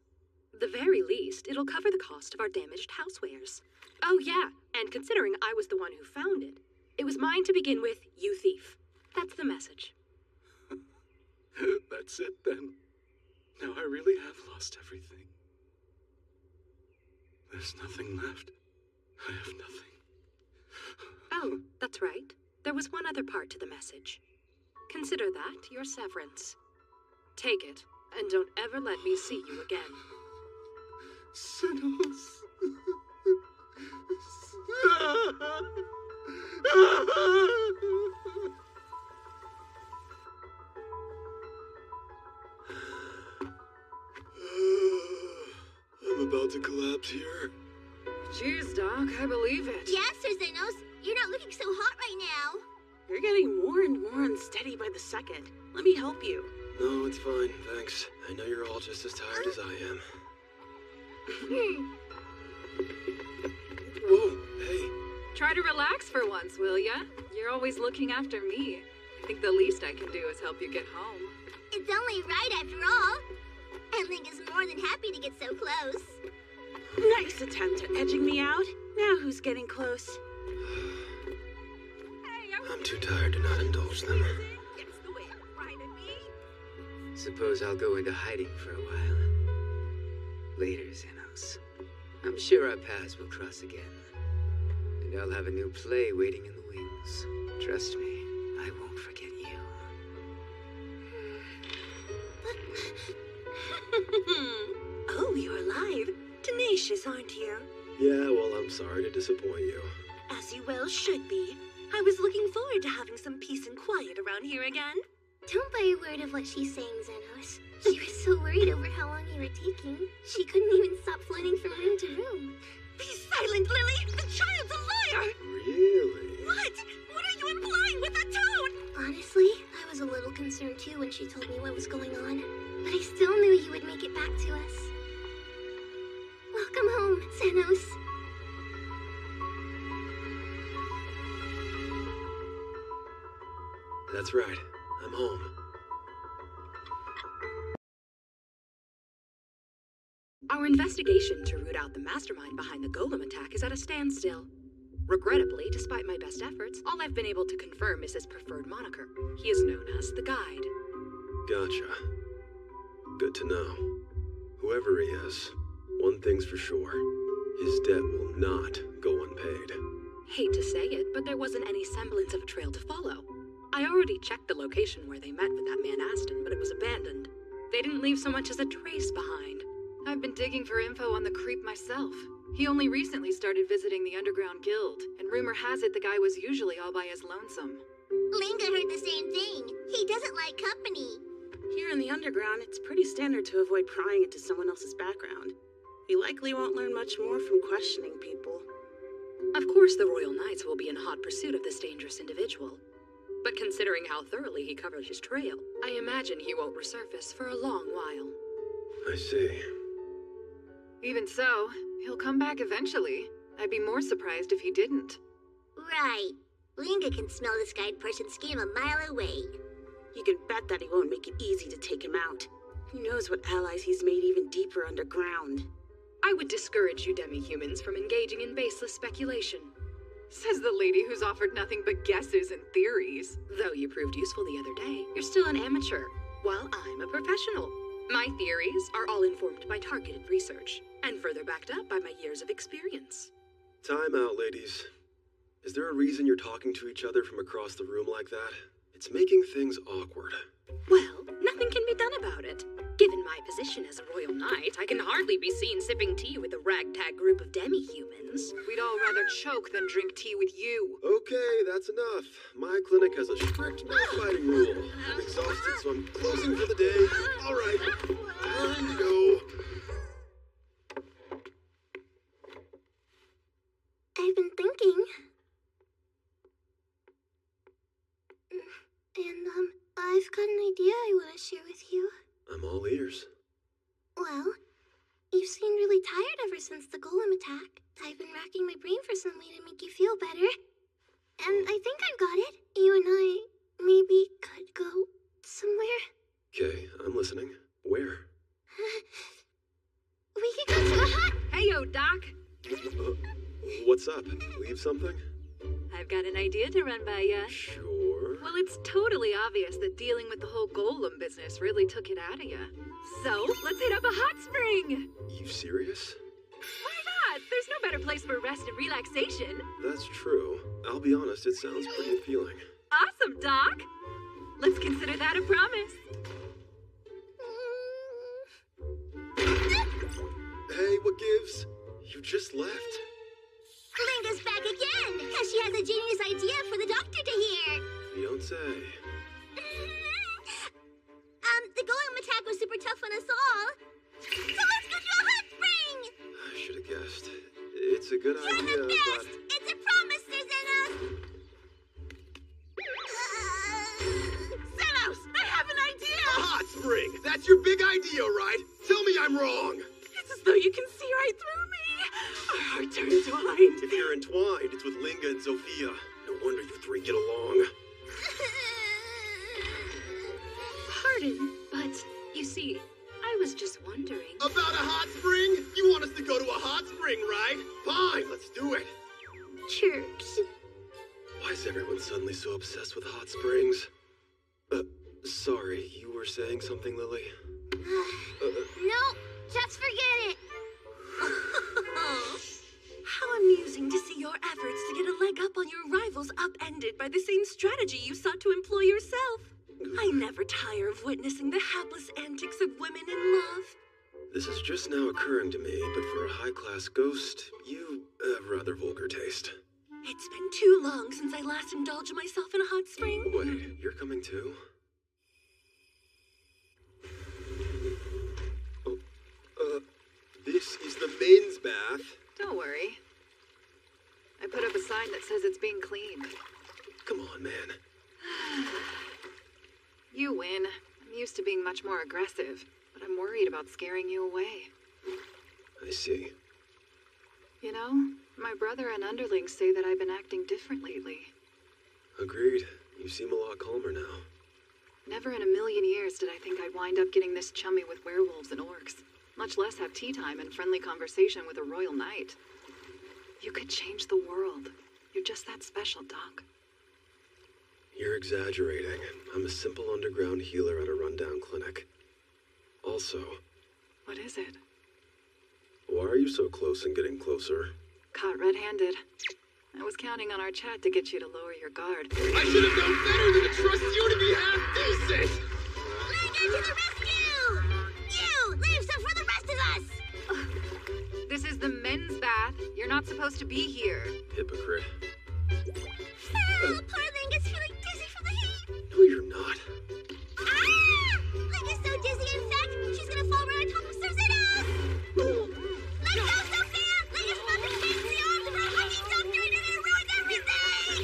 The very least, it'll cover the cost of our damaged housewares. Oh yeah, and considering I was the one who found it, it was mine to begin with, you thief. That's the message. That's it then. Now I really have lost everything. There's nothing left. I have nothing. Oh, that's right. There was one other part to the message. Consider that your severance. Take it, and don't ever let me see you again. Zenos. I'm about to collapse here. Jeez, Doc, I believe it. Yeah, Sir Zenos, you're not looking so hot right now. You're getting more and more unsteady by the second. Let me help you. No, it's fine, thanks. I know you're all just as tired as I am. Whoa, hey. Try to relax for once, will ya? You're always looking after me. I think the least I can do is help you get home. It's only right after all. And Link is more than happy to get so close. Nice attempt at edging me out. Now who's getting close? I'm too tired to not indulge them. Suppose I'll go into hiding for a while. Later, Zenos. I'm sure our paths will cross again. And I'll have a new play waiting in the wings. Trust me, I won't forget you. Oh, you're alive. Tenacious, aren't you? Yeah, well, I'm sorry to disappoint you. As you well should be. I was looking forward to having some peace and quiet around here again. Don't buy a word of what she's saying, Zenos. She was so worried over how long you were taking, she couldn't even stop floating from room to room. Be silent, Lily! The child's a liar! Really? What? What are you implying with that tone? Honestly, I was a little concerned too when she told me what was going on. But I still knew you would make it back to us. Welcome home, Zenos. That's right. I'm home. Our investigation to root out the mastermind behind the golem attack is at a standstill. Regrettably, despite my best efforts, all I've been able to confirm is his preferred moniker. He is known as the Guide. Gotcha. Good to know. Whoever he is, one thing's for sure. His debt will not go unpaid. Hate to say it, but there wasn't any semblance of a trail to follow. I already checked the location where they met with that man Aston, but it was abandoned. They didn't leave so much as a trace behind. I've been digging for info on the creep myself. He only recently started visiting the underground guild, and rumor has it the guy was usually all by his lonesome. Linga heard the same thing. He doesn't like company. Here in the underground, it's pretty standard to avoid prying into someone else's background. You likely won't learn much more from questioning people. Of course the Royal Knights will be in hot pursuit of this dangerous individual. But considering how thoroughly he covered his trail, I imagine he won't resurface for a long while. I see. Even so, he'll come back eventually. I'd be more surprised if he didn't. Right. Linga can smell this guide person scheme a mile away. You can bet that he won't make it easy to take him out. Who knows what allies he's made even deeper underground. I would discourage you demi-humans from engaging in baseless speculation. Says the lady who's offered nothing but guesses and theories. Though you proved useful the other day, you're still an amateur, while I'm a professional. My theories are all informed by targeted research, and further backed up by my years of experience. Time out, ladies. Is there a reason you're talking to each other from across the room like that? It's making things awkward. Well, nothing can be done about it. Given my position as a royal knight, I can hardly be seen sipping tea with a ragtag group of demi-humans. We'd all rather choke than drink tea with you. Okay, that's enough. My clinic has a strict no fighting rule. exhausted, so I'm closing for the day. All right, time to go. I've been thinking. And, I've got an idea I want to share with you. I'm all ears. Well, you've seemed really tired ever since the golem attack. I've been racking my brain for some way to make you feel better. And I think I've got it. You and I maybe could go somewhere. Okay, I'm listening. Where? We could go to a hut. Heyo, Doc. What's up? Leave something? I've got an idea to run by ya. Sure. Well, it's totally obvious that dealing with the whole golem business really took it out of ya. So, let's hit up a hot spring! You serious? Why not? There's no better place for rest and relaxation. That's true. I'll be honest, it sounds pretty appealing. Awesome, Doc! Let's consider that a promise. Hey, what gives? You just left? Linga's back again, because she has a genius idea for the doctor to hear. You don't say. The golem attack was super tough on us all. So let's go to a hot spring! I should have guessed. It's a good You're idea, the best! but... It's a promise, Zenos! Zenos, I have an idea! A hot spring! That's your big idea, right? Tell me I'm wrong! It's as though you can see right through me. Our hearts are entwined. If you're entwined, it's with Linga and Sophia. No wonder you three get along. Pardon, but you see, I was just wondering. About a hot spring? You want us to go to a hot spring, right? Fine, let's do it. Chirps. Why is everyone suddenly so obsessed with hot springs? Sorry, you were saying something, Lily? No, just forget it. How amusing to see your efforts to get a leg up on your rivals upended by the same strategy you sought to employ yourself. I never tire of witnessing the hapless antics of women in love. This is just now occurring to me, but for a high-class ghost, you have rather vulgar taste. It's been too long since I last indulged myself in a hot spring. Wait, you're coming too? This is the men's bath. Don't worry. I put up a sign that says it's being cleaned. Come on, man. You win. I'm used to being much more aggressive, but I'm worried about scaring you away. I see. You know, my brother and underlings say that I've been acting different lately. Agreed. You seem a lot calmer now. Never in a million years did I think I'd wind up getting this chummy with werewolves and orcs, much less have tea time and friendly conversation with a royal knight. You could change the world. You're just that special, Doc. You're exaggerating. I'm a simple underground healer at a rundown clinic. Also... What is it? Why are you so close and getting closer? Caught red-handed. I was counting on our chat to get you to lower your guard. I should have known better than to trust you to be half-decent! Linga to the rescue! You, leave some for the rest of us! This is the men's bath. You're not supposed to be here. Hypocrite. Poor Linga's feeling dizzy from the heat. No, you're not. Ah! Linga's so dizzy, in fact, she's gonna fall right on top of Sir Zenos! Let's go, Sophia! Linga's about to chase the arms of her hunting doctor and it'll ruin everything!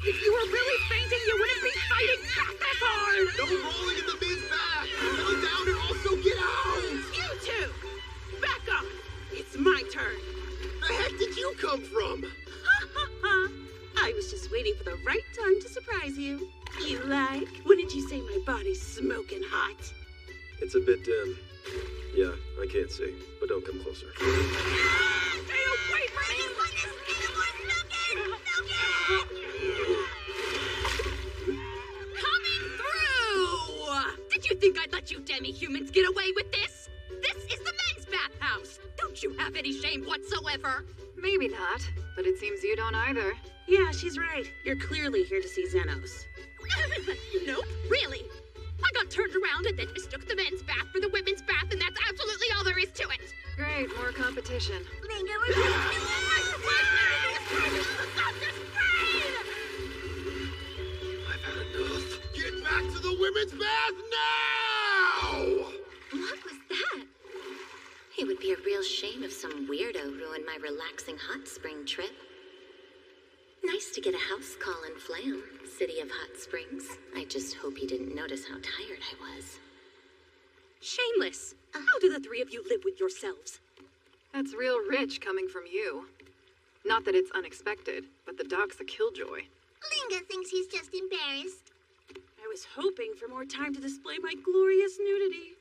If you were really fainting, you wouldn't be fighting back this hard! No rolling in the men's bath! Settle down and also get out! You two! Back up! It's my turn! The heck did you come from? Ha ha ha! I was just waiting for the right time to surprise you. You like? Wouldn't you say my body's smoking hot? It's a bit dim. Yeah, I can't see, but don't come closer. Stay away from me! Coming through! Did you think I'd let you demi-humans get away with this? This is the men's bathhouse! Don't you have any shame whatsoever? Maybe not, but it seems you don't either. Yeah, she's right. You're clearly here to see Zenos. Nope, really. I got turned around and then mistook the men's bath for the women's bath, and that's absolutely all there is to it. Great, more competition. Linga, we're going to I've had enough. Get back to the shame if some weirdo ruined my relaxing hot spring trip. Nice to get a house call in Flam, City of Hot Springs. I just hope he didn't notice how tired I was. Shameless! How do the three of you live with yourselves? That's real rich coming from you. Not that it's unexpected, but the doc's a killjoy. Linga thinks he's just embarrassed. I was hoping for more time to display my glorious nudity.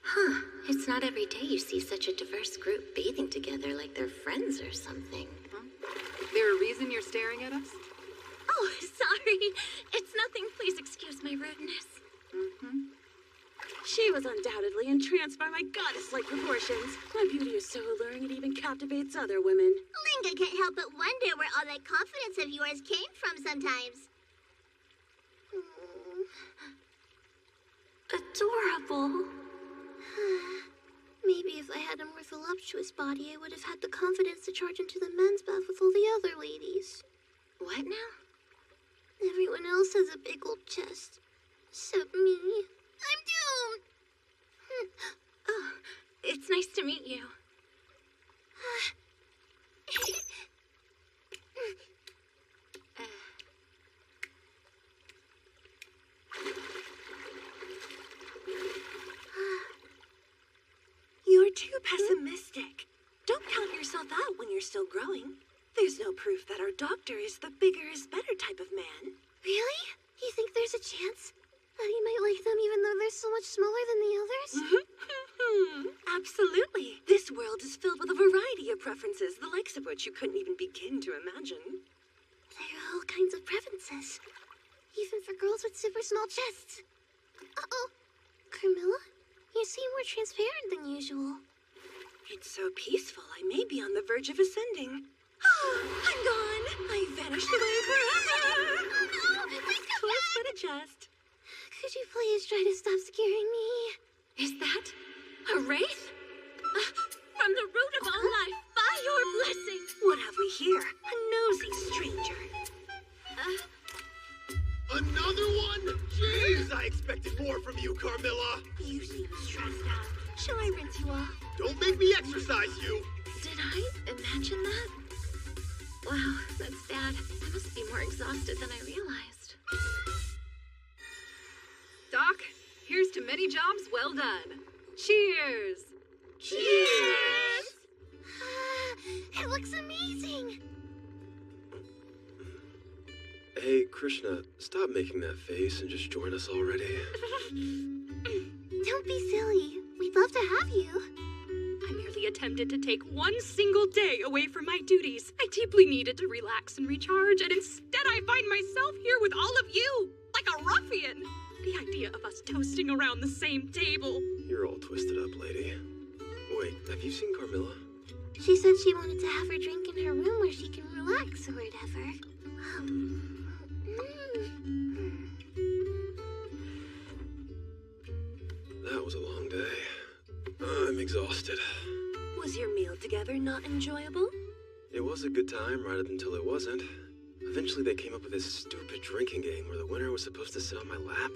Huh. It's not every day you see such a diverse group bathing together like they're friends or something. There a reason you're staring at us? Oh, sorry. It's nothing. Please excuse my rudeness. She was undoubtedly entranced by my goddess-like proportions. My beauty is so alluring it even captivates other women. Linga can't help but wonder where all that confidence of yours came from sometimes. Adorable. Maybe if I had a more voluptuous body, I would have had the confidence to charge into the men's bath with all the other ladies. What now? Everyone else has a big old chest. Except me. I'm doomed! Oh, it's nice to meet you. You're too pessimistic. Don't count yourself out when you're still growing. There's no proof that our doctor is the bigger is better type of man. Really? You think there's a chance that he might like them even though they're so much smaller than the others? Absolutely. This world is filled with a variety of preferences, the likes of which you couldn't even begin to imagine. There are all kinds of preferences. Even for girls with super small chests. Uh-oh. Carmilla? You seem more transparent than usual. It's so peaceful, I may be on the verge of ascending. Oh, I'm gone. I vanished away forever. Oh no, please come Close back. but adjust. Could you please try to stop scaring me? Is that a wraith? From the root of all life, by your blessing. What have we here? A nosy stranger. Another one? Jeez, I expected more from you, Carmilla. You seem stressed out. Shall I rinse you off? Don't make me exercise you. Did I imagine that? Wow, that's bad. I must be more exhausted than I realized. Doc, here's to many jobs well done. Cheers! Cheers! It looks amazing! Hey, Krishna, stop making that face and just join us already. Don't be silly. We'd love to have you. I merely attempted to take one single day away from my duties. I deeply needed to relax and recharge, and instead I find myself here with all of you, like a ruffian. The idea of us toasting around the same table. You're all twisted up, lady. Wait, have you seen Carmilla? She said she wanted to have her drink in her room where she can relax or whatever. That was a long day. I'm exhausted. Was your meal together not enjoyable? It was a good time right up until it wasn't. Eventually they came up with this stupid drinking game where the winner was supposed to sit on my lap.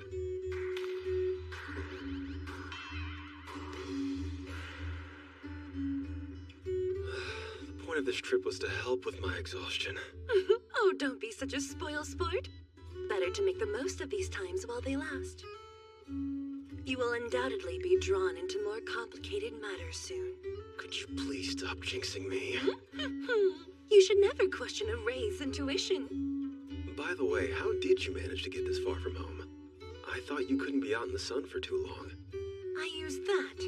The point of this trip was to help with my exhaustion. Oh, don't be such a spoil sport. Better to make the most of these times while they last. You will undoubtedly be drawn into more complicated matters soon. Could you please stop jinxing me? You should never question a Ray's intuition. By the way, how did you manage to get this far from home? I thought you couldn't be out in the sun for too long. I used that.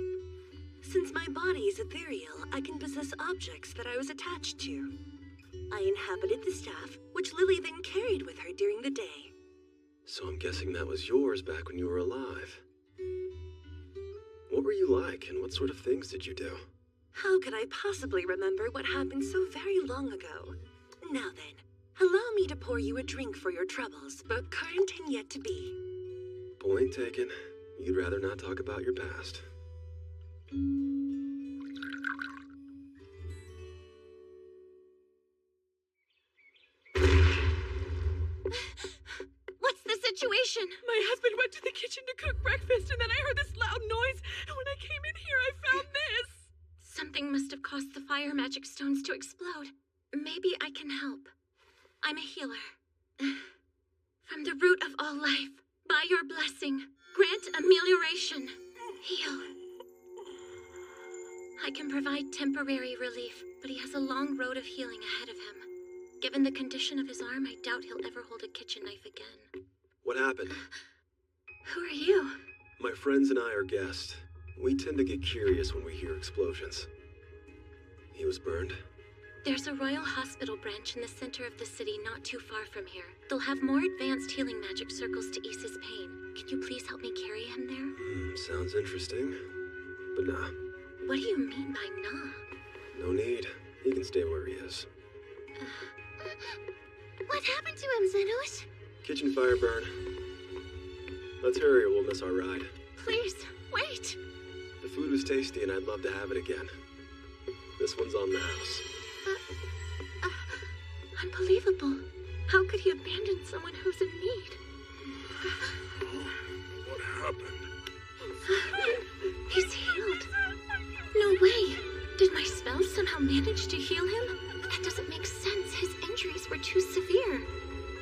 Since my body is ethereal, I can possess objects that I was attached to. I inhabited the staff, which Lily then carried with her during the day. So I'm guessing that was yours back when you were alive. What were you like, and what sort of things did you do? How could I possibly remember what happened so very long ago? Now then, allow me to pour you a drink for your troubles, both current and yet to be. Point taken. You'd rather not talk about your past. What's the situation? My husband went to the kitchen to cook breakfast, and then I heard this loud noise, and when I came in here, I found this. Something must have caused the fire magic stones to explode. Maybe I can help. I'm a healer. From the root of all life, by your blessing, grant amelioration. Heal. I can provide temporary relief, but he has a long road of healing ahead of him. Given the condition of his arm, I doubt he'll ever hold a kitchen knife again. What happened? Who are you? My friends and I are guests. We tend to get curious when we hear explosions. He was burned? There's a royal hospital branch in the center of the city not too far from here. They'll have more advanced healing magic circles to ease his pain. Can you please help me carry him there? Sounds interesting. But nah. What do you mean by nah? No need. He can stay where he is. What happened to him, Xenos? Kitchen fire burn. Let's hurry or we'll miss our ride. Please, wait. The food was tasty and I'd love to have it again. This one's on the house. Unbelievable. How could he abandon someone who's in need? What happened? He's healed. No way. Did my spells somehow manage to heal him? That doesn't make sense. His injuries were too severe.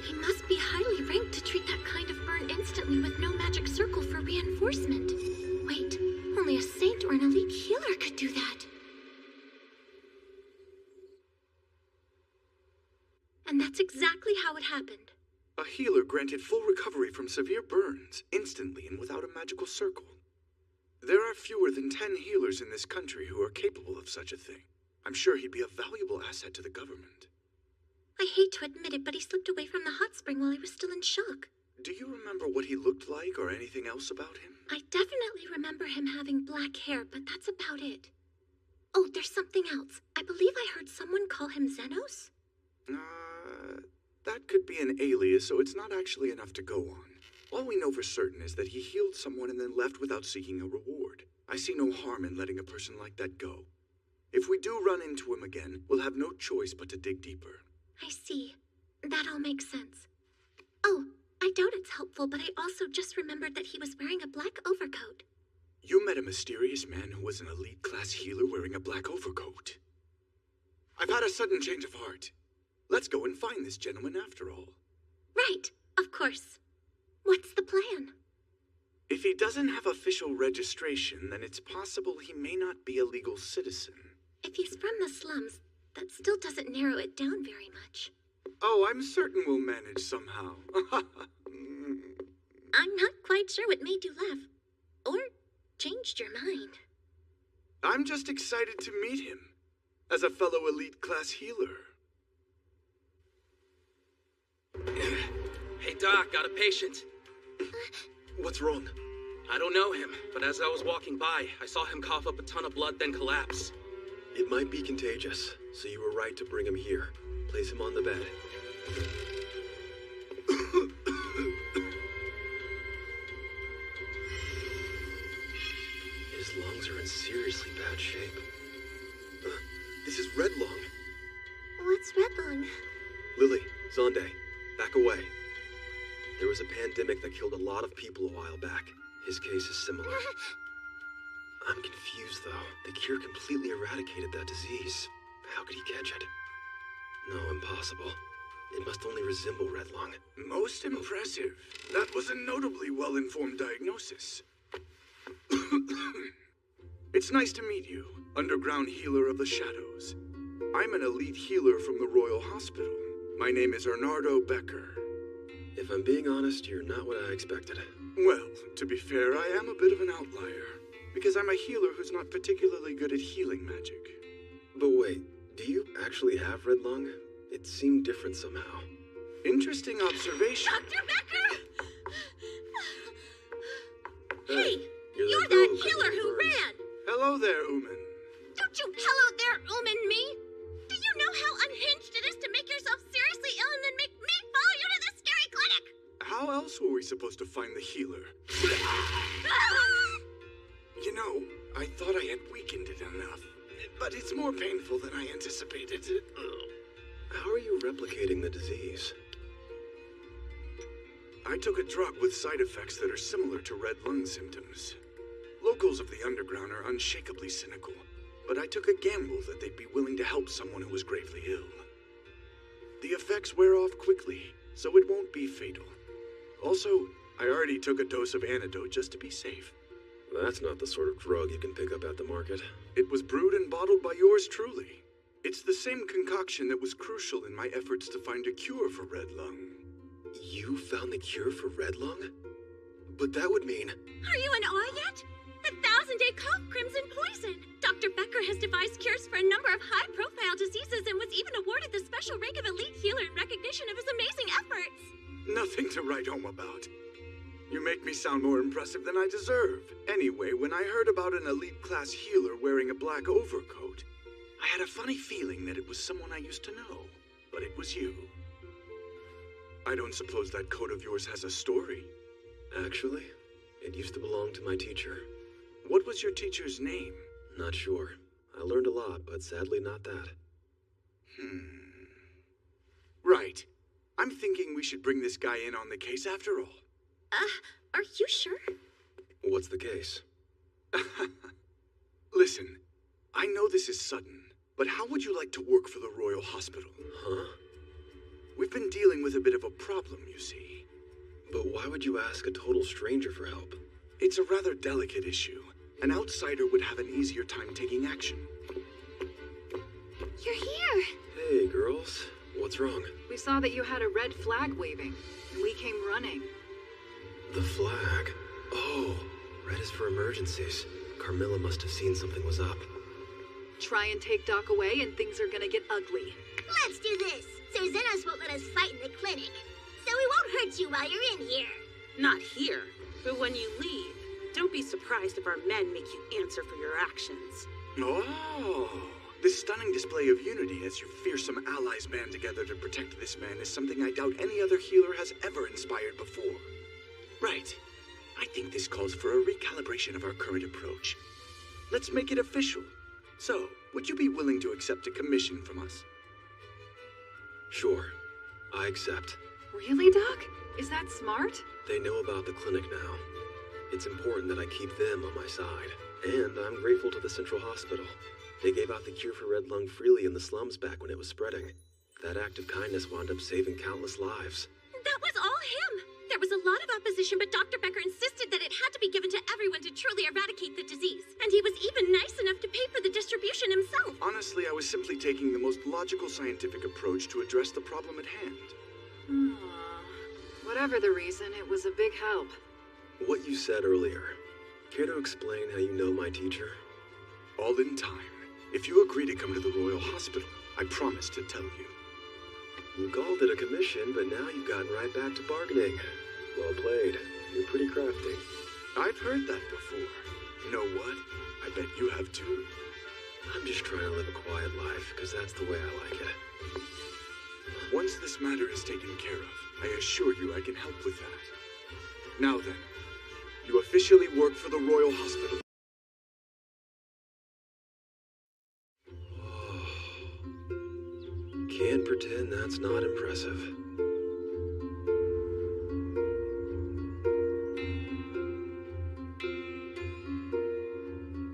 He must be highly ranked to treat that kind of burn instantly with no magic circle for reinforcement. Wait, only a saint or an elite healer could do that. And that's exactly how it happened. A healer granted full recovery from severe burns, instantly and without a magical circle. There are fewer than 10 healers in this country who are capable of such a thing. I'm sure he'd be a valuable asset to the government. I hate to admit it, but he slipped away from the hot spring while I was still in shock. Do you remember what he looked like or anything else about him? I definitely remember him having black hair, but that's about it. Oh, there's something else. I believe I heard someone call him Xenos? That could be an alias, so it's not actually enough to go on. All we know for certain is that he healed someone and then left without seeking a reward. I see no harm in letting a person like that go. If we do run into him again, we'll have no choice but to dig deeper. I see. That all makes sense. Oh, I doubt it's helpful, but I also just remembered that he was wearing a black overcoat. You met a mysterious man who was an elite class healer wearing a black overcoat. I've had a sudden change of heart. Let's go and find this gentleman after all. Right, of course. What's the plan? If he doesn't have official registration, then it's possible he may not be a legal citizen. If he's from the slums, that still doesn't narrow it down very much. Oh, I'm certain we'll manage somehow. I'm not quite sure what made you laugh. Or changed your mind. I'm just excited to meet him. As a fellow elite class healer. Hey, Doc, got a patient. What's wrong? I don't know him, but as I was walking by, I saw him cough up a ton of blood, then collapse. It might be contagious, so you were right to bring him here. Place him on the bed. His lungs are in seriously bad shape. This is Red Lung. What's Red Lung? Lily, Zonde, back away. There was a pandemic that killed a lot of people a while back. His case is similar. I'm confused, though. The cure completely eradicated that disease. How could he catch it? No, impossible. It must only resemble Red Lung. Most impressive. That was a notably well-informed diagnosis. It's nice to meet you, underground healer of the shadows. I'm an elite healer from the Royal Hospital. My name is Arnardo Becker. If I'm being honest, you're not what I expected. Well, to be fair, I am a bit of an outlier, because I'm a healer who's not particularly good at healing magic. But wait, do you actually have Red Lung? It seemed different somehow. Interesting observation. Dr. Becker! Hey, You're that healer who ran! Hello there, Uman. Don't you hello there, me? Do you know how unhinged it is to make yourself seriously ill and then make me follow you to this scary clinic? How else were we supposed to find the healer? You know, I thought I had weakened it enough, but it's more painful than I anticipated. How are you replicating the disease? I took a drug with side effects that are similar to red lung symptoms. Locals of the underground are unshakably cynical. but I took a gamble that they'd be willing to help someone who was gravely ill. The effects wear off quickly, so it won't be fatal. Also, I already took a dose of antidote just to be safe. That's not the sort of drug you can pick up at the market. It was brewed and bottled by yours truly. It's the same concoction that was crucial in my efforts to find a cure for red lung. You found the cure for red lung? But that would mean... Are you in awe yet? The 1,000-day cough crimson poison. Dr. Becker has devised cures for a number of high-profile diseases and was even awarded the special rank of elite healer in recognition of his amazing efforts. Nothing to write home about. You make me sound more impressive than I deserve. Anyway, when I heard about an elite-class healer wearing a black overcoat, I had a funny feeling that it was someone I used to know. But it was you. I don't suppose that coat of yours has a story? Actually, it used to belong to my teacher. What was your teacher's name? Not sure. I learned a lot, but sadly not that. Right. I'm thinking we should bring this guy in on the case after all. Are you sure? What's the case? Listen, I know this is sudden, but how would you like to work for the Royal Hospital? Huh? We've been dealing with a bit of a problem, you see. But why would you ask a total stranger for help? It's a rather delicate issue. An outsider would have an easier time taking action. You're here! Hey, girls. What's wrong? We saw that you had a red flag waving, and we came running. The flag? Oh, red is for emergencies. Carmilla must have seen something was up. Try and take Doc away and things are gonna get ugly. Let's do this, so Xenos won't let us fight in the clinic. So we won't hurt you while you're in here. Not here, but when you leave, don't be surprised if our men make you answer for your actions. Oh, this stunning display of unity as your fearsome allies band together to protect this man is something I doubt any other healer has ever inspired before. Right. I think this calls for a recalibration of our current approach. Let's make it official. So, would you be willing to accept a commission from us? Sure. I accept. Really, Doc? Is that smart? They know about the clinic now. It's important that I keep them on my side. And I'm grateful to the Central Hospital. They gave out the cure for red lung freely in the slums back when it was spreading. That act of kindness wound up saving countless lives. That was all him. There was a lot of opposition, but Dr. Becker insisted that it had to be given to everyone to truly eradicate the disease. And he was even nice enough to pay for the distribution himself. Honestly, I was simply taking the most logical scientific approach to address the problem at hand. Whatever the reason, it was a big help. What you said earlier, care to explain how you know my teacher? All in time. If you agree to come to the Royal Hospital, I promise to tell you. You called it a commission, but now you've gotten right back to bargaining. Well played. You're pretty crafty. I've heard that before. You know what? I bet you have too. I'm just trying to live a quiet life, because that's the way I like it. Once this matter is taken care of, I assure you I can help with that. Now then, you officially work for the Royal Hospital. Can't pretend that's not impressive.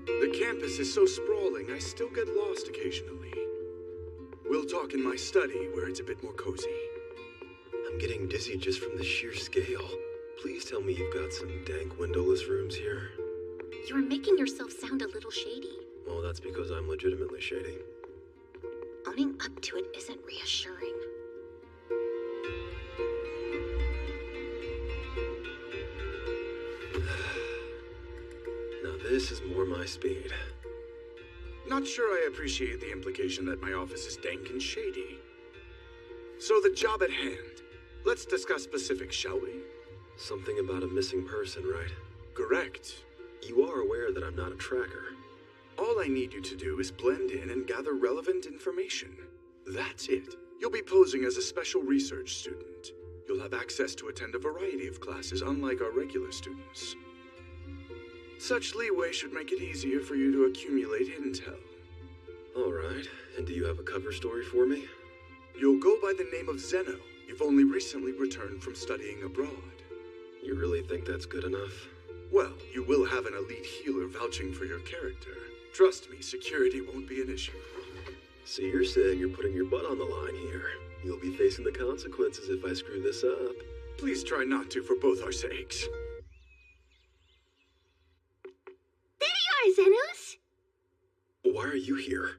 The campus is so sprawling, I still get lost occasionally. We'll talk in my study, where it's a bit more cozy. I'm getting dizzy just from the sheer scale. Please tell me you've got some dank windowless rooms here. You're making yourself sound a little shady. Well, that's because I'm legitimately shady. Owning up to it isn't reassuring. Now this is more my speed. Not sure I appreciate the implication that my office is dank and shady. So the job at hand. Let's discuss specifics, shall we? Something about a missing person, right? Correct. You are aware that I'm not a tracker. All I need you to do is blend in and gather relevant information. That's it. You'll be posing as a special research student. You'll have access to attend a variety of classes, unlike our regular students. Such leeway should make it easier for you to accumulate intel. All right. And do you have a cover story for me? You'll go by the name of Zeno. You've only recently returned from studying abroad. You really think that's good enough? Well, you will have an elite healer vouching for your character. Trust me, security won't be an issue. So you're saying you're putting your butt on the line here. You'll be facing the consequences if I screw this up. Please try not to for both our sakes. There you are, Xenos! Why are you here?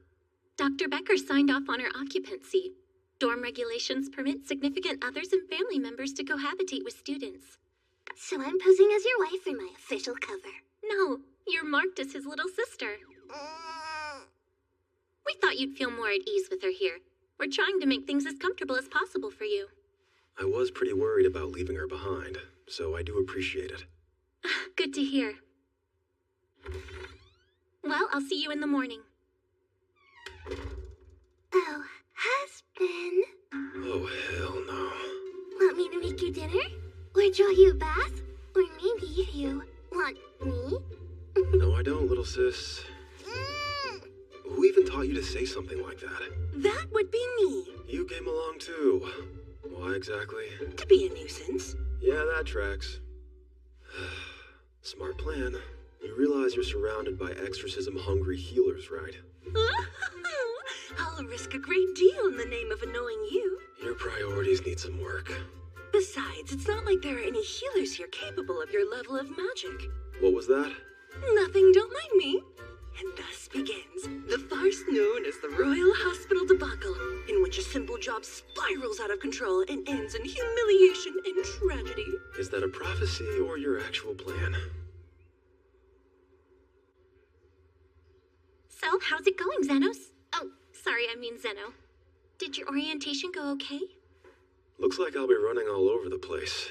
Dr. Becker signed off on her occupancy. Dorm regulations permit significant others and family members to cohabitate with students. So I'm posing as your wife in my official cover. No, you're marked as his little sister. We thought you'd feel more at ease with her here. We're trying to make things as comfortable as possible for you. I was pretty worried about leaving her behind, so I do appreciate it. Good to hear. Well, I'll see you in the morning. Oh, husband. Oh, hell no. Want me to make you dinner? Or draw you a bath? Or maybe you want me? No, I don't, little sis. Who even taught you to say something like that? That would be me. You came along too. Why exactly? To be a nuisance. Yeah, that tracks. Smart plan. You realize you're surrounded by exorcism-hungry healers, right? I'll risk a great deal in the name of annoying you. Your priorities need some work. Besides, it's not like there are any healers here capable of your level of magic. What was that? Nothing, don't mind me. And thus begins the farce known as the Royal Hospital debacle, in which a simple job spirals out of control and ends in humiliation and tragedy. Is that a prophecy or your actual plan? So, how's it going, Xenos? Oh, sorry, I mean Zeno. Did your orientation go okay? Looks like I'll be running all over the place.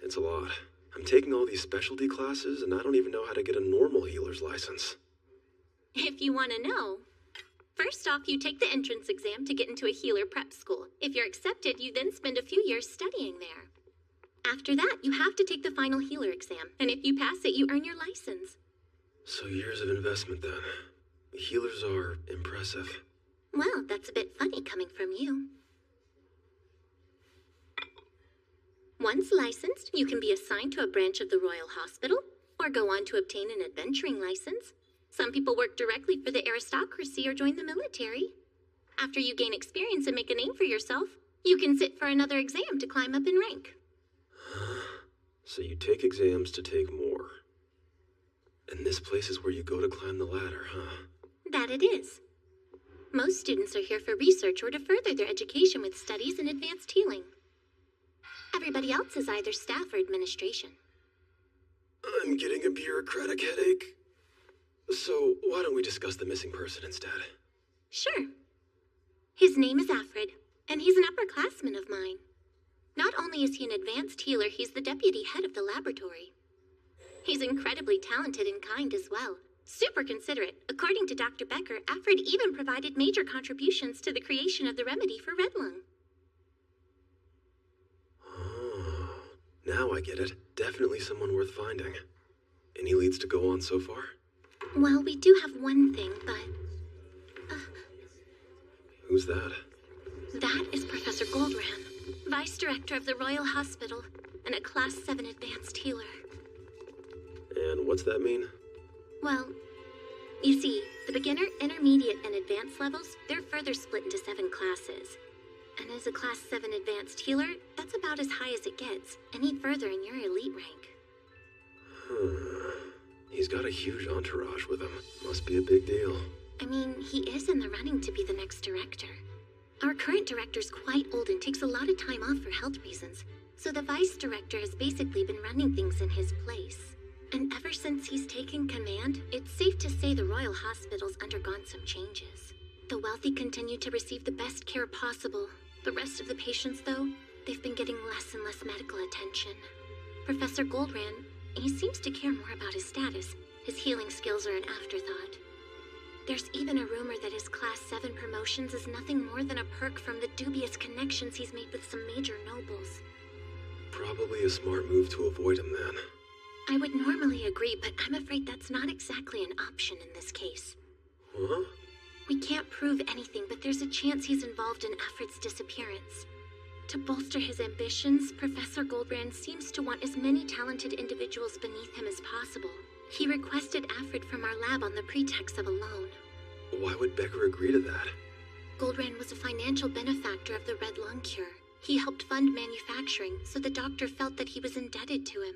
It's a lot. I'm taking all these specialty classes, and I don't even know how to get a normal healer's license. If you want to know, first off, you take the entrance exam to get into a healer prep school. If you're accepted, you then spend a few years studying there. After that, you have to take the final healer exam, and if you pass it, you earn your license. So years of investment then. Healers are impressive. Well, that's a bit funny coming from you. Once licensed, you can be assigned to a branch of the Royal Hospital, or go on to obtain an adventuring license. Some people work directly for the aristocracy or join the military. After you gain experience and make a name for yourself, you can sit for another exam to climb up in rank. So you take exams to take more. And this place is where you go to climb the ladder, huh? That it is. Most students are here for research or to further their education with studies in advanced healing. Everybody else is either staff or administration. I'm getting a bureaucratic headache. So why don't we discuss the missing person instead? Sure. His name is Alfred, and he's an upperclassman of mine. Not only is he an advanced healer, he's the deputy head of the laboratory. He's incredibly talented and kind as well. Super considerate. According to Dr. Becker, Alfred even provided major contributions to the creation of the remedy for red lung. Oh, now I get it. Definitely someone worth finding. Any leads to go on so far? Well, we do have one thing, but... Who's that? That is Professor Goldran, Vice Director of the Royal Hospital, and a Class 7 advanced healer. And what's that mean? Well, you see, the beginner, intermediate, and advanced levels, they're further split into 7 classes. And as a Class 7 advanced healer, that's about as high as it gets. Any further and you're elite rank. He's got a huge entourage with him. Must be a big deal. I mean, he is in the running to be the next director. Our current director's quite old and takes a lot of time off for health reasons, so the vice director has basically been running things in his place. And ever since he's taken command, it's safe to say the Royal Hospital's undergone some changes. The wealthy continue to receive the best care possible. The rest of the patients, though, they've been getting less and less medical attention. Professor Goldran, he seems to care more about his status. His healing skills are an afterthought. There's even a rumor that his Class 7 promotions is nothing more than a perk from the dubious connections he's made with some major nobles. Probably a smart move to avoid him then. I would normally agree, but I'm afraid that's not exactly an option in this case. Huh? We can't prove anything, but there's a chance he's involved in Alfred's disappearance. To bolster his ambitions, Professor Goldbrand seems to want as many talented individuals beneath him as possible. He requested Afrid from our lab on the pretext of a loan. Why would Becker agree to that? Goldran was a financial benefactor of the Red Lung cure. He helped fund manufacturing, so the doctor felt that he was indebted to him.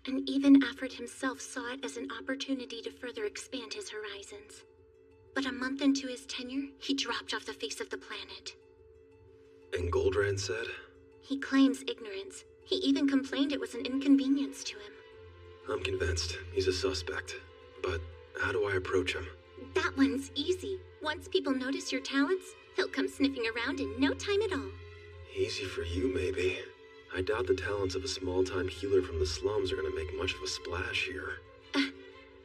And even Afrid himself saw it as an opportunity to further expand his horizons. But a month into his tenure, he dropped off the face of the planet. And Goldran said? He claims ignorance. He even complained it was an inconvenience to him. I'm convinced he's a suspect. But how do I approach him? That one's easy. Once people notice your talents, he'll come sniffing around in no time at all. Easy for you, maybe. I doubt the talents of a small-time healer from the slums are gonna make much of a splash here.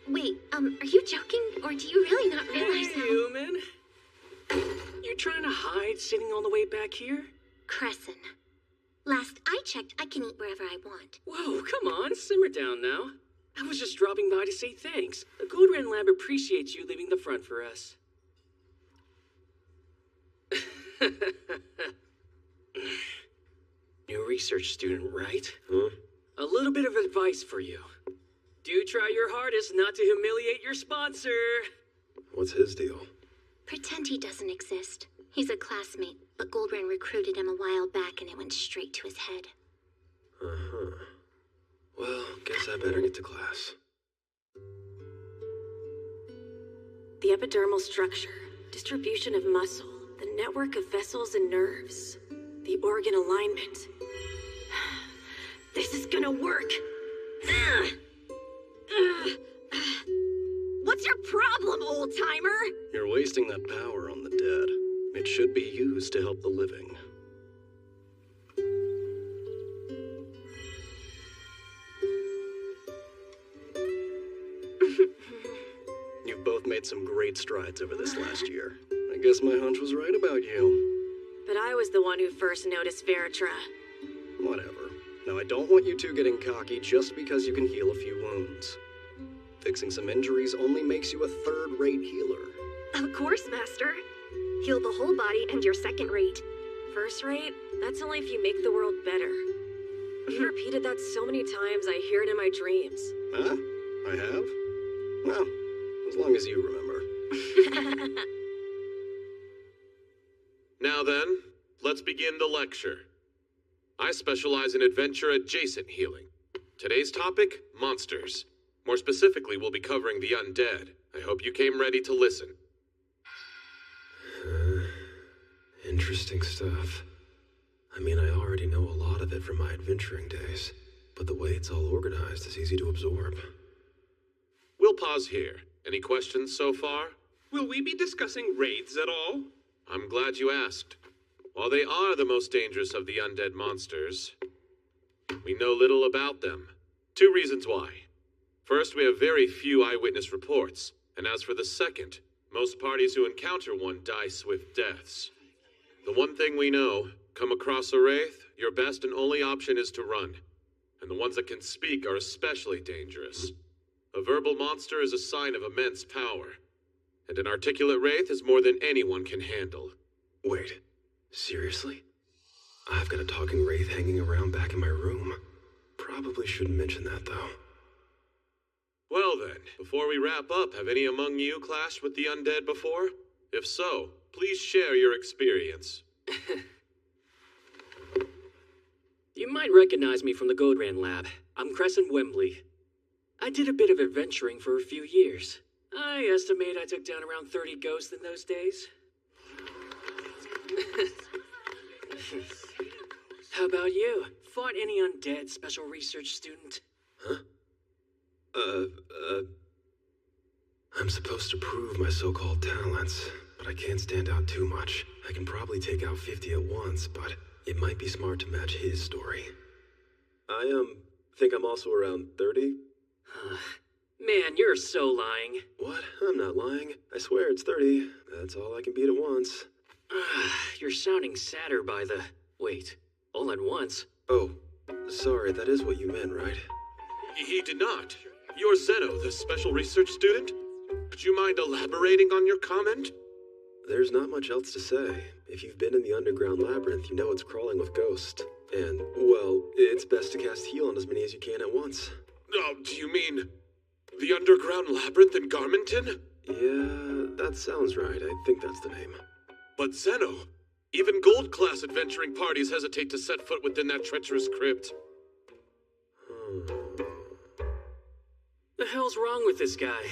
Wait, are you joking? Or do you really not realize Hey, human. You trying to hide sitting all the way back here? Crescent. Last I checked, I can eat wherever I want. Whoa, come on, simmer down now. I was just dropping by to say thanks. The Goldran Lab appreciates you leaving the front for us. New research student, right? A little bit of advice for you. Do try your hardest not to humiliate your sponsor. What's his deal? Pretend he doesn't exist. He's a classmate, but Goldran recruited him a while back and it went straight to his head. Uh-huh. Well, guess I better get to class. The epidermal structure, distribution of muscle, the network of vessels and nerves, the organ alignment. This is gonna work. What's your problem, old-timer? You're wasting that power on the dead. It should be used to help the living. You've both made some great strides over this last year. I guess my hunch was right about you. But I was the one who first noticed Veritra. Whatever. Now, I don't want you two getting cocky just because you can heal a few wounds. Fixing some injuries only makes you a third-rate healer. Of course, Master. Heal the whole body and you're second rate. First rate, that's only if you make the world better. You repeated that so many times I hear it in my dreams. Huh? I have? Well, as long as you remember. Now then, let's begin the lecture. I specialize in adventure-adjacent healing. Today's topic, monsters. More specifically, we'll be covering the undead. I hope you came ready to listen. Interesting stuff. I mean, I already know a lot of it from my adventuring days, but the way it's all organized is easy to absorb. We'll pause here. Any questions so far? Will we be discussing raids at all? I'm glad you asked. While they are the most dangerous of the undead monsters, we know little about them. 2 reasons why. First, we have very few eyewitness reports, and as for the second, most parties who encounter one die swift deaths. The one thing we know, come across a wraith, your best and only option is to run. And the ones that can speak are especially dangerous. A verbal monster is a sign of immense power, and an articulate wraith is more than anyone can handle. Wait, seriously? I've got a talking wraith hanging around back in my room. Probably shouldn't mention that, though. Well then, before we wrap up, have any among you clashed with the undead before? If so, please share your experience. You might recognize me from the Goldran Lab. I'm Crescent Wembley. I did a bit of adventuring for a few years. I estimate I took down around 30 ghosts in those days. How about you? Fought any undead special research student? Huh? I'm supposed to prove my so-called talents, but I can't stand out too much. I can probably take out 50 at once, but it might be smart to match his story. I, think I'm also around 30. Man, you're so lying. What? I'm not lying. I swear it's 30. That's all I can beat at once. You're sounding sadder by the... Wait, all at once? Oh, sorry, that is what you meant, right? He did not. You're Zeno, the special research student? Would you mind elaborating on your comment? There's not much else to say. If you've been in the underground labyrinth, you know it's crawling with ghosts. And, well, it's best to cast heal on as many as you can at once. Oh, do you mean The underground labyrinth in Garmenton? Yeah, that sounds right. I think that's the name. But Zeno, even gold-class adventuring parties hesitate to set foot within that treacherous crypt. The hell's wrong with this guy?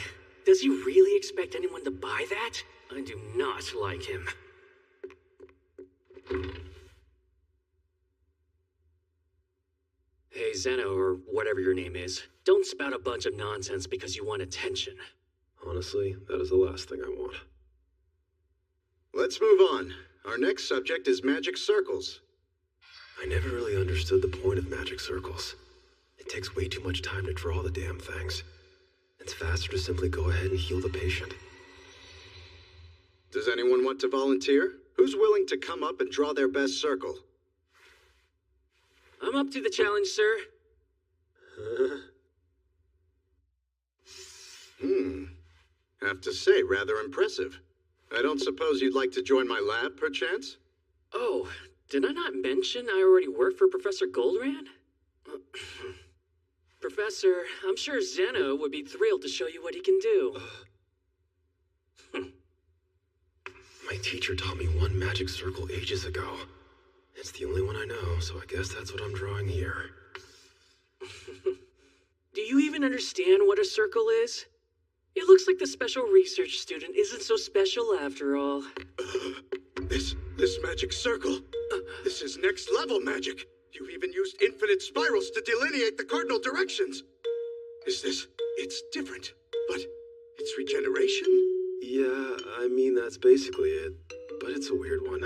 Does he really expect anyone to buy that? I do not like him. Hey, Zeno, or whatever your name is, don't spout a bunch of nonsense because you want attention. Honestly, that is the last thing I want. Let's move on. Our next subject is magic circles. I never really understood the point of magic circles. It takes way too much time to draw the damn things. It's faster to simply go ahead and heal the patient. Does anyone want to volunteer? Who's willing to come up and draw their best circle? I'm up to the challenge, sir. Have to say, rather impressive. I don't suppose you'd like to join my lab, perchance? Oh, did I not mention I already work for Professor Goldrand? Professor, I'm sure Zeno would be thrilled to show you what he can do. My teacher taught me one magic circle ages ago. It's the only one I know, so I guess that's what I'm drawing here. Do you even understand what a circle is? It looks like the special research student isn't so special after all. This magic circle. This is next level magic. You've even used infinite spirals to delineate the cardinal directions. It's different, but it's regeneration? Yeah, I mean, that's basically it. But it's a weird one.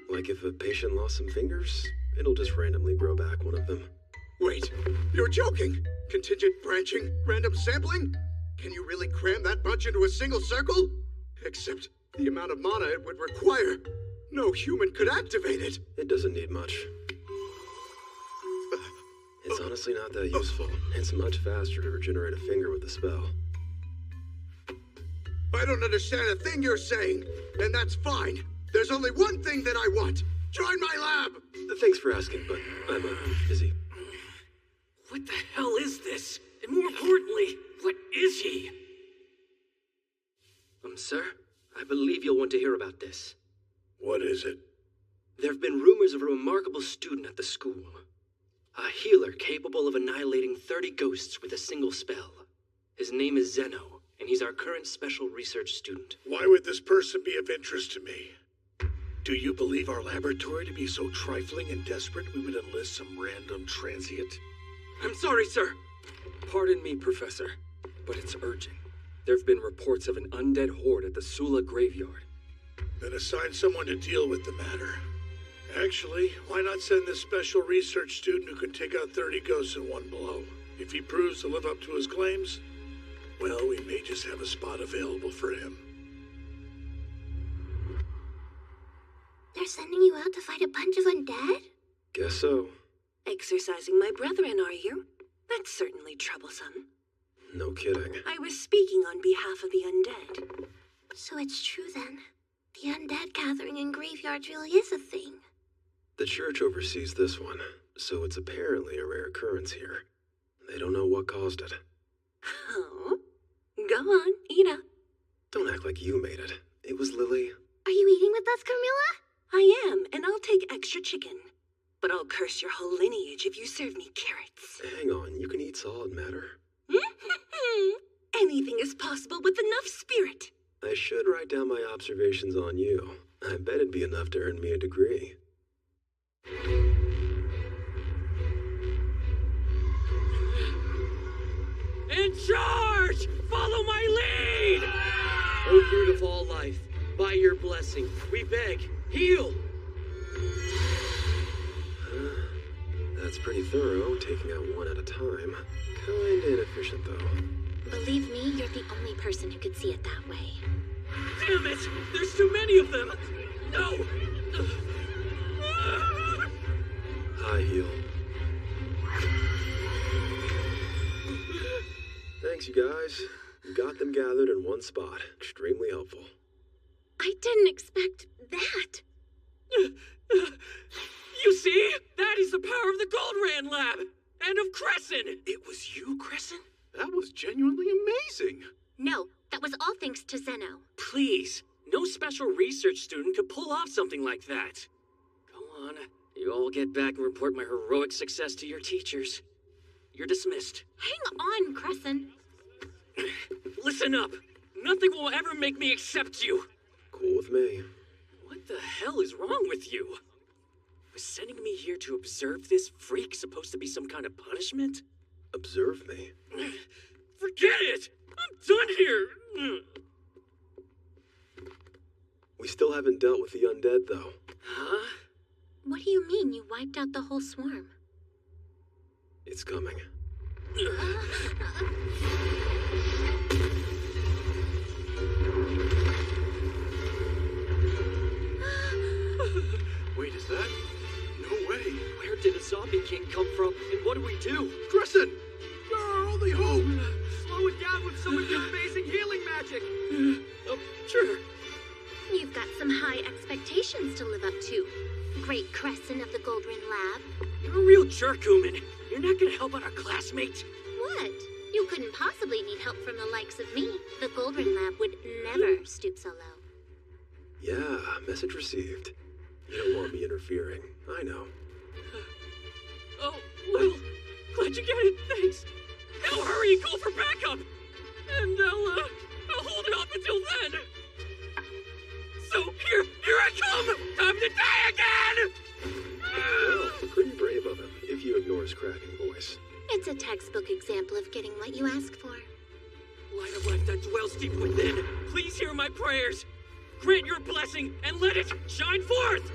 Like if a patient lost some fingers, it'll just randomly grow back one of them. Wait, you're joking? Contingent branching? Random sampling? Can you really cram that bunch into a single circle? Except the amount of mana it would require. No human could activate it. It doesn't need much. It's honestly not that useful. It's much faster to regenerate a finger with a spell. I don't understand a thing you're saying, and that's fine. There's only one thing that I want. Join my lab! Thanks for asking, but I'm busy. What the hell is this? And more importantly, what is he? Sir, I believe you'll want to hear about this. What is it? There have been rumors of a remarkable student at the school. A healer capable of annihilating 30 ghosts with a single spell. His name is Zeno, and he's our current special research student. Why would this person be of interest to me? Do you believe our laboratory to be so trifling and desperate we would enlist some random transient? I'm sorry, sir. Pardon me, Professor, but it's urgent. There have been reports of an undead horde at the Sula graveyard. Then assign someone to deal with the matter. Actually, why not send this special research student who can take out 30 ghosts in one blow? If he proves to live up to his claims, well, we may just have a spot available for him. They're sending you out to fight a bunch of undead? Guess so. Exercising my brethren, are you? That's certainly troublesome. No kidding. I was speaking on behalf of the undead. So it's true then. The undead gathering in graveyards really is a thing. The church oversees this one, so it's apparently a rare occurrence here. They don't know what caused it. Oh? Go on, eat up. Don't act like you made it. It was Lily. Are you eating with us, Carmilla? I am, and I'll take extra chicken. But I'll curse your whole lineage if you serve me carrots. Hang on, you can eat solid matter. Anything is possible with enough spirit. I should write down my observations on you. I bet it'd be enough to earn me a degree. In charge! Follow my lead! O root of all life, by your blessing, we beg, heal! That's pretty thorough, taking out one at a time. Kinda inefficient, though. Believe me, you're the only person who could see it that way. Damn it! There's too many of them! No! High heel. Thanks, you guys. You got them gathered in one spot. Extremely helpful. I didn't expect that. You see? That is the power of the Goldrand Lab! And of Crescent! It was you, Crescent? That was genuinely amazing. No, that was all thanks to Zeno. Please, no special research student could pull off something like that. Go on, you all get back and report my heroic success to your teachers. You're dismissed. Hang on, Crescent. Listen up. Nothing will ever make me accept you. Cool with me. What the hell is wrong with you? Was sending me here to observe this freak supposed to be some kind of punishment? Observe me? Forget it! I'm done here! We still haven't dealt with the undead, though. Huh? What do you mean you wiped out the whole swarm? It's coming. Wait, is that? No way. Where did a zombie king come from, and what do we do? Crescent! You're our only hope! Slow it down with some of your amazing healing magic! Oh, sure. You've got some high expectations to live up to. Great Crescent of the Goldrin Lab. You're a real jerk, Ooman. You're not gonna help out our classmate? What? You couldn't possibly need help from the likes of me. The Goldrin Lab would never stoop so low. Yeah, message received. You don't want me interfering. I know. Oh, well, glad you get it. Thanks. Now hurry and call for backup. And I'll hold it off until then. So, here I come! Time to die again! Well, pretty brave of him, if you ignore his cracking voice. It's a textbook example of getting what you ask for. Light of life that dwells deep within, please hear my prayers. Grant your blessing and let it shine forth!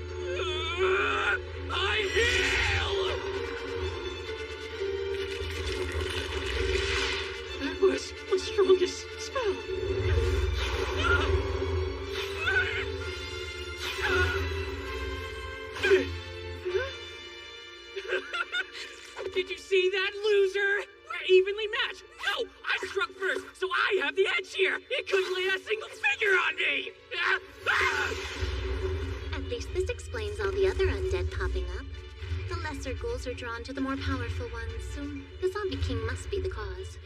I heal! That was my strongest spell. Did you see that, loser? We're evenly matched. No, I struck first, so I have the edge here. It couldn't lay a single figure on me. At least this explains all the other undead popping up. The lesser ghouls are drawn to the more powerful ones, so the Zombie King must be the cause.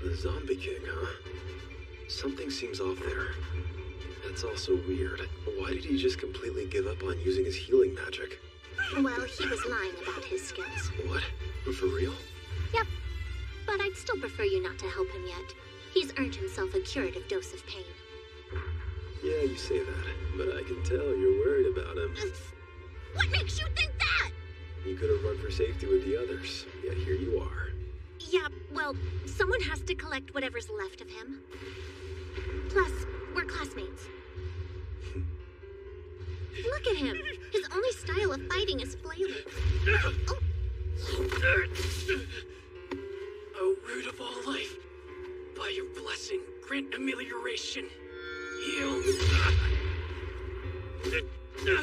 The Zombie King, huh? Something seems off there. That's also weird. Why did he just completely give up on using his healing magic? Well, he was lying about his skills. What? For real? Yep. But I'd still prefer you not to help him yet. He's earned himself a curative dose of pain. Yeah, you say that, but I can tell you're worried about him. What makes you think that? You could have run for safety with the others, yet here you are. Yeah, well, someone has to collect whatever's left of him. Plus, we're classmates. Look at him. His only style of fighting is flailing. Oh. O root of all life, by your blessing, grant amelioration. Heal. No,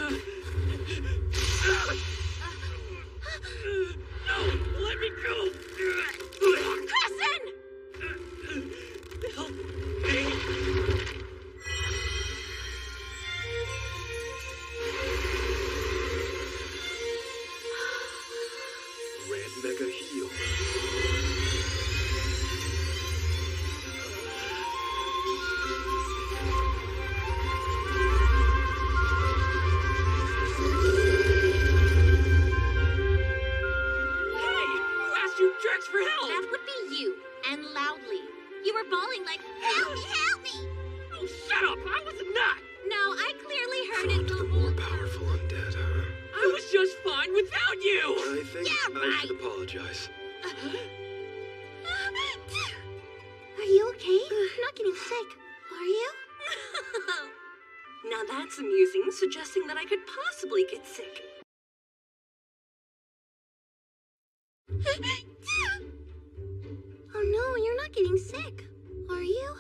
let me go. Crescent! Help me. Grand Mega Heal. For help! That would be you, and loudly. You were bawling like, "Help me, help me!" Oh, shut up! I was not! No, I clearly heard Drawn it to the more powerful undead, huh? I was just fine without you! I think I should apologize. Are you okay? You're not getting sick, are you? Now that's amusing, suggesting that I could possibly get sick. Oh no, you're not getting sick, are you?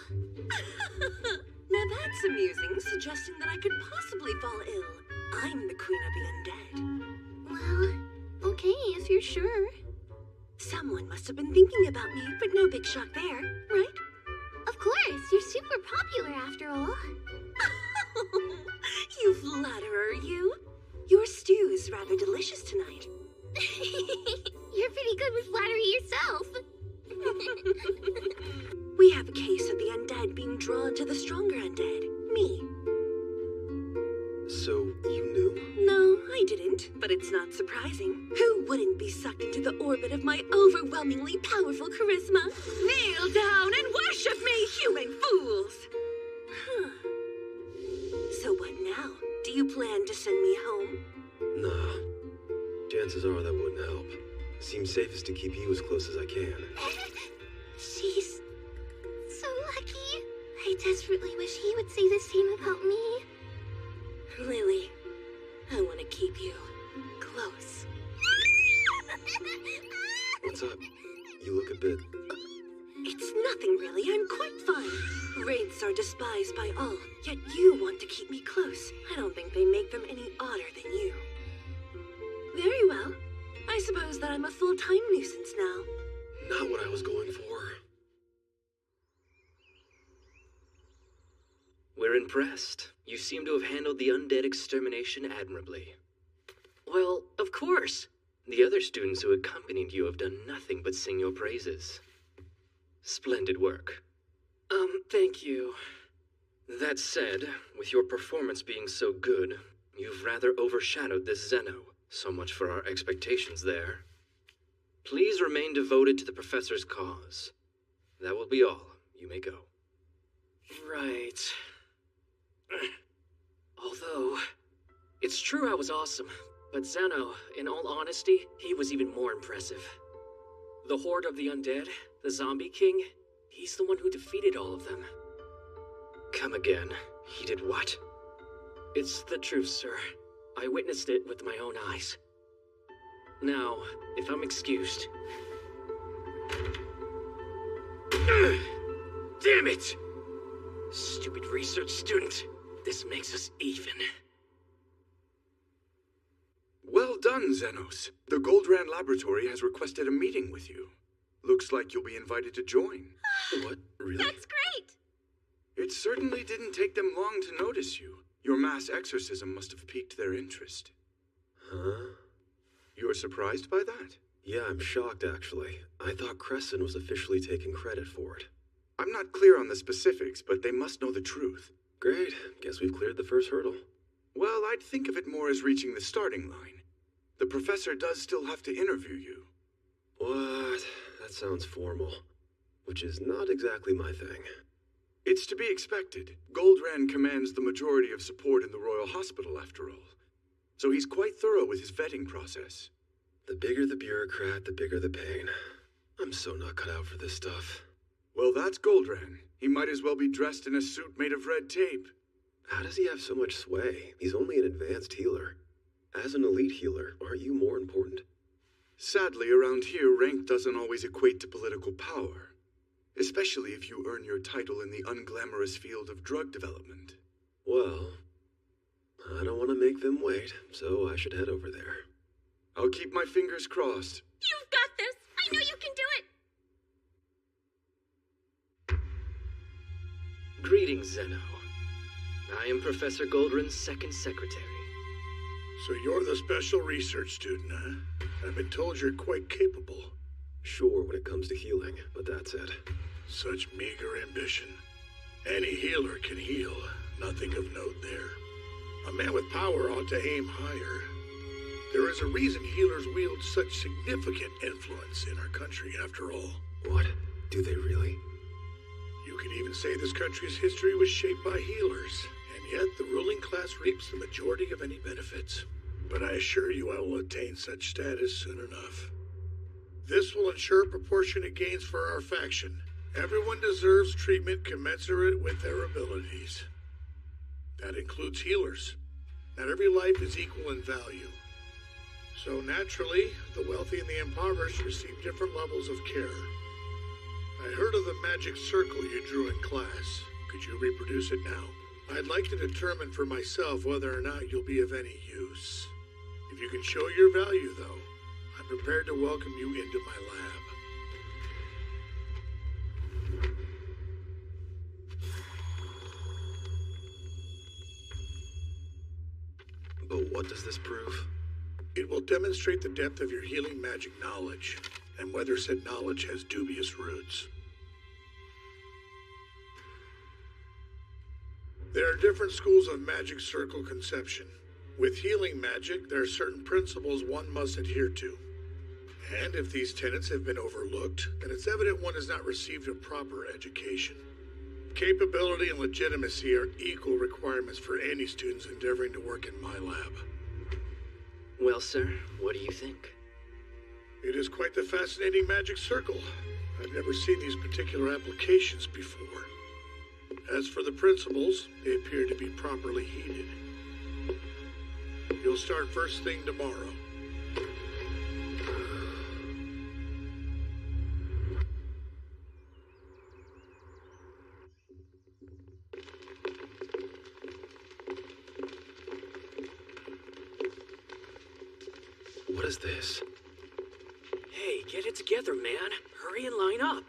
Now that's amusing, suggesting that I could possibly fall ill. I'm the queen of the undead. Well, okay, if you're sure. Someone must have been thinking about me, but no big shock there, right? Of course, you're super popular after all. You flatterer, you. Your stew's rather delicious tonight. You're pretty good with flattery yourself. We have a case of the undead being drawn to the stronger undead. Me. So, you knew? No, I didn't, but it's not surprising. Who wouldn't be sucked into the orbit of my overwhelmingly powerful charisma? Kneel down and worship me, human fools! Huh. So what now? Do you plan to send me home? Nah. Chances are that wouldn't help. Seems safest to keep you as close as I can. She's so lucky. I desperately wish he would say the same about me. Lily, I want to keep you close. What's up? You look a bit... It's nothing really, I'm quite fine. Wraiths are despised by all, yet you want to keep me close. I don't think they make them any odder than you. Very well. I suppose that I'm a full-time nuisance now. Not what I was going for. We're impressed. You seem to have handled the undead extermination admirably. Well, of course. The other students who accompanied you have done nothing but sing your praises. Splendid work. Thank you. That said, with your performance being so good, you've rather overshadowed this Zeno. So much for our expectations there. Please remain devoted to the professor's cause. That will be all. You may go. Right. Although, it's true I was awesome, but Zeno, in all honesty, he was even more impressive. The Horde of the Undead, the Zombie King, he's the one who defeated all of them. Come again. He did what? It's the truth, sir. I witnessed it with my own eyes. Now, if I'm excused... Damn it! Stupid research student. This makes us even. Well done, Xenos. The Goldrand Laboratory has requested a meeting with you. Looks like you'll be invited to join. What? Really? That's great! It certainly didn't take them long to notice you. Your mass exorcism must have piqued their interest. Huh? You're surprised by that? Yeah, I'm shocked, actually. I thought Crescent was officially taking credit for it. I'm not clear on the specifics, but they must know the truth. Great. Guess we've cleared the first hurdle. Well, I'd think of it more as reaching the starting line. The professor does still have to interview you. What? That sounds formal. Which is not exactly my thing. It's to be expected. Goldrand commands the majority of support in the Royal Hospital, after all. So he's quite thorough with his vetting process. The bigger the bureaucrat, the bigger the pain. I'm so not cut out for this stuff. Well, that's Goldrand. He might as well be dressed in a suit made of red tape. How does he have so much sway? He's only an advanced healer. As an elite healer, aren't you more important? Sadly, around here, rank doesn't always equate to political power. Especially if you earn your title in the unglamorous field of drug development. Well, I don't want to make them wait, so I should head over there. I'll keep my fingers crossed. You've got this! I know you can do it! Greetings, Zeno. I am Professor Goldrand's second secretary. So you're the special research student, huh? I've been told you're quite capable. Sure when it comes to healing, but that's it. Such meager ambition. Any healer can heal. Nothing of note there. A man with power ought to aim higher. There is a reason healers wield such significant influence in our country, after all. What? Do they really? You could even say this country's history was shaped by healers, and yet the ruling class reaps the majority of any benefits. But I assure you I will attain such status soon enough. This will ensure proportionate gains for our faction. Everyone deserves treatment commensurate with their abilities. That includes healers. Not every life is equal in value. So naturally, the wealthy and the impoverished receive different levels of care. I heard of the magic circle you drew in class. Could you reproduce it now? I'd like to determine for myself whether or not you'll be of any use. If you can show your value, though, I'm prepared to welcome you into my lab. But what does this prove? It will demonstrate the depth of your healing magic knowledge, and whether said knowledge has dubious roots. There are different schools of magic circle conception. With healing magic, there are certain principles one must adhere to. And if these tenets have been overlooked, then it's evident one has not received a proper education. Capability and legitimacy are equal requirements for any students endeavoring to work in my lab. Well, sir, what do you think? It is quite the fascinating magic circle. I've never seen these particular applications before. As for the principles, they appear to be properly heeded. You'll start first thing tomorrow. What is this? Hey, get it together, man. Hurry and line up.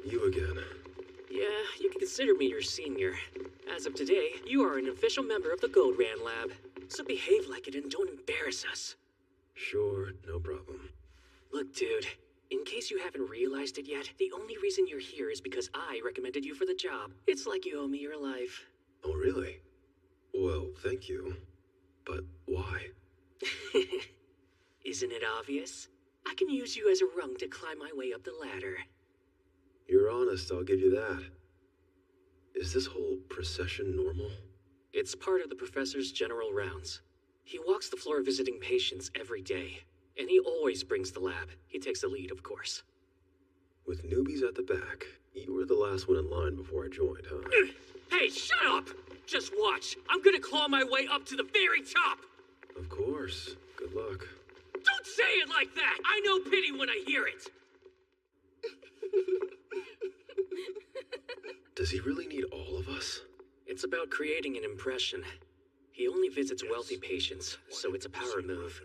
You again. Yeah, you can consider me your senior. As of today, you are an official member of the Goldran Lab. So behave like it and don't embarrass us. Sure, no problem. Look, dude, in case you haven't realized it yet, the only reason you're here is because I recommended you for the job. It's like you owe me your life. Oh, really? Well, thank you. But why? Isn't it obvious? I can use you as a rung to climb my way up the ladder. You're honest, I'll give you that. Is this whole procession normal? It's part of the professor's general rounds. He walks the floor visiting patients every day, and he always brings the lab. He takes the lead, of course. With newbies at the back, you were the last one in line before I joined, huh? Hey, shut up! Just watch. I'm gonna claw my way up to the very top! Of course. Good luck. Don't say it like that! I know pity when I hear it! Does he really need all of us? It's about creating an impression. He only visits wealthy patients, so it's a power move.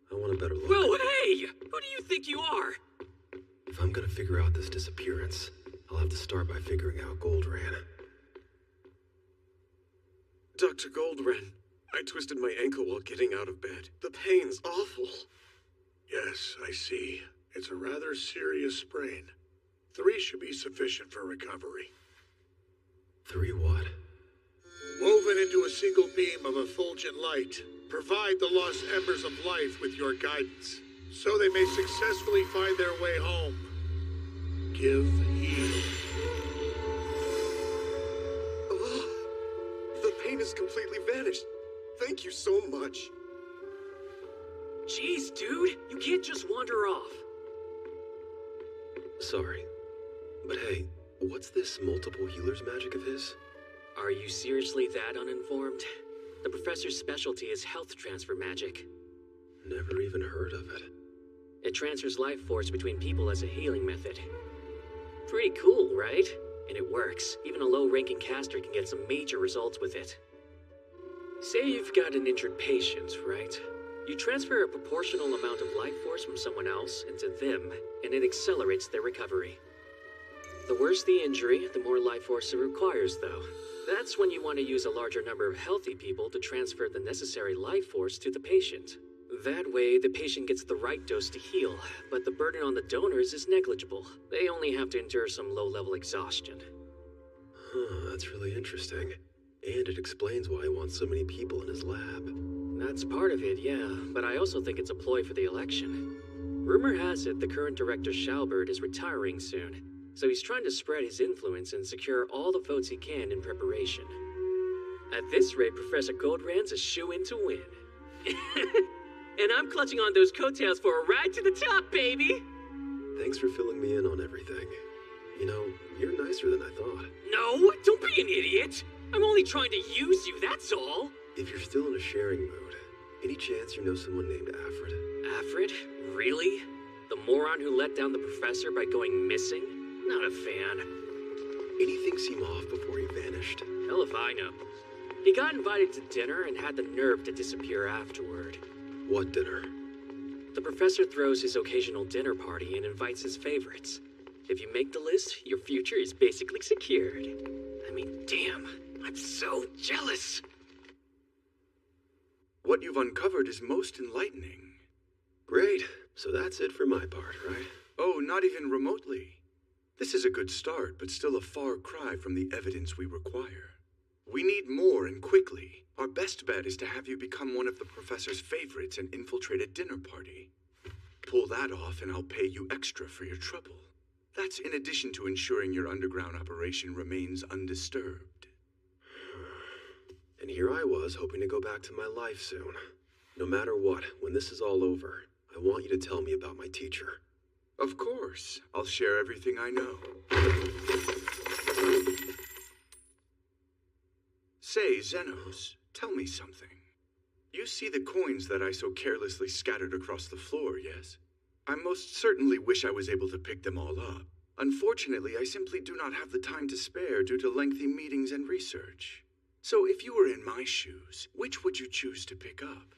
I want a better look. Whoa, hey! Who do you think you are? If I'm gonna figure out this disappearance, I'll have to start by figuring out Goldran. Dr. Goldran, I twisted my ankle while getting out of bed. The pain's awful. Yes, I see. It's a rather serious sprain. 3 should be sufficient for recovery. 3 what? Woven into a single beam of effulgent light, provide the lost embers of life with your guidance, so they may successfully find their way home. Give heal. Oh, the pain has completely vanished. Thank you so much. Jeez, dude, you can't just wander off. Sorry. But hey, what's this multiple healers magic of his? Are you seriously that uninformed? The professor's specialty is health transfer magic. Never even heard of it. It transfers life force between people as a healing method. Pretty cool, right? And it works. Even a low-ranking caster can get some major results with it. Say you've got an injured patient, right? You transfer a proportional amount of life force from someone else into them, and it accelerates their recovery. The worse the injury, the more life force it requires, though. That's when you want to use a larger number of healthy people to transfer the necessary life force to the patient. That way, the patient gets the right dose to heal, but the burden on the donors is negligible. They only have to endure some low-level exhaustion. Huh, that's really interesting. And it explains why he wants so many people in his lab. That's part of it, yeah, but I also think it's a ploy for the election. Rumor has it the current director Shalbert is retiring soon, so he's trying to spread his influence and secure all the votes he can in preparation. At this rate, Professor Goldran's a shoo-in to win. And I'm clutching on those coattails for a ride to the top, baby! Thanks for filling me in on everything. You know, you're nicer than I thought. No, don't be an idiot! I'm only trying to use you, that's all! If you're still in a sharing mood, any chance you know someone named Alfred? Alfred? Really? The moron who let down the professor by going missing? Not a fan. Anything seem off before he vanished? Hell if I know. He got invited to dinner and had the nerve to disappear afterward. What dinner? The professor throws his occasional dinner party and invites his favorites. If you make the list, your future is basically secured. I mean, damn, I'm so jealous. What you've uncovered is most enlightening. Great. So that's it for my part, right? Oh, not even remotely. This is a good start, but still a far cry from the evidence we require. We need more and quickly. Our best bet is to have you become one of the professor's favorites and infiltrate a dinner party. Pull that off and I'll pay you extra for your trouble. That's in addition to ensuring your underground operation remains undisturbed. And here I was, hoping to go back to my life soon. No matter what, when this is all over, I want you to tell me about my teacher. Of course. I'll share everything I know. Say, Xenos, tell me something. You see the coins that I so carelessly scattered across the floor, yes? I most certainly wish I was able to pick them all up. Unfortunately, I simply do not have the time to spare due to lengthy meetings and research. So if you were in my shoes, which would you choose to pick up?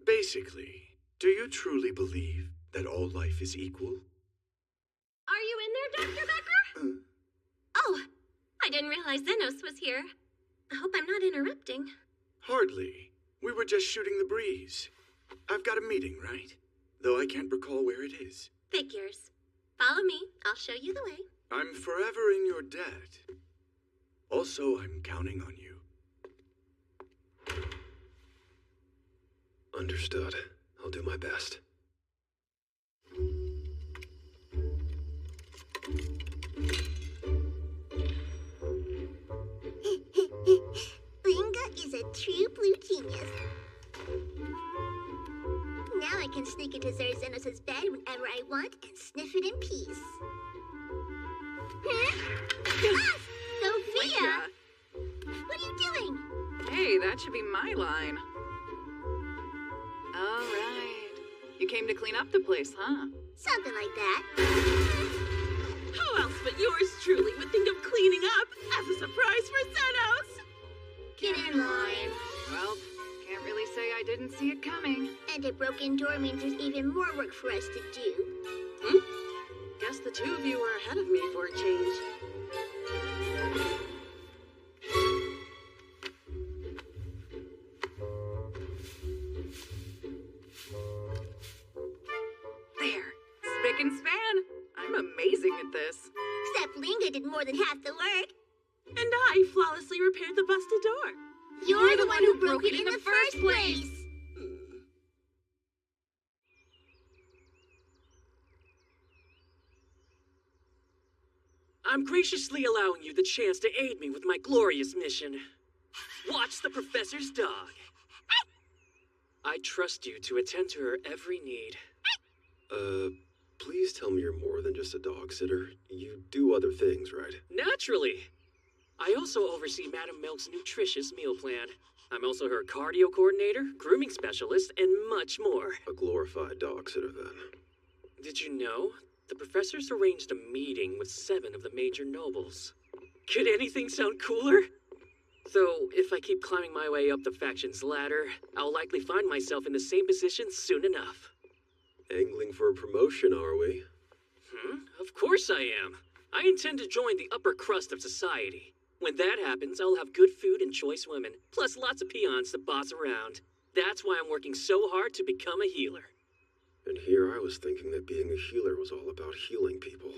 Basically, do you truly believe that all life is equal? Are you in there, Dr. Becker? Oh, I didn't realize Xenos was here. I hope I'm not interrupting. Hardly. We were just shooting the breeze. I've got a meeting, right? Though I can't recall where it is. Figures. Follow me. I'll show you the way. I'm forever in your debt. Also, I'm counting on you. Understood. I'll do my best. Linga is a true blue genius. Now I can sneak into Xenos' bed whenever I want and sniff it in peace. Ah, Sophia! What are you doing? Hey, that should be my line. All right. You came to clean up the place, huh? Something like that. Who else but yours truly would think of cleaning up as a surprise for Xenos? Get in line. Well, can't really say I didn't see it coming. And a broken door means there's even more work for us to do. Guess the two of you were ahead of me for a change. There. Spick and span. I'm amazing at this. Except Linga did more than half the work. And I flawlessly repaired the busted door. You're the one who broke it in the first place. I'm graciously allowing you the chance to aid me with my glorious mission. Watch the professor's dog. I trust you to attend to her every need. Please tell me you're more than just a dog sitter. You do other things, right? Naturally. I also oversee Madam Milk's nutritious meal plan. I'm also her cardio coordinator, grooming specialist, and much more. A glorified dog sitter, then. Did you know? The professors arranged a meeting with 7 of the major nobles. Could anything sound cooler? Though, if I keep climbing my way up the faction's ladder, I'll likely find myself in the same position soon enough. Angling for a promotion, are we? Of course I am. I intend to join the upper crust of society. When that happens, I'll have good food and choice women, plus lots of peons to boss around. That's why I'm working so hard to become a healer. And here I was thinking that being a healer was all about healing people.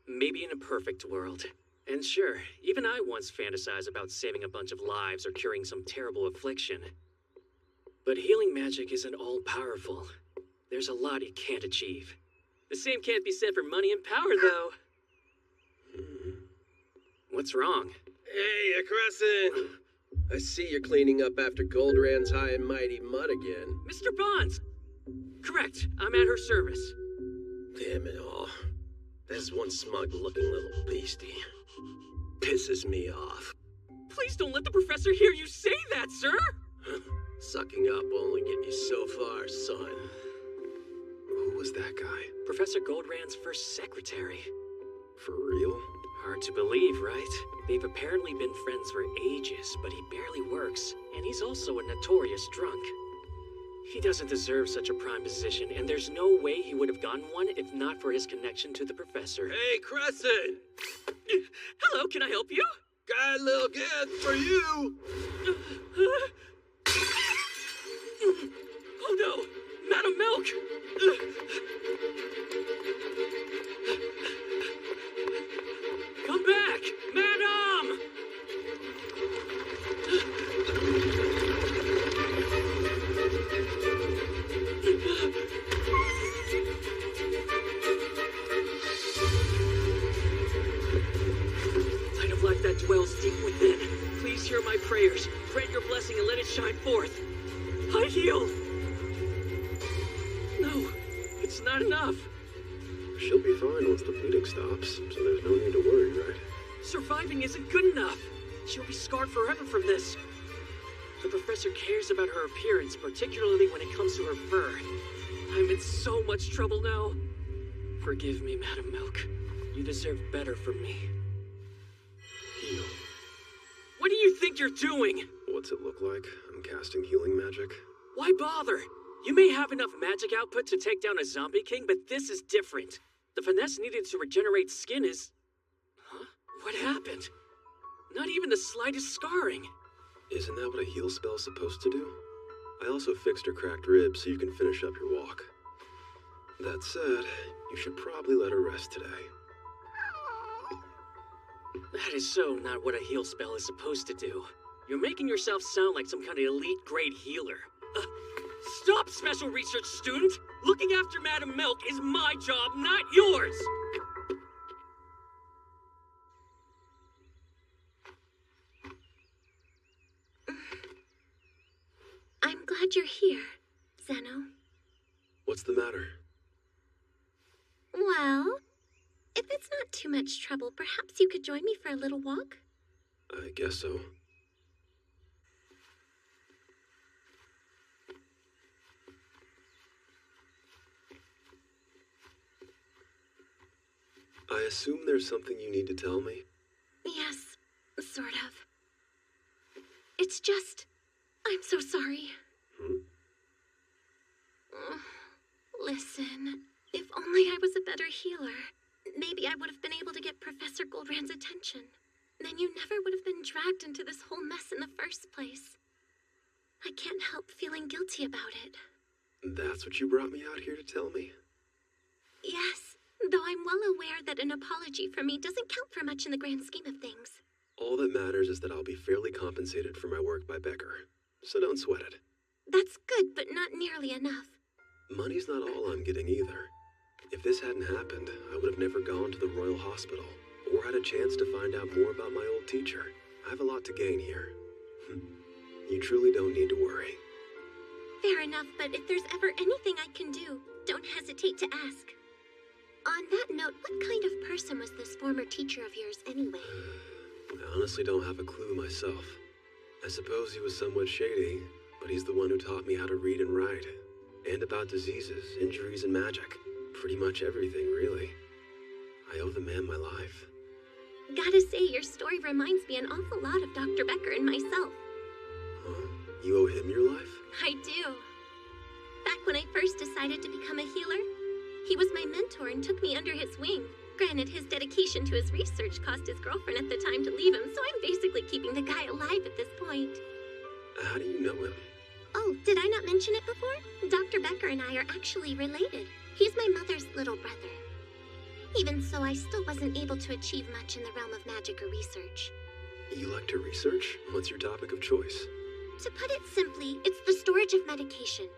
Maybe in a perfect world. And sure, even I once fantasized about saving a bunch of lives or curing some terrible affliction. But healing magic isn't all-powerful. There's a lot you can't achieve. The same can't be said for money and power, though. What's wrong? Hey, Crescent! I see you're cleaning up after Goldrand's high and mighty mud again. Mr. Bonds! Correct, I'm at her service. Damn it all. There's one smug-looking little beastie. Pisses me off. Please don't let the professor hear you say that, sir! Sucking up will only get you so far, son. Who was that guy? Professor Goldrand's first secretary. For real? Hard to believe, right? They've apparently been friends for ages, but he barely works, and he's also a notorious drunk. He doesn't deserve such a prime position, and there's no way he would have gotten one if not for his connection to the professor. Hey, Crescent! Hello, can I help you? Got a little gift for you! Oh no! Madam Milk! my prayers. Grant your blessing and let it shine forth. I heal. No, it's not enough. She'll be fine once the bleeding stops, so there's no need to worry, right? Surviving isn't good enough. She'll be scarred forever from this. The professor cares about her appearance, particularly when it comes to her fur. I'm in so much trouble now. Forgive me, Madam Milk. You deserve better from me. Heal. What do you think you're doing? What's it look like? I'm casting healing magic. Why bother? You may have enough magic output to take down a zombie king, but this is different. The finesse needed to regenerate skin is... Huh? What happened? Not even the slightest scarring. Isn't that what a heal spell's supposed to do? I also fixed her cracked ribs so you can finish up your walk. That said, you should probably let her rest today. That is so not what a heal spell is supposed to do. You're making yourself sound like some kind of elite-grade healer. Stop, special research student! Looking after Madam Milk is my job, not yours! I'm glad you're here, Zeno. What's the matter? Well, if it's not too much trouble, perhaps you could join me for a little walk? I guess so. I assume there's something you need to tell me? Yes, sort of. It's just... I'm so sorry. Listen, if only I was a better healer, maybe I would have been able to get Professor Goldrand's attention. Then you never would have been dragged into this whole mess in the first place. I can't help feeling guilty about it. That's what you brought me out here to tell me? Yes, though I'm well aware that an apology from me doesn't count for much in the grand scheme of things. All that matters is that I'll be fairly compensated for my work by Becker, so don't sweat it. That's good, but not nearly enough. Money's not all I'm getting either. If this hadn't happened, I would have never gone to the Royal Hospital, or had a chance to find out more about my old teacher. I have a lot to gain here. You truly don't need to worry. Fair enough, but if there's ever anything I can do, don't hesitate to ask. On that note, what kind of person was this former teacher of yours anyway? I honestly don't have a clue myself. I suppose he was somewhat shady, but he's the one who taught me how to read and write. And about diseases, injuries, and magic. Pretty much everything, really. I owe the man my life. Gotta say, your story reminds me an awful lot of Dr. Becker and myself. Huh? You owe him your life? I do. Back when I first decided to become a healer, he was my mentor and took me under his wing. Granted, his dedication to his research caused his girlfriend at the time to leave him, so I'm basically keeping the guy alive at this point. How do you know him? Oh, did I not mention it before? Dr. Becker and I are actually related. He's my mother's little brother. Even so, I still wasn't able to achieve much in the realm of magic or research. You like to research? What's your topic of choice? To put it simply, it's the storage of medication.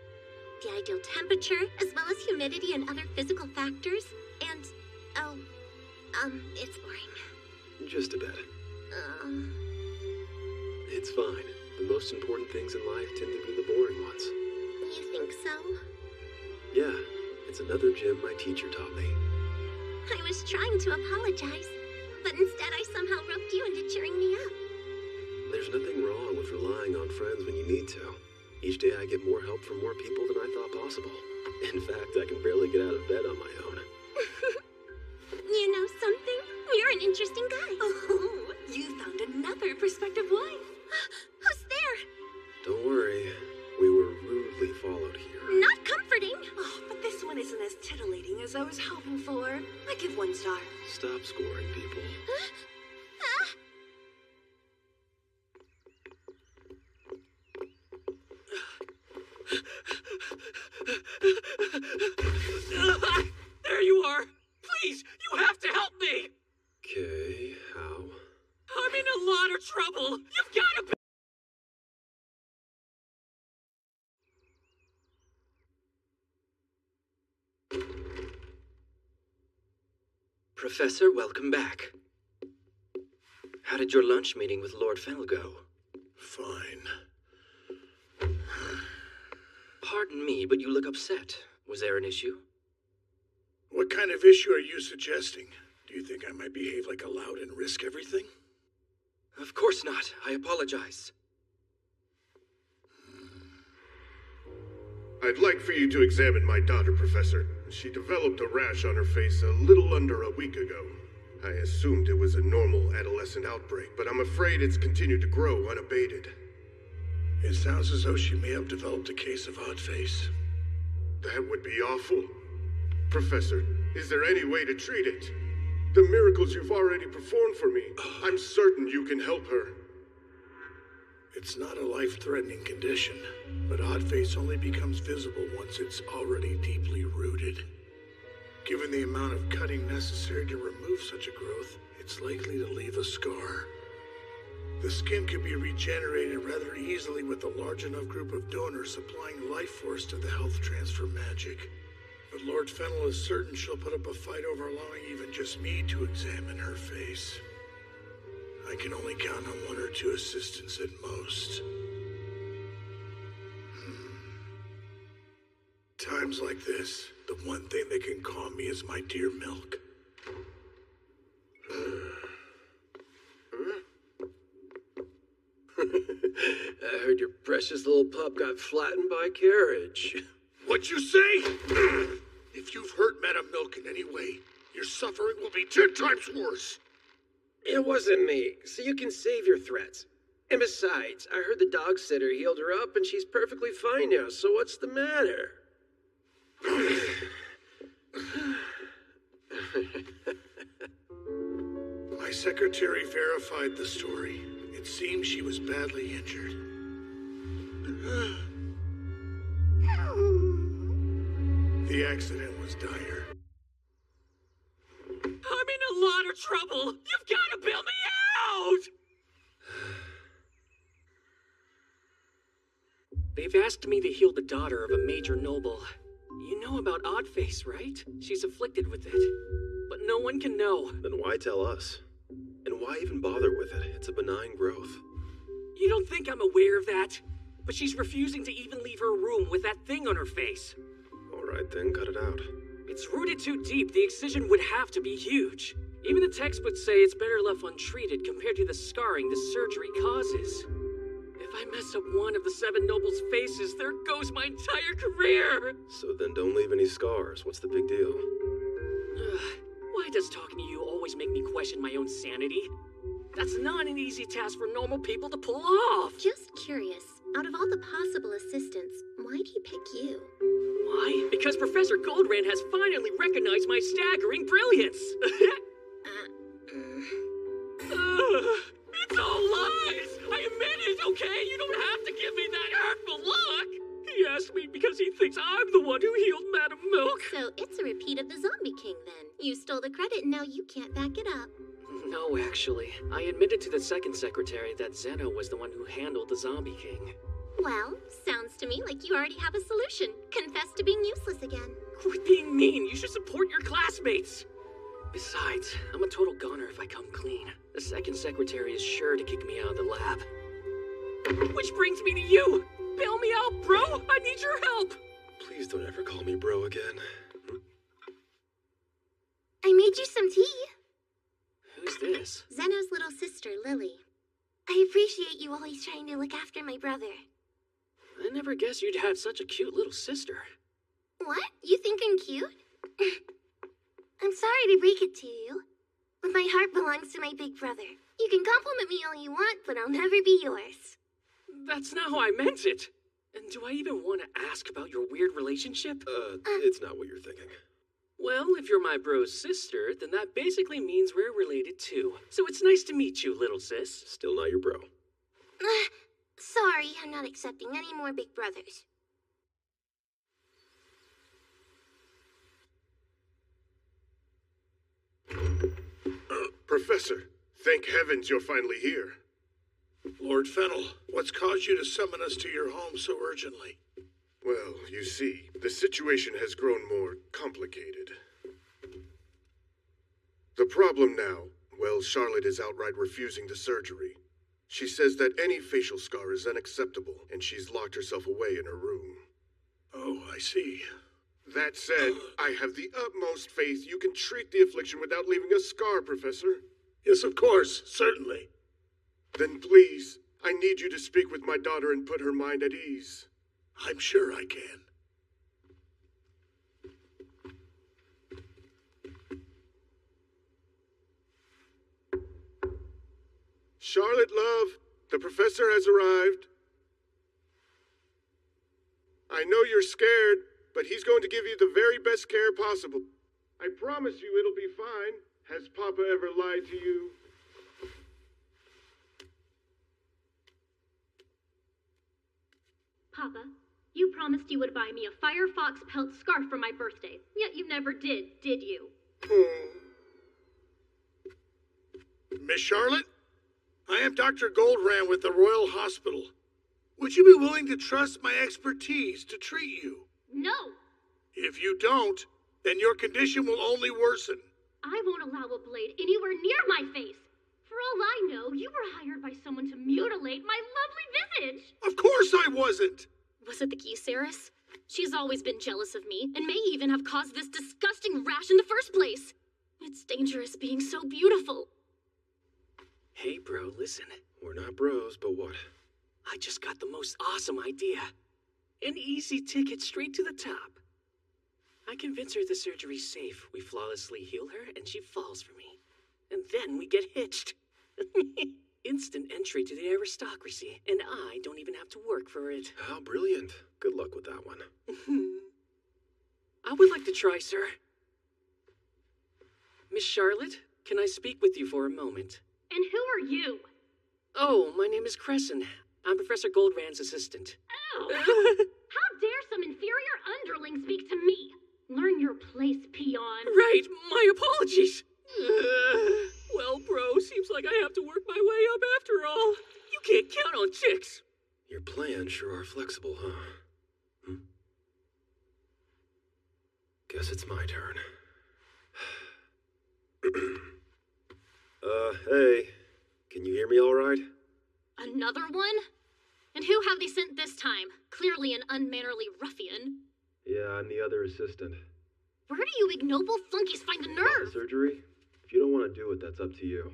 The ideal temperature, as well as humidity and other physical factors, and... it's boring. Just a bit. It's fine. The most important things in life tend to be the boring ones. You think so? Yeah, it's another gem my teacher taught me. I was trying to apologize, but instead I somehow roped you into cheering me up. There's nothing wrong with relying on friends when you need to. Each day I get more help from more people than I thought possible. In fact, I can barely get out of bed on my own. You know something? You're an interesting guy. Oh, you found another prospective wife. Who's there? Don't worry, we were rudely followed here. Not comforting. Oh, but this one isn't as titillating as I was hoping for. I give 1 star. Stop scoring people. There you are! Please, you have to help me! Okay, how? I'm in a lot of trouble! You've gotta be... Professor, welcome back. How did your lunch meeting with Lord Fennel go? fine. Pardon me, but you look upset. Was there an issue? What kind of issue are you suggesting? Do you think I might behave like a loud and risk everything? Of course not. I apologize. I'd like for you to examine my daughter, Professor. She developed a rash on her face a little under a week ago. I assumed it was a normal adolescent outbreak, but I'm afraid it's continued to grow unabated. It sounds as though she may have developed a case of odd face. That would be awful. Professor, is there any way to treat it? The miracles you've already performed for me, I'm certain you can help her. It's not a life-threatening condition, but odd face only becomes visible once it's already deeply rooted. Given the amount of cutting necessary to remove such a growth, it's likely to leave a scar. The skin could be regenerated rather easily with a large enough group of donors supplying life force to the health transfer magic. But Lord Fennel is certain she'll put up a fight over allowing even just me to examine her face. I can only count on 1 or 2 assistants at most. Times like this, the one thing that can calm me is my dear milk. I heard your precious little pup got flattened by a carriage. What'd you say? If you've hurt Madam Milk in any way, your suffering will be 10 times worse. It wasn't me, so you can save your threats. And besides, I heard the dog sitter healed her up and she's perfectly fine now, so what's the matter? My secretary verified the story. It seems she was badly injured. The accident was dire. I'm in a lot of trouble! You've got to bail me out! They've asked me to heal the daughter of a major noble. You know about Oddface, right? She's afflicted with it. But no one can know. Then why tell us? And why even bother with it? It's a benign growth. You don't think I'm aware of that? But she's refusing to even leave her room with that thing on her face. Alright then, cut it out. It's rooted too deep. The excision would have to be huge. Even the textbooks say it's better left untreated compared to the scarring the surgery causes. If I mess up one of the 7 nobles' faces, there goes my entire career! So then don't leave any scars. What's the big deal? Why does talking to you always make me question my own sanity? That's not an easy task for normal people to pull off! Just curious, out of all the possible assistants, why'd he pick you? Why? Because Professor Goldrand has finally recognized my staggering brilliance! It's all lies! I admit it, okay? You don't have to give me that hurtful look! He asked me because he thinks I'm the one who healed Madam Milk. So it's a repeat of the Zombie King, then. You stole the credit and now you can't back it up. No, actually. I admitted to the second secretary that Zeno was the one who handled the Zombie King. Well, sounds to me like you already have a solution. Confess to being useless again. Quit being mean. You should support your classmates. Besides, I'm a total goner if I come clean. The second secretary is sure to kick me out of the lab. Which brings me to you. Bail me out, bro. I need your help. Please don't ever call me bro again. I made you some tea. Who's this? Zeno's little sister, Lily. I appreciate you always trying to look after my brother. I never guessed you'd have such a cute little sister. What? You think I'm cute? I'm sorry to break it to you, but my heart belongs to my big brother. You can compliment me all you want, but I'll never be yours. That's not how I meant it. And do I even want to ask about your weird relationship? It's not what you're thinking. Well, if you're my bro's sister, then that basically means we're related too. So it's nice to meet you, little sis. Still not your bro. Sorry, I'm not accepting any more big brothers. Professor, thank heavens you're finally here. Lord Fennel, what's caused you to summon us to your home so urgently? Well, you see, the situation has grown more complicated. The problem now, well, Charlotte is outright refusing the surgery. She says that any facial scar is unacceptable, and she's locked herself away in her room. Oh, I see. That said, I have the utmost faith you can treat the affliction without leaving a scar, Professor. Yes, of course, certainly. Then please, I need you to speak with my daughter and put her mind at ease. I'm sure I can. Charlotte, love, the professor has arrived. I know you're scared, but he's going to give you the very best care possible. I promise you it'll be fine. Has Papa ever lied to you? Papa, you promised you would buy me a Firefox pelt scarf for my birthday, yet you never did you? Miss Charlotte? I am Dr. Goldran with the Royal Hospital. Would you be willing to trust my expertise to treat you? No! If you don't, then your condition will only worsen. I won't allow a blade anywhere near my face. For all I know, you were hired by someone to mutilate my lovely visage. Of course I wasn't! Was it the Gysaris? She's always been jealous of me, and may even have caused this disgusting rash in the first place. It's dangerous being so beautiful. Hey, bro, listen. We're not bros, but what? I just got the most awesome idea. An easy ticket straight to the top. I convince her the surgery's safe, we flawlessly heal her, and she falls for me. And then we get hitched. Instant entry to the aristocracy, and I don't even have to work for it. How brilliant. Good luck with that one. I would like to try, sir. Miss Charlotte, can I speak with you for a moment? And who are you? Oh, my name is Crescent. I'm Professor Goldran's assistant. Oh! How dare some inferior underling speak to me? Learn your place, peon. Right, my apologies. Well, bro, seems like I have to work my way up after all. You can't count on chicks. Your plans sure are flexible, huh? Guess it's my turn. Hey. Can you hear me all right? Another one? And who have they sent this time? Clearly an unmannerly ruffian. Yeah, I'm the other assistant. Where do you ignoble flunkies find the nerve? Surgery? If you don't want to do it, that's up to you.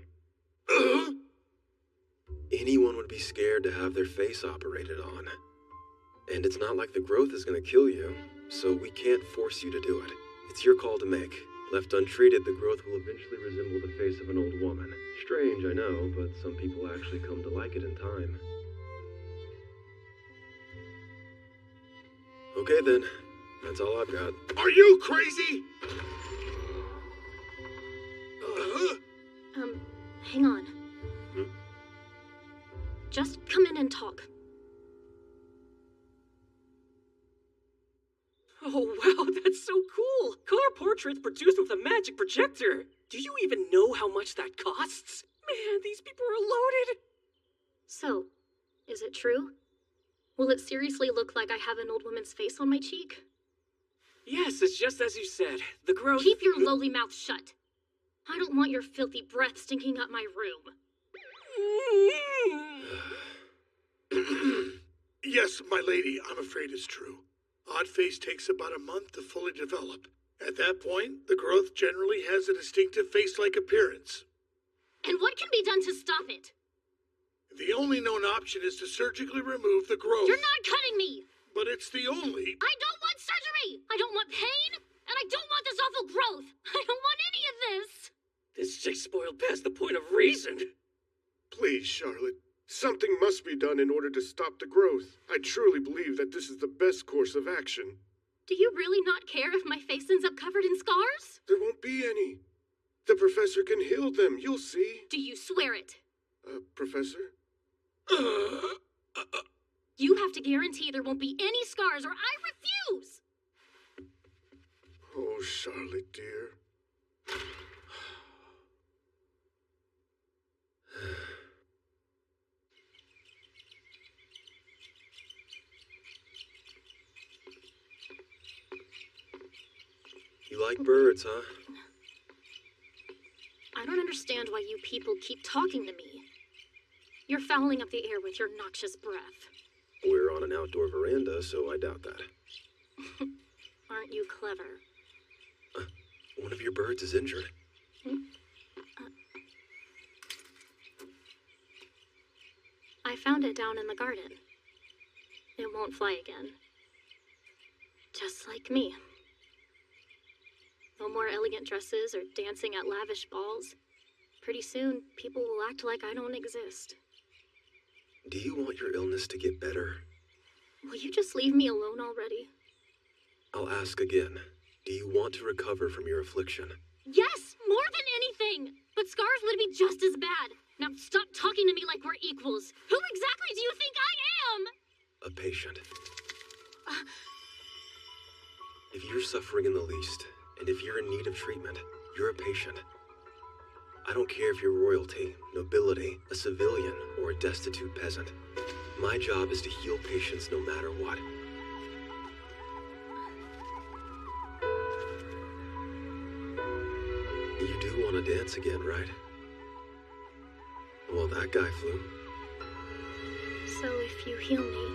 Anyone would be scared to have their face operated on. And it's not like the growth is going to kill you, so we can't force you to do it. It's your call to make. Left untreated, the growth will eventually resemble the face of an old woman. Strange, I know, but some people actually come to like it in time. Okay then, that's all I've got. Are you crazy? Hang on. Just come in and talk. Oh, wow, that's so cool. Color portraits produced with a magic projector. Do you even know how much that costs? Man, these people are loaded. So, is it true? Will it seriously look like I have an old woman's face on my cheek? Yes, it's just as you said. The growth... Keep your lowly mouth shut. I don't want your filthy breath stinking up my room. Yes, my lady, I'm afraid it's true. Oddface takes about a month to fully develop. At that point, the growth generally has a distinctive face-like appearance. And what can be done to stop it? The only known option is to surgically remove the growth. You're not cutting me! But it's the only... I don't want surgery! I don't want pain! And I don't want this awful growth! I don't want any of this! This chick's spoiled past the point of reason. Please, Charlotte. Something must be done in order to stop the growth. I truly believe that this is the best course of action. Do you really not care if my face ends up covered in scars? There won't be any. The professor can heal them, you'll see. Do you swear it? Professor? You have to guarantee there won't be any scars or I refuse! Oh, Charlotte, dear. You like birds, huh? I don't understand why you people keep talking to me. You're fouling up the air with your noxious breath. We're on an outdoor veranda, so I doubt that. Aren't you clever? One of your birds is injured. I found it down in the garden. It won't fly again. Just like me. No more elegant dresses or dancing at lavish balls. Pretty soon, people will act like I don't exist. Do you want your illness to get better? Will you just leave me alone already? I'll ask again. Do you want to recover from your affliction? Yes, more than anything! But scars would be just as bad. Now stop talking to me like we're equals. Who exactly do you think I am? A patient. If you're suffering in the least, and if you're in need of treatment, you're a patient. I don't care if you're royalty, nobility, a civilian, or a destitute peasant. My job is to heal patients no matter what. You do want to dance again, right? Well, that guy flew. So if you heal me,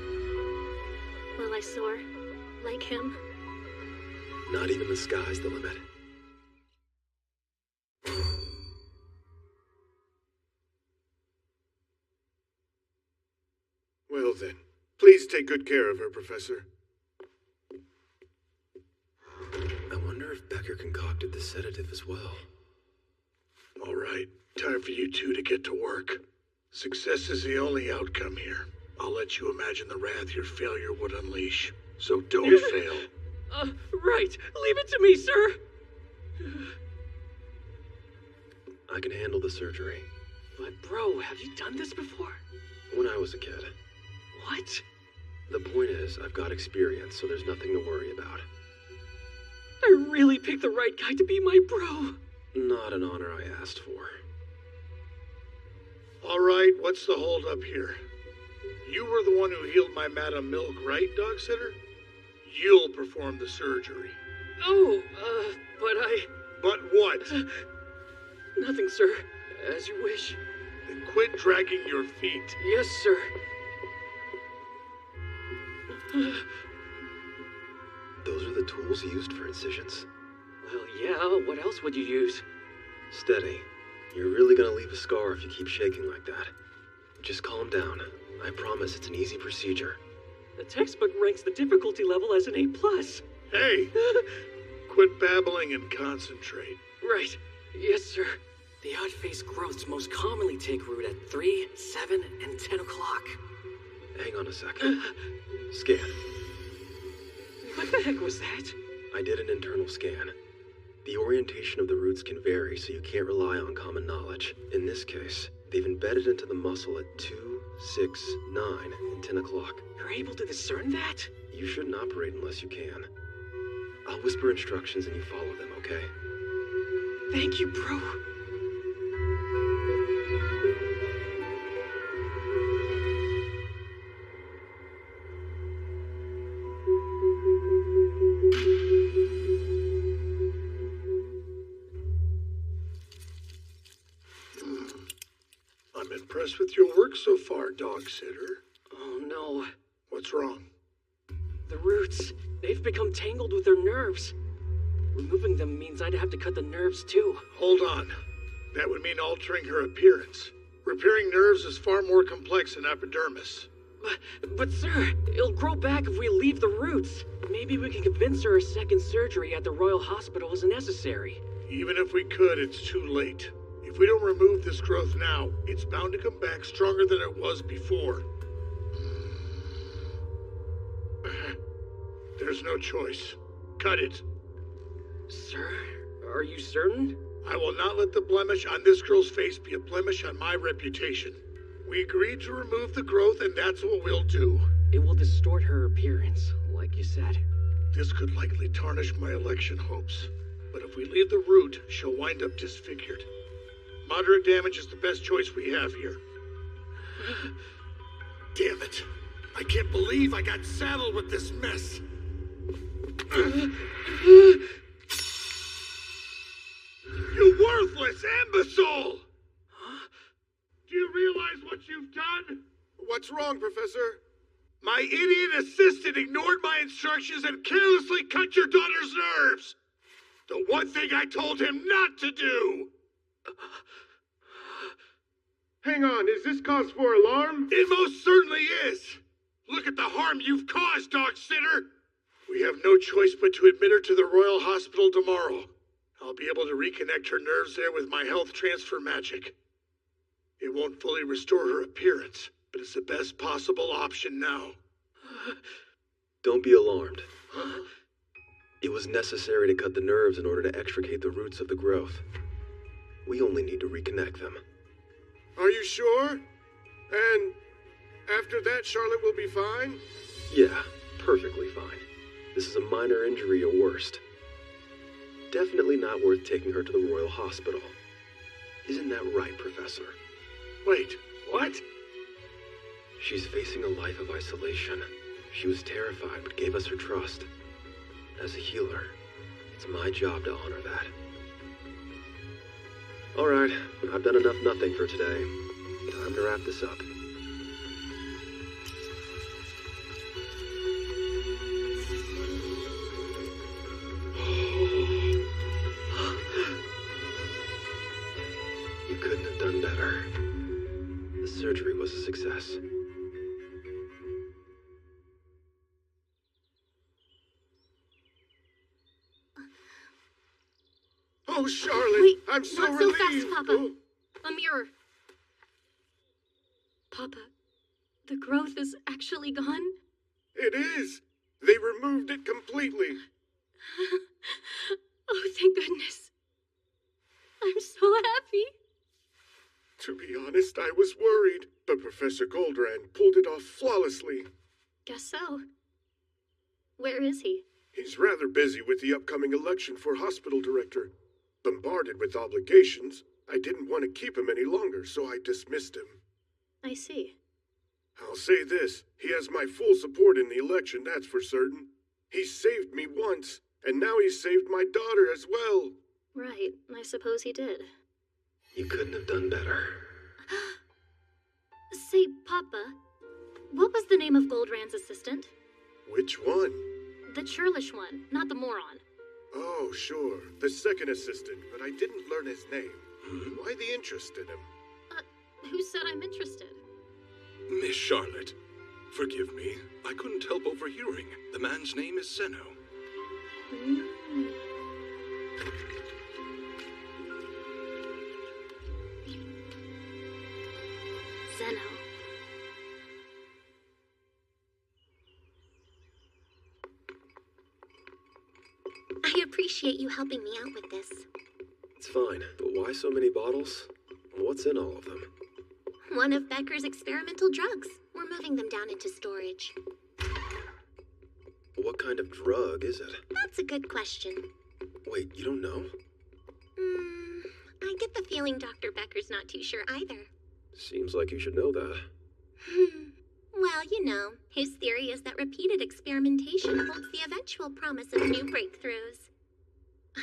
will I soar like him? Not even the sky's the limit. Well then, please take good care of her, Professor. I wonder if Becker concocted the sedative as well. All right, time for you two to get to work. Success is the only outcome here. I'll let you imagine the wrath your failure would unleash. So don't fail. Right. Leave it to me, sir. I can handle the surgery. But bro, have you done this before? When I was a kid. What? The point is, I've got experience, so there's nothing to worry about. I really picked the right guy to be my bro. Not an honor I asked for. All right, what's the holdup here? You were the one who healed my Madam Milk, right, dog sitter? You'll perform the surgery. Oh, but I... But what? Nothing, sir. As you wish. Then quit dragging your feet. Yes, sir. Those are the tools used for incisions. Well, yeah, what else would you use? Steady. You're really gonna leave a scar if you keep shaking like that. Just calm down. I promise it's an easy procedure. The textbook ranks the difficulty level as an A+. Hey! Quit babbling and concentrate. Right. Yes, sir. The odd-faced growths most commonly take root at 3, 7, and 10 o'clock. Hang on a second. Scan. What the heck was that? I did an internal scan. The orientation of the roots can vary, so you can't rely on common knowledge. In this case, they've embedded into the muscle at 2, 6, 9, and 10 o'clock. You're able to discern that? You shouldn't operate unless you can. I'll whisper instructions and you follow them, okay? Thank you, bro. I'm impressed with your work so far, dog sitter. Oh, no. What's wrong? The roots. They've become tangled with their nerves. Removing them means I'd have to cut the nerves, too. Hold on. That would mean altering her appearance. Repairing nerves is far more complex than epidermis. But sir, it'll grow back if we leave the roots. Maybe we can convince her a second surgery at the Royal Hospital is necessary. Even if we could, it's too late. If we don't remove this growth now, it's bound to come back stronger than it was before. There's no choice. Cut it. Sir, are you certain? I will not let the blemish on this girl's face be a blemish on my reputation. We agreed to remove the growth, and that's what we'll do. It will distort her appearance, like you said. This could likely tarnish my election hopes. But if we leave the root, she'll wind up disfigured. Moderate damage is the best choice we have here. Damn it. I can't believe I got saddled with this mess. You worthless imbecile! Huh? Do you realize what you've done? What's wrong, Professor? My idiot assistant ignored my instructions and carelessly cut your daughter's nerves. The one thing I told him not to do. Hang on, is this cause for alarm? It most certainly is. Look at the harm you've caused, dog sitter. We have no choice but to admit her to the Royal Hospital tomorrow. I'll be able to reconnect her nerves there with my health transfer magic. It won't fully restore her appearance, but it's the best possible option now. Don't be alarmed. It was necessary to cut the nerves in order to extricate the roots of the growth. We only need to reconnect them. Are you sure? And after that, Charlotte will be fine? Yeah, perfectly fine. This is a minor injury at worst. Definitely not worth taking her to the Royal Hospital. Isn't that right, Professor? Wait, what? She's facing a life of isolation. She was terrified, but gave us her trust. As a healer, it's my job to honor that. All right, I've done enough nothing for today. Time to wrap this up. You couldn't have done better. The surgery was a success. Oh, Charlotte, Wait, I'm so not relieved. so fast, Papa. Oh. A mirror. Papa, the growth is actually gone? It is. They removed it completely. Oh, thank goodness. I'm so happy. To be honest, I was worried, but Professor Goldrand pulled it off flawlessly. Guess so. Where is he? He's rather busy with the upcoming election for hospital director. Bombarded with obligations, I didn't want to keep him any longer, so I dismissed him. I see. I'll say this, he has my full support in the election, that's for certain. He saved me once, and now he's saved my daughter as well. Right, I suppose he did. You couldn't have done better. Say, Papa, what was the name of Goldrand's assistant? Which one? The churlish one, not the moron. Oh, sure. The second assistant, but I didn't learn his name. Why the interest in him? Who said I'm interested? Miss Charlotte, forgive me. I couldn't help overhearing. The man's name is Zeno. Zeno. I appreciate you helping me out with this. It's fine, but why so many bottles? What's in all of them? One of Becker's experimental drugs. We're moving them down into storage. What kind of drug is it? That's a good question. Wait, you don't know? I get the feeling Dr. Becker's not too sure either. Seems like you should know that. Well, you know, his theory is that repeated experimentation holds the eventual promise of new breakthroughs.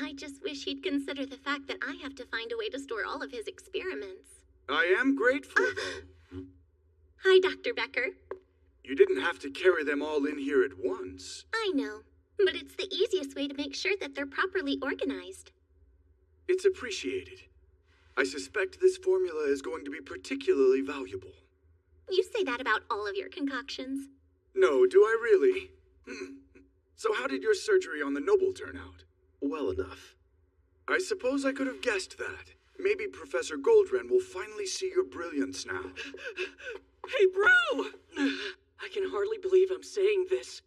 I just wish he'd consider the fact that I have to find a way to store all of his experiments. I am grateful, though. Hi, Dr. Becker. You didn't have to carry them all in here at once. I know, but it's the easiest way to make sure that they're properly organized. It's appreciated. I suspect this formula is going to be particularly valuable. You say that about all of your concoctions. No, do I really? So how did your surgery on the Noble turn out? Well enough. I suppose I could have guessed that. Maybe Professor Goldrand will finally see your brilliance now. Hey, bro! I can hardly believe I'm saying this,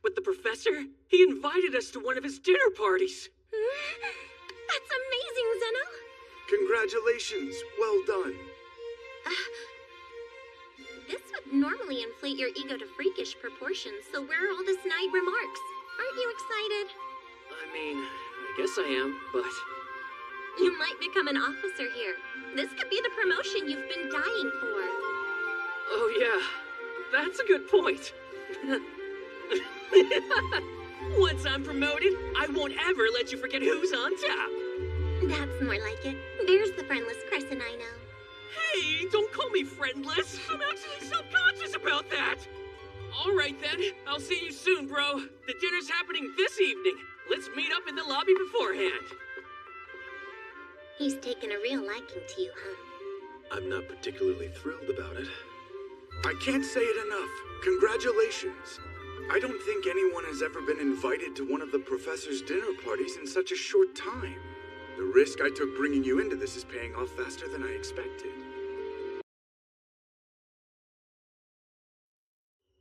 but the professor, he invited us to one of his dinner parties. That's amazing, Zeno! Congratulations. Well done. This would normally inflate your ego to freakish proportions, so where are all the snide remarks? Aren't you excited? I mean, I guess I am, but... You might become an officer here. This could be the promotion you've been dying for. Oh yeah, that's a good point. Once I'm promoted, I won't ever let you forget who's on top. That's more like it. There's the friendless Crescent I know. Hey, don't call me friendless. I'm actually self-conscious about that. All right then, I'll see you soon, bro. The dinner's happening this evening. Let's meet up in the lobby beforehand. He's taken a real liking to you, huh? I'm not particularly thrilled about it. I can't say it enough. Congratulations. I don't think anyone has ever been invited to one of the professor's dinner parties in such a short time. The risk I took bringing you into this is paying off faster than I expected.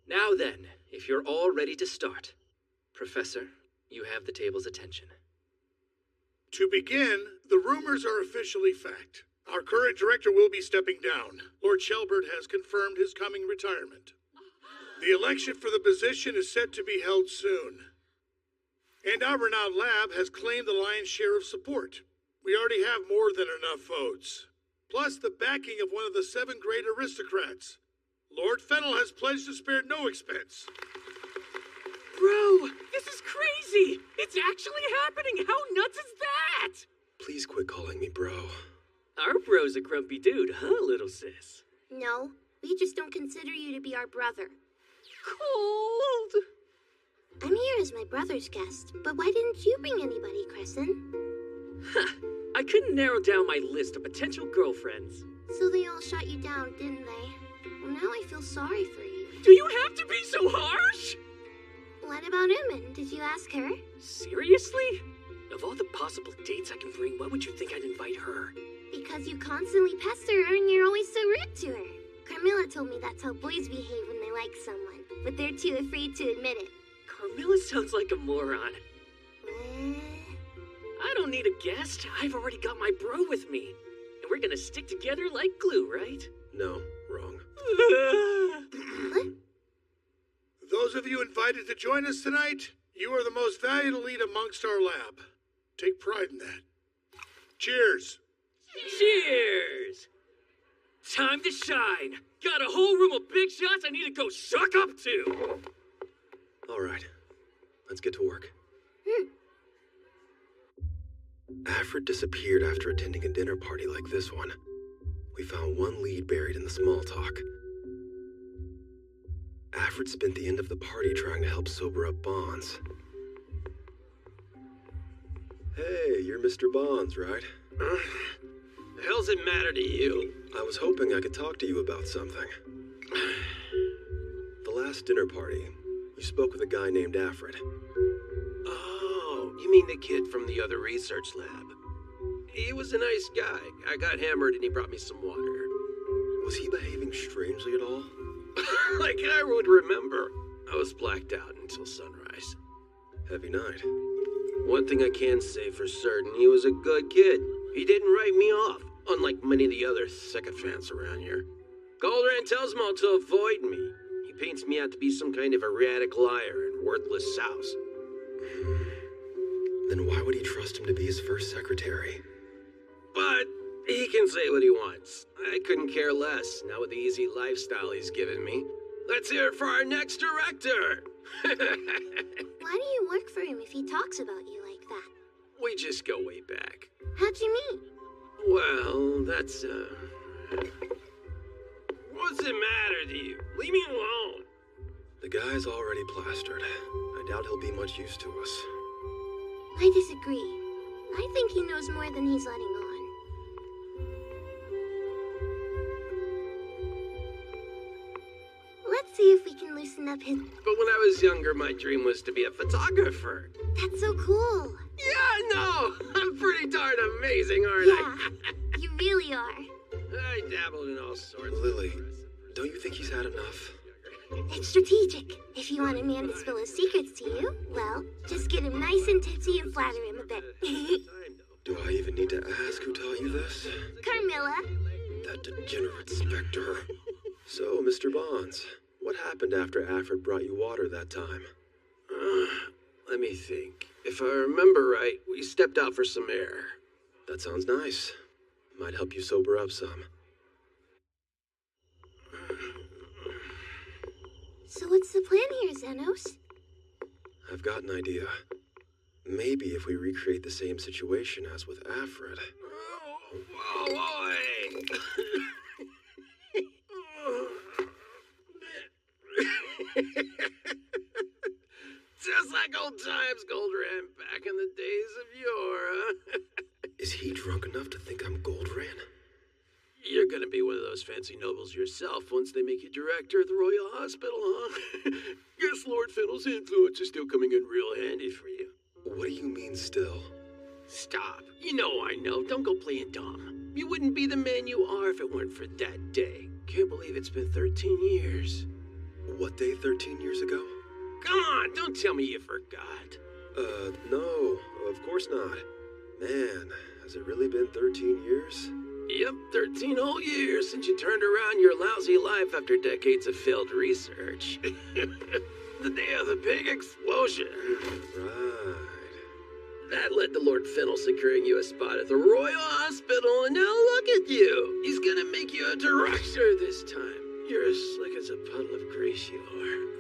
Now then, if you're all ready to start. Professor, you have the table's attention. To begin, the rumors are officially fact. Our current director will be stepping down. Lord Shelbert has confirmed his coming retirement. The election for the position is set to be held soon. And our renowned lab has claimed the lion's share of support. We already have more than enough votes. Plus the backing of one of the 7 great aristocrats. Lord Fennel has pledged to spare no expense. Bro, this is crazy! It's actually happening! How nuts is that? Please quit calling me bro. Our bro's a grumpy dude, huh, little sis? No, we just don't consider you to be our brother. Cold! I'm here as my brother's guest, but why didn't you bring anybody, Crescent? I couldn't narrow down my list of potential girlfriends. So they all shot you down, didn't they? Well, now I feel sorry for you. Do you have to be so harsh? What about Umin? Did you ask her? Seriously? Of all the possible dates I can bring, why would you think I'd invite her? Because you constantly pester her and you're always so rude to her. Carmilla told me that's how boys behave when they like someone, but they're too afraid to admit it. Carmilla sounds like a moron. I don't need a guest. I've already got my bro with me. And we're gonna stick together like glue, right? No, wrong. What? Those of you invited to join us tonight, you are the most valued elite amongst our lab. Take pride in that. Cheers! Cheers! Time to shine. Got a whole room of big shots I need to go suck up to. All right, let's get to work. Alfred disappeared after attending a dinner party like this one. We found one lead buried in the small talk. Alfred spent the end of the party trying to help sober up Bonds. Hey, you're Mr. Bonds, right? The hell's it matter to you? I was hoping I could talk to you about something. The last dinner party, you spoke with a guy named Alfred. Oh, you mean the kid from the other research lab? He was a nice guy. I got hammered and he brought me some water. Was he behaving strangely at all? Like I would remember. I was blacked out until sunrise. Heavy night. One thing I can say for certain, he was a good kid. He didn't write me off, unlike many of the other sycophants around here. Goldrand tells him all to avoid me. He paints me out to be some kind of erratic liar and worthless souse. Then why would he trust him to be his first secretary? But he can say what he wants. I couldn't care less, now with the easy lifestyle he's given me. Let's hear it for our next director! Why do you work for him if he talks about you like that? We just go way back. How'd you meet? Well, that's, What's the matter to you? Leave me alone. The guy's already plastered. I doubt he'll be much use to us. I disagree. I think he knows more than he's letting on. Let's see if we can loosen up his... But when I was younger, my dream was to be a photographer. That's so cool. Yeah, no, I'm pretty darn amazing, aren't I? You really are. I dabbled in all sorts. Lily, don't you think he's had enough? It's strategic. If you want a man to spill his secrets to you, well, just get him nice and tipsy and flatter him a bit. Do I even need to ask who taught you this? Carmilla. That degenerate specter. So, Mr. Bonds, what happened after Alfred brought you water that time? Let me think. If I remember right, we stepped out for some air. That sounds nice. Might help you sober up some. So what's the plan here, Xenos? I've got an idea. Maybe if we recreate the same situation as with Alfred, Whoa, whoa, hey! Just like old times, Goldran, back in the days of yore, huh? Is he drunk enough to think I'm Goldran? You're gonna be one of those fancy nobles yourself once they make you director of the Royal Hospital, huh? Guess Lord Fiddle's influence is still coming in real handy for you. What do you mean still? Stop. You know I know. Don't go playing dumb. You wouldn't be the man you are if it weren't for that day. Can't believe it's been 13 years. What day 13 years ago? Come on, don't tell me you forgot. No, of course not. Man, has it really been 13 years? Yep, 13 whole years since you turned around your lousy life after decades of failed research. The day of the big explosion. Right. That led to Lord Fennel securing you a spot at the Royal Hospital, and now look at you. He's gonna make you a director this time. You're as slick as a puddle of grease, you are.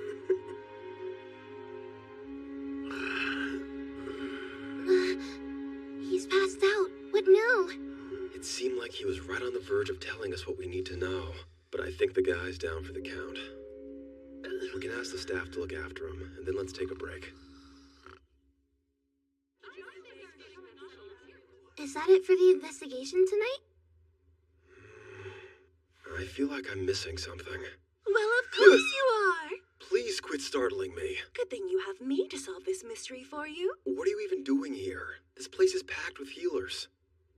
He's passed out. What now? It seemed like he was right on the verge of telling us what we need to know, but I think the guy's down for the count. We can ask the staff to look after him, and then let's take a break. Is that it for the investigation tonight? I feel like I'm missing something. Well, of course you are. Please quit startling me. Good thing you have me to solve this mystery for you. What are you even doing here? This place is packed with healers.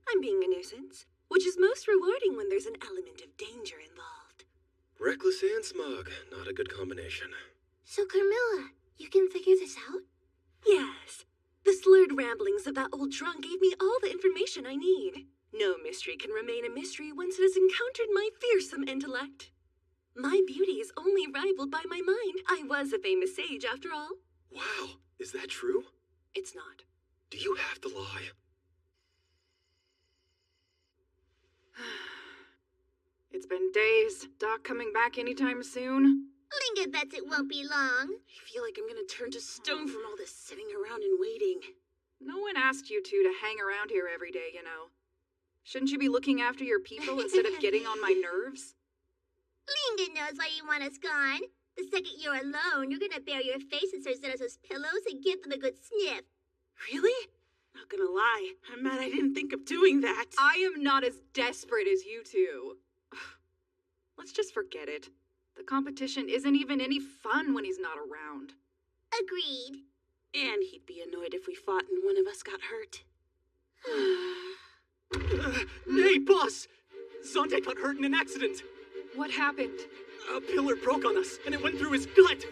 I'm being a nuisance, which is most rewarding when there's an element of danger involved. Reckless and smug. Not a good combination. So, Carmilla, you can figure this out? Yes. The slurred ramblings of that old drunk gave me all the information I need. No mystery can remain a mystery once it has encountered my fearsome intellect. My beauty is only rivaled by my mind. I was a famous sage, after all. Wow, is that true? It's not. Do you have to lie? It's been days. Doc coming back anytime soon? Linga bets it won't be long. I feel like I'm gonna turn to stone from all this sitting around and waiting. No one asked you two to hang around here every day, you know. Shouldn't you be looking after your people instead of getting on my nerves? Linga knows why you want us gone. The second you're alone, you're gonna bury your face in Sir Zenos' pillows and give them a good sniff. Really? Not gonna lie, I'm mad I didn't think of doing that. I am not as desperate as you two. Let's just forget it. The competition isn't even any fun when he's not around. Agreed. And he'd be annoyed if we fought and one of us got hurt. Nay, boss! Zonde got hurt in an accident. What happened? A pillar broke on us, and it went through his gut.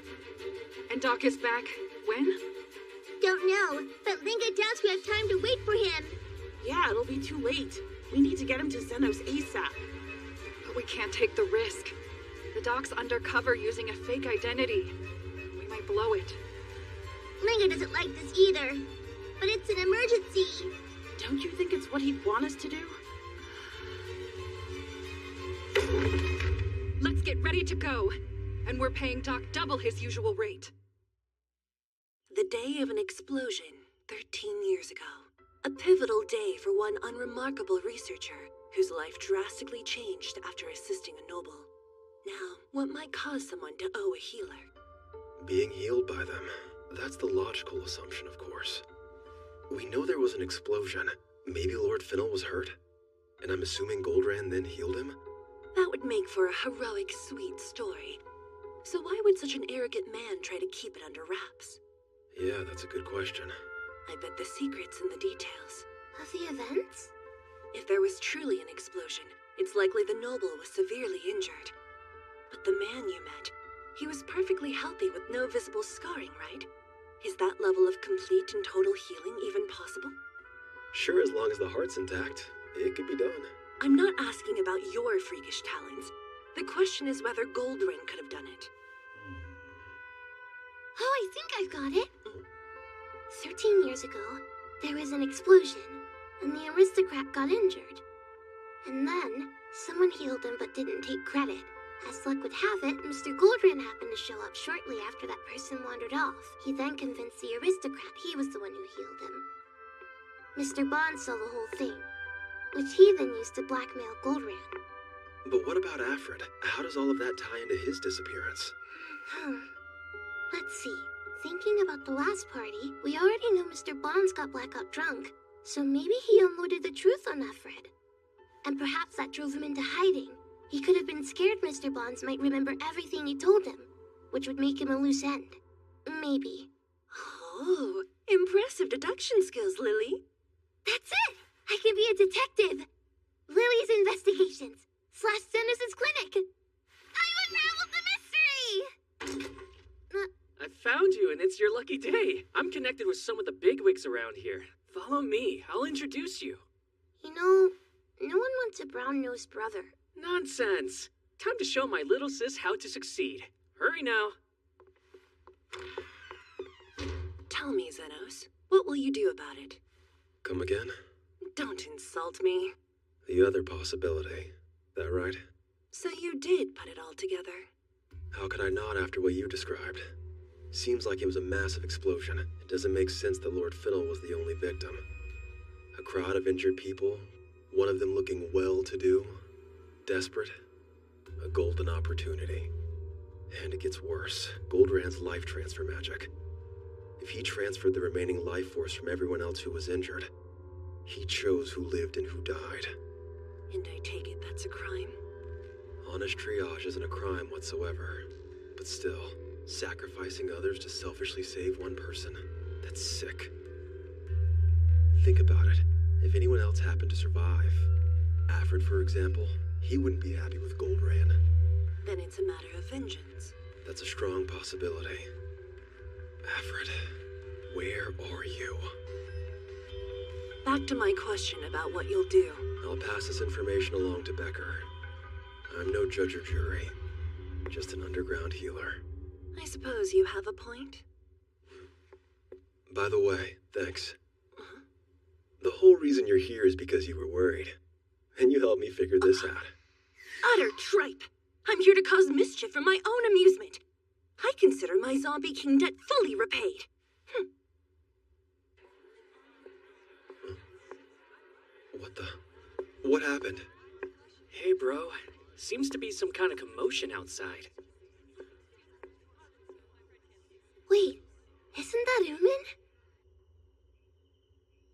And Doc is back when? Don't know, but Linga doubts we have time to wait for him. Yeah, it'll be too late. We need to get him to Zenos ASAP. But we can't take the risk. The Doc's undercover using a fake identity. We might blow it. Linga doesn't like this either, but it's an emergency. Don't you think it's what he'd want us to do? Let's get ready to go. And we're paying Doc double his usual rate. The day of an explosion, 13 years ago. A pivotal day for one unremarkable researcher whose life drastically changed after assisting a noble. Now, what might cause someone to owe a healer? Being healed by them. That's the logical assumption, of course. We know there was an explosion. Maybe Lord Fennel was hurt. And I'm assuming Goldran then healed him? That would make for a heroic, sweet story. So why would such an arrogant man try to keep it under wraps? Yeah, that's a good question. I bet the secret's in the details. Of the events? If there was truly an explosion, it's likely the noble was severely injured. But the man you met, he was perfectly healthy with no visible scarring, right? Is that level of complete and total healing even possible? Sure, as long as the heart's intact, it could be done. I'm not asking about your freakish talents. The question is whether Goldring could have done it. Oh, I think I've got it. 13 years ago, there was an explosion, and the aristocrat got injured. And then, someone healed him but didn't take credit. As luck would have it, Mr. Goldran happened to show up shortly after that person wandered off. He then convinced the aristocrat he was the one who healed him. Mr. Bond saw the whole thing. which he then used to blackmail Goldrand. But what about Alfred? How does all of that tie into his disappearance? Let's see. Thinking about the last party, we already know Mr. Bonds got blackout drunk, so maybe he unloaded the truth on Alfred. And perhaps that drove him into hiding. He could have been scared Mr. Bonds might remember everything he told him, which would make him a loose end. Maybe. Oh, impressive deduction skills, Lily. That's it! I can be a detective! Lily's Investigations / Dennis's Clinic! I unraveled the mystery! I found you, and it's your lucky day. I'm connected with some of the bigwigs around here. Follow me. I'll introduce you. You know, no one wants a brown-nosed brother. Nonsense. Time to show my little sis how to succeed. Hurry now. Tell me, Zenos, what will you do about it? Come again? Don't insult me. The other possibility. That right? So you did put it all together. How could I not after what you described? Seems like it was a massive explosion. It doesn't make sense that Lord Fiddle was the only victim. A crowd of injured people, one of them looking well-to-do, desperate. A golden opportunity. And it gets worse. Goldrand's life transfer magic. If he transferred the remaining life force from everyone else who was injured, he chose who lived and who died. And I take it that's a crime? Honest triage isn't a crime whatsoever. But still, sacrificing others to selfishly save one person, that's sick. Think about it. If anyone else happened to survive, Alfred, for example, he wouldn't be happy with Goldrand. Then it's a matter of vengeance. That's a strong possibility. Alfred, where are you? Back to my question about what you'll do. I'll pass this information along to Becker. I'm no judge or jury, just an underground healer. I suppose you have a point. By the way, thanks. The whole reason you're here is because you were worried. And you helped me figure this out. Utter tripe! I'm here to cause mischief for my own amusement. I consider my Zombie King debt fully repaid. What happened? Hey, bro. Seems to be some kind of commotion outside. Wait, isn't that Umin?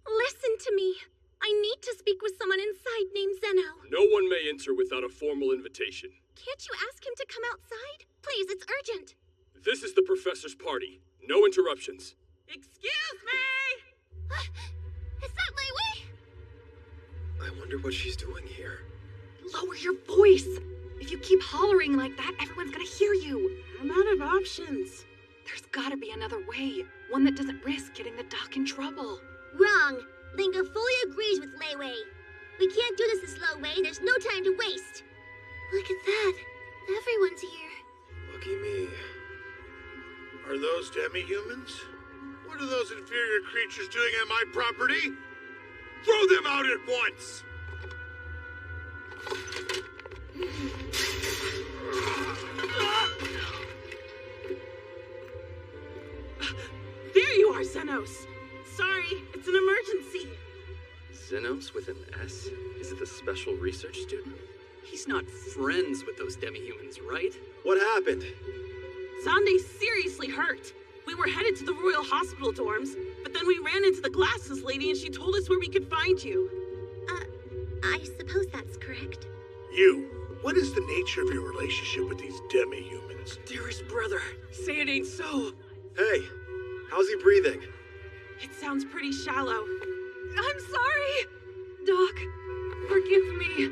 Listen to me. I need to speak with someone inside named Zeno. No one may enter without a formal invitation. Can't you ask him to come outside? Please, it's urgent. This is the professor's party. No interruptions. Excuse me! Is that Lei Wei? I wonder what she's doing here. Lower your voice! If you keep hollering like that, everyone's gonna hear you. I'm out of options. There's gotta be another way. One that doesn't risk getting the doc in trouble. Wrong. Linga fully agrees with Lei Wei. We can't do this the slow way. There's no time to waste. Look at that. Everyone's here. Lucky me. Are those demi-humans? What are those inferior creatures doing on my property? Throw them out at once! There you are, Zenos. Sorry, it's an emergency. Zenos with an S? Is it the special research student? He's not friends with those demi-humans, right? What happened? Zonde's seriously hurt. We were headed to the Royal Hospital dorms, but then we ran into the glasses lady and she told us where we could find you. I suppose that's correct. You, what is the nature of your relationship with these demi-humans? Dearest brother, say it ain't so. Hey, how's he breathing? It sounds pretty shallow. I'm sorry! Doc, forgive me.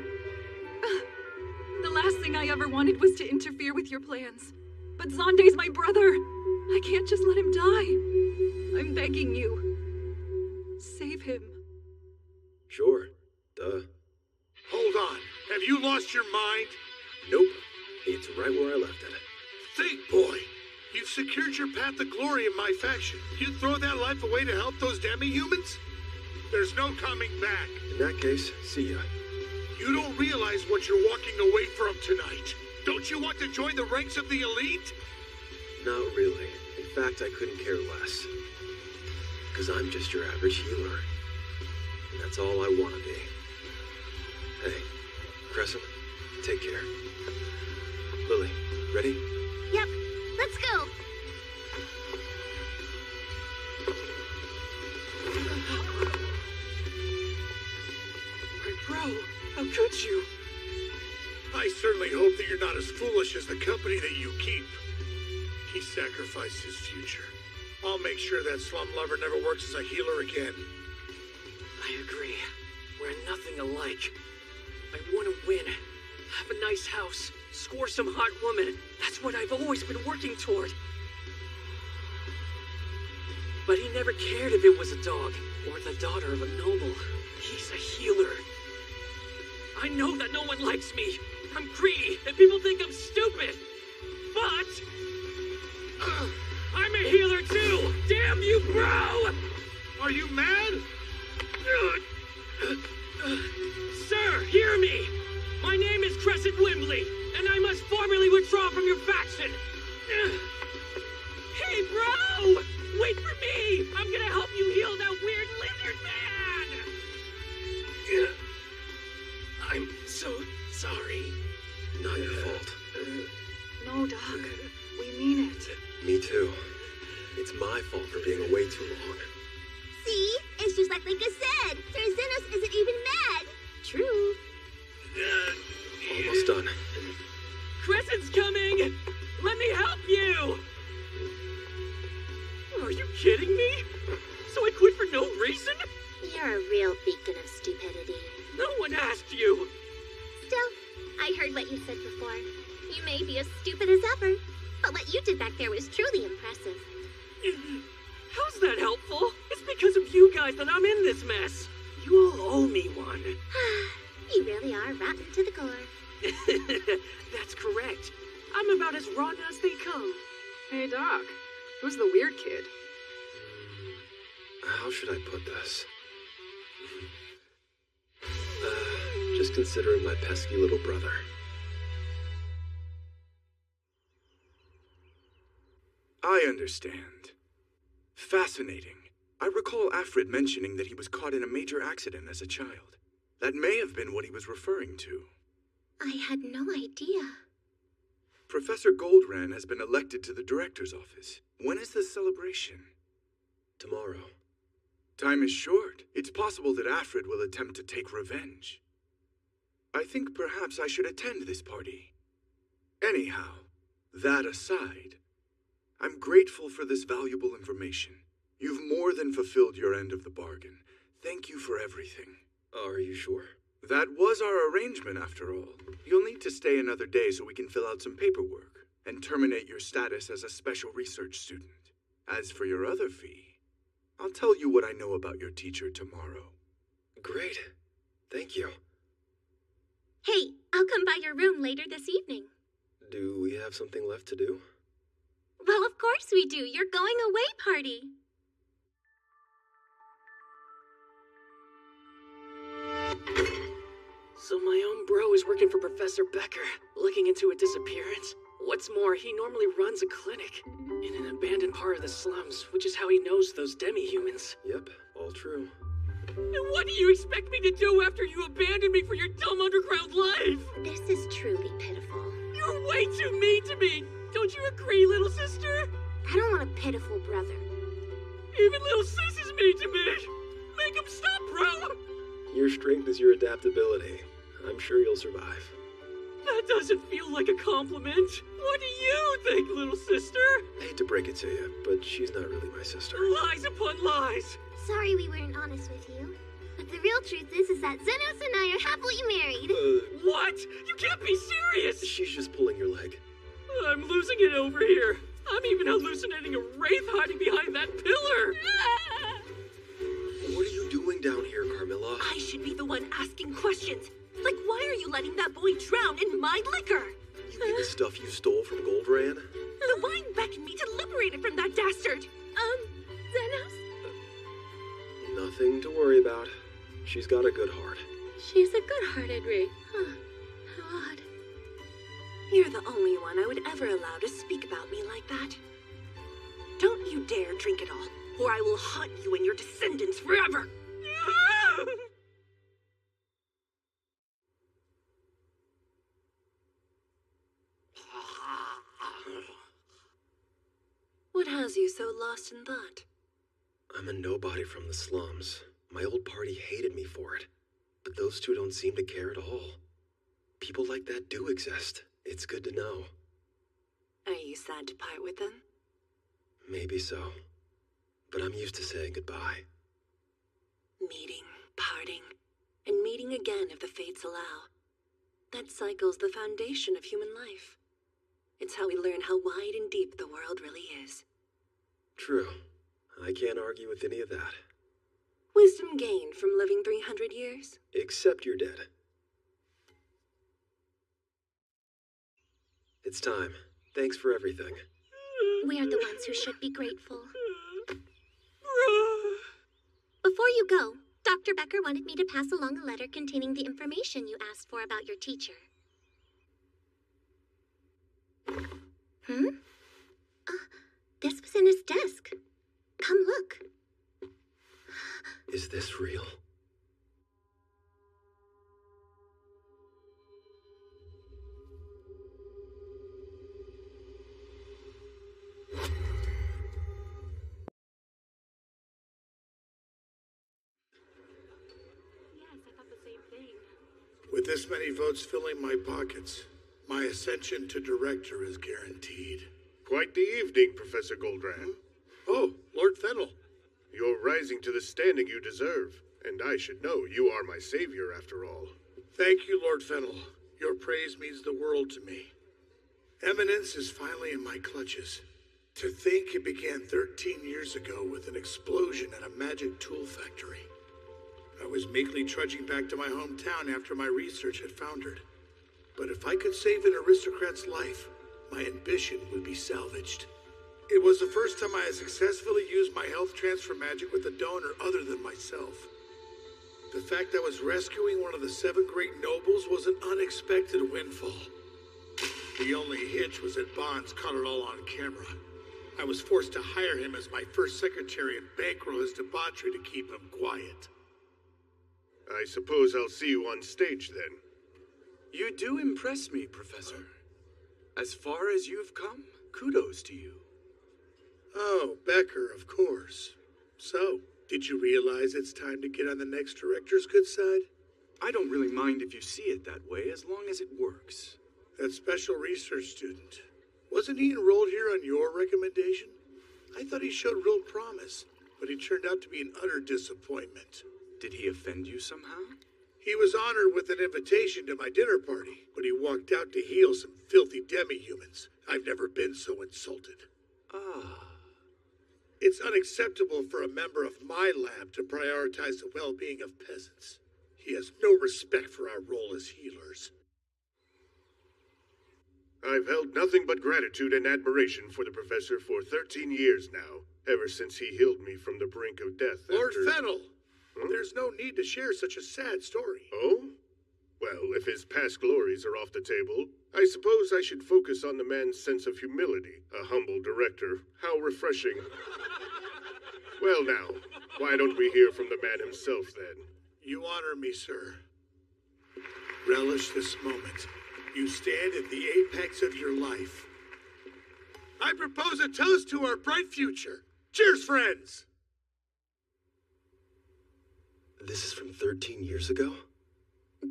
The last thing I ever wanted was to interfere with your plans. But Zonde's my brother. I can't just let him die. I'm begging you. Save him. Sure. Duh. Hold on. Have you lost your mind? Nope. It's right where I left it. Think, boy. You've secured your path to glory in my faction. You'd throw that life away to help those demi-humans? There's no coming back. In that case, see ya. You don't realize what you're walking away from tonight. Don't you want to join the ranks of the elite? Not really. In fact, I couldn't care less. Because I'm just your average healer. And that's all I want to be. Crescent, take care. Lily, ready? Yep, let's go. My bro, how could you? I certainly hope that you're not as foolish as the company that you keep. He sacrificed his future. I'll make sure that slum lover never works as a healer again. I agree. We're nothing alike. I want to win. Have a nice house. Score some hot woman. That's what I've always been working toward. But he never cared if it was a dog or the daughter of a noble. He's a healer. I know that no one likes me. I'm greedy, and people think I'm stupid. But I'm a healer too. Damn you, bro! Are you mad? Sir, hear me. My name is Crescent Wimbley, and I must formally withdraw from your faction. Hey, bro! Wait for me! I'm gonna help you heal that weird lizard man! I'm so sorry. Not your fault. No, Doc. We mean it. Me too. It's my fault for being away too long. See? It's just like Linka said. Sir Zenos isn't even mad. True. Almost done. Crescent's coming! Let me help you! Are you kidding me? So I quit for no reason? You're a real beacon of stupidity. No one asked you! Still, I heard what you said before. You may be as stupid as ever, but what you did back there was truly impressive. How's that helpful? It's because of you guys that I'm in this mess. You all owe me one. You really are rotten to the core. That's correct. I'm about as rotten as they come. Hey, Doc. Who's the weird kid? How should I put this? Just consider him my pesky little brother. I understand. Fascinating. I recall Alfred mentioning that he was caught in a major accident as a child. That may have been what he was referring to. I had no idea. Professor Goldran has been elected to the director's office. When is the celebration? Tomorrow. Time is short. It's possible that Alfred will attempt to take revenge. I think perhaps I should attend this party. Anyhow, that aside, I'm grateful for this valuable information. You've more than fulfilled your end of the bargain. Thank you for everything. Are you sure? That was our arrangement, after all. You'll need to stay another day so we can fill out some paperwork and terminate your status as a special research student. As for your other fee, I'll tell you what I know about your teacher tomorrow. Great. Thank you. Hey, I'll come by your room later this evening. Do we have something left to do? Well, of course we do. Your going away party. So my own bro is working for Professor Becker, looking into a disappearance. What's more, he normally runs a clinic in an abandoned part of the slums, which is how he knows those demi-humans. Yep, all true. And what do you expect me to do after you abandoned me for your dumb underground life? This is truly pitiful. You're way too mean to me! Don't you agree, little sister? I don't want a pitiful brother. Even little sis is mean to me! Make him stop, bro! Your strength is your adaptability. I'm sure you'll survive. That doesn't feel like a compliment. What do you think, little sister? I hate to break it to you, but she's not really my sister. Lies upon lies! Sorry we weren't honest with you. But the real truth is that Zenos and I are happily married. What? You can't be serious! She's just pulling your leg. I'm losing it over here. I'm even hallucinating a wraith hiding behind that pillar. What are you doing down here, Carmilla? I should be the one asking questions. Like, why are you letting that boy drown in my liquor? You mean the stuff you stole from Goldran? The wine beckoned me to liberate it from that dastard. Zenos? Nothing to worry about. She's got a good heart. She's a good-hearted wraith. Huh. How odd. You're the only one I would ever allow to speak about me like that. Don't you dare drink it all, or I will haunt you and your descendants forever. What has you so lost in thought? I'm a nobody from the slums. My old party hated me for it. But those two don't seem to care at all. People like that do exist. It's good to know. Are you sad to part with them? Maybe so. But I'm used to saying goodbye. Meeting, parting, and meeting again if the fates allow. That cycle's the foundation of human life. It's how we learn how wide and deep the world really is. True. I can't argue with any of that. Wisdom gained from living 300 years? Except you're dead. It's time. Thanks for everything. We are the ones who should be grateful. Before you go, Dr. Becker wanted me to pass along a letter containing the information you asked for about your teacher. This was in his desk. Come look. Is this real? With this many votes filling my pockets, my ascension to director is guaranteed. Quite the evening, Professor Goldratt. Oh, Lord Fennel. You're rising to the standing you deserve, and I should know you are my savior after all. Thank you, Lord Fennel. Your praise means the world to me. Eminence is finally in my clutches. To think it began 13 years ago with an explosion at a magic tool factory. I was meekly trudging back to my hometown after my research had foundered. But if I could save an aristocrat's life, my ambition would be salvaged. It was the first time I had successfully used my health transfer magic with a donor other than myself. The fact I was rescuing one of the 7 great nobles was an unexpected windfall. The only hitch was that Bonds caught it all on camera. I was forced to hire him as my first secretary and bankroll his debauchery to keep him quiet. I suppose I'll see you on stage then. You do impress me, Professor. As far as you've come, kudos to you. Oh, Becker, of course. So, did you realize it's time to get on the next director's good side? I don't really mind if you see it that way, as long as it works. That special research student, wasn't he enrolled here on your recommendation? I thought he showed real promise, but he turned out to be an utter disappointment. Did he offend you somehow? He was honored with an invitation to my dinner party, but he walked out to heal some filthy demi-humans. I've never been so insulted. Ah. It's unacceptable for a member of my lab to prioritize the well-being of peasants. He has no respect for our role as healers. I've held nothing but gratitude and admiration for the professor for 13 years now, ever since he healed me from the brink of death. Lord Fennel! There's no need to share such a sad story. Oh? Well, if his past glories are off the table, I suppose I should focus on the man's sense of humility. A humble director. How refreshing. Well now, why don't we hear from the man himself then? You honor me, sir. Relish this moment. You stand at the apex of your life. I propose a toast to our bright future. Cheers, friends! This is from 13 years ago?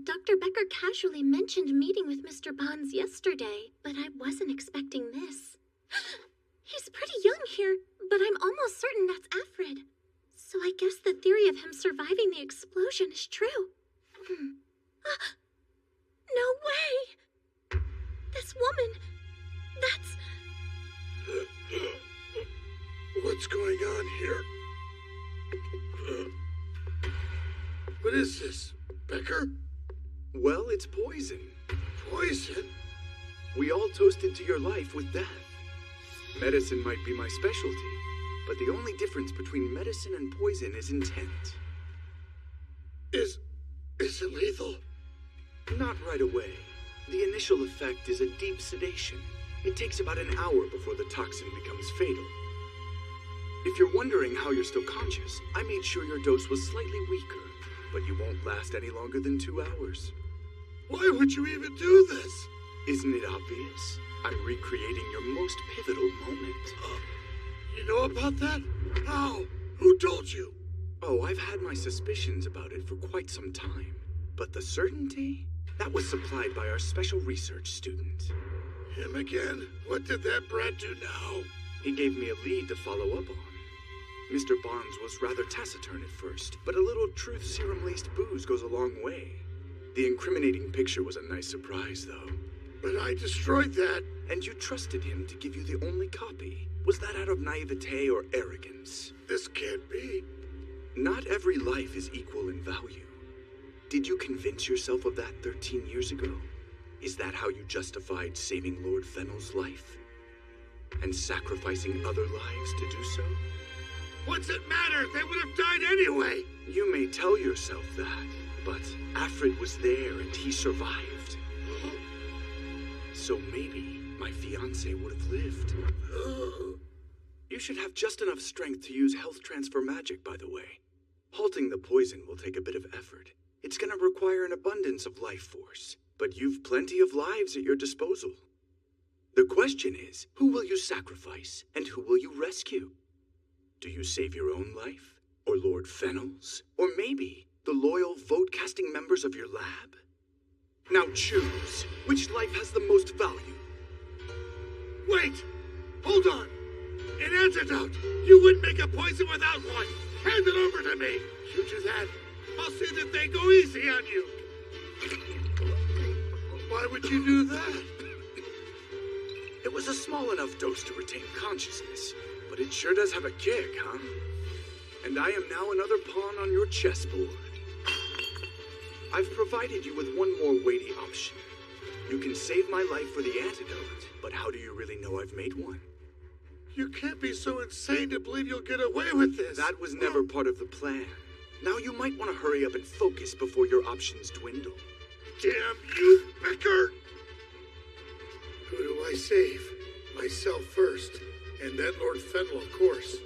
Dr. Becker casually mentioned meeting with Mr. Bonds yesterday, but I wasn't expecting this. He's pretty young here, but I'm almost certain that's Alfred. So I guess the theory of him surviving the explosion is true. No way! This woman, that's... What's going on here? What is this, Becker? Well, it's poison. Poison? We all toasted to your life with death. Medicine might be my specialty, but the only difference between medicine and poison is intent. Is it lethal? Not right away. The initial effect is a deep sedation. It takes about an hour before the toxin becomes fatal. If you're wondering how you're still conscious, I made sure your dose was slightly weaker, but you won't last any longer than 2 hours. Why would you even do this? Isn't it obvious? I'm recreating your most pivotal moment. You know about that? How? Who told you? Oh, I've had my suspicions about it for quite some time. But the certainty? That was supplied by our special research student. Him again? What did that brat do now? He gave me a lead to follow up on. Mr. Bonds was rather taciturn at first, but a little truth serum-laced booze goes a long way. The incriminating picture was a nice surprise, though. But I destroyed that. And you trusted him to give you the only copy. Was that out of naivete or arrogance? This can't be. Not every life is equal in value. Did you convince yourself of that 13 years ago? Is that how you justified saving Lord Fennel's life? And sacrificing other lives to do so? What's it matter? They would have died anyway! You may tell yourself that, but Alfred was there and he survived. So maybe my fiancé would have lived. You should have just enough strength to use health transfer magic, by the way. Halting the poison will take a bit of effort. It's gonna require an abundance of life force, but you've plenty of lives at your disposal. The question is, who will you sacrifice, and who will you rescue? Do you save your own life? Or Lord Fennel's? Or maybe the loyal vote-casting members of your lab? Now choose. Which life has the most value? Wait! Hold on! An antidote! You wouldn't make a poison without one! Hand it over to me! You do that, I'll see that they go easy on you! Why would you do that? It was a small enough dose to retain consciousness, but it sure does have a kick, huh? And I am now another pawn on your chessboard. I've provided you with one more weighty option. You can save my life for the antidote, but how do you really know I've made one? You can't be so insane to believe you'll get away with this. That was never part of the plan. Now you might want to hurry up and focus before your options dwindle. Damn you, Becker! Who do I save? Myself first, and then Lord Fennel, of course.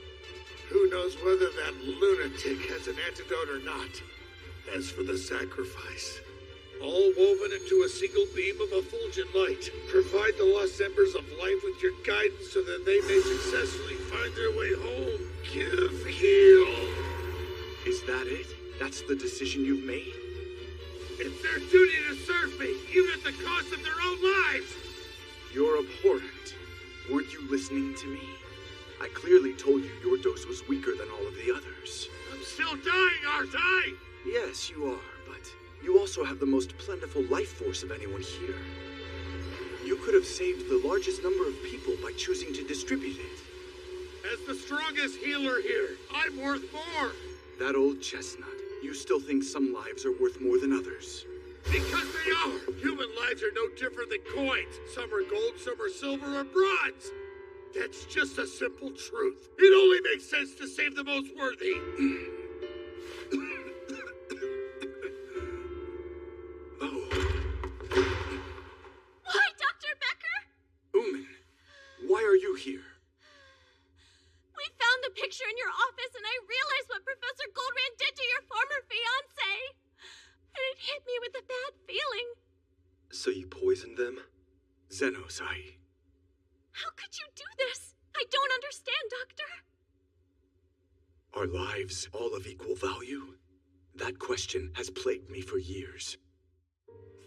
Who knows whether that lunatic has an antidote or not? As for the sacrifice, all woven into a single beam of effulgent light, provide the lost embers of life with your guidance so that they may successfully find their way home. Give, heal. Is that it? That's the decision you've made? It's their duty to serve me, even at the cost of their own lives. You're abhorrent. Weren't you listening to me? I clearly told you your dose was weaker than all of the others. I'm still dying, aren't I? Yes, you are, but you also have the most plentiful life force of anyone here. You could have saved the largest number of people by choosing to distribute it. As the strongest healer here, I'm worth more. That old chestnut. You still think some lives are worth more than others. Because they are. Human lives are no different than coins. Some are gold, some are silver or bronze. That's just a simple truth. It only makes sense to save the most worthy. Why, Dr. Becker? Ooman, why are you here? We found the picture in your office, and I realized what Professor Goldrand did to your former fiancé. And it hit me with a bad feeling. So you poisoned them? Zenos, How could you do this? I don't understand, Doctor. Are lives all of equal value? That question has plagued me for years.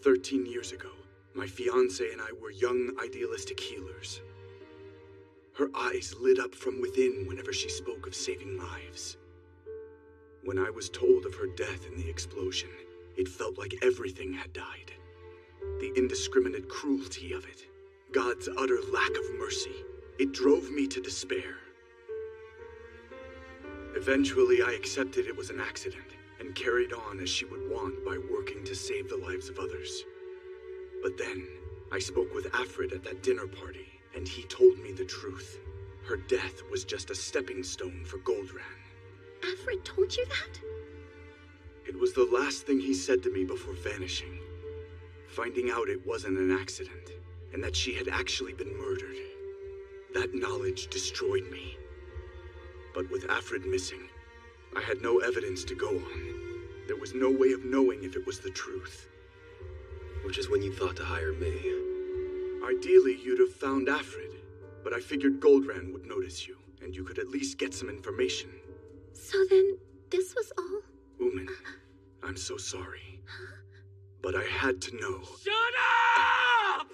13 years ago, my fiancé and I were young, idealistic healers. Her eyes lit up from within whenever she spoke of saving lives. When I was told of her death in the explosion, it felt like everything had died. The indiscriminate cruelty of it, God's utter lack of mercy, it drove me to despair. Eventually, I accepted it was an accident and carried on as she would want by working to save the lives of others. But then, I spoke with Alfred at that dinner party, and he told me the truth. Her death was just a stepping stone for Goldrand. Alfred told you that? It was the last thing he said to me before vanishing. Finding out it wasn't an accident, and that she had actually been murdered. That knowledge destroyed me. But with Alfred missing, I had no evidence to go on. There was no way of knowing if it was the truth. Which is when you thought to hire me. Ideally, you'd have found Alfred, but I figured Goldrand would notice you, and you could at least get some information. So then, this was all? Uman, I'm so sorry. But I had to know. Shut up!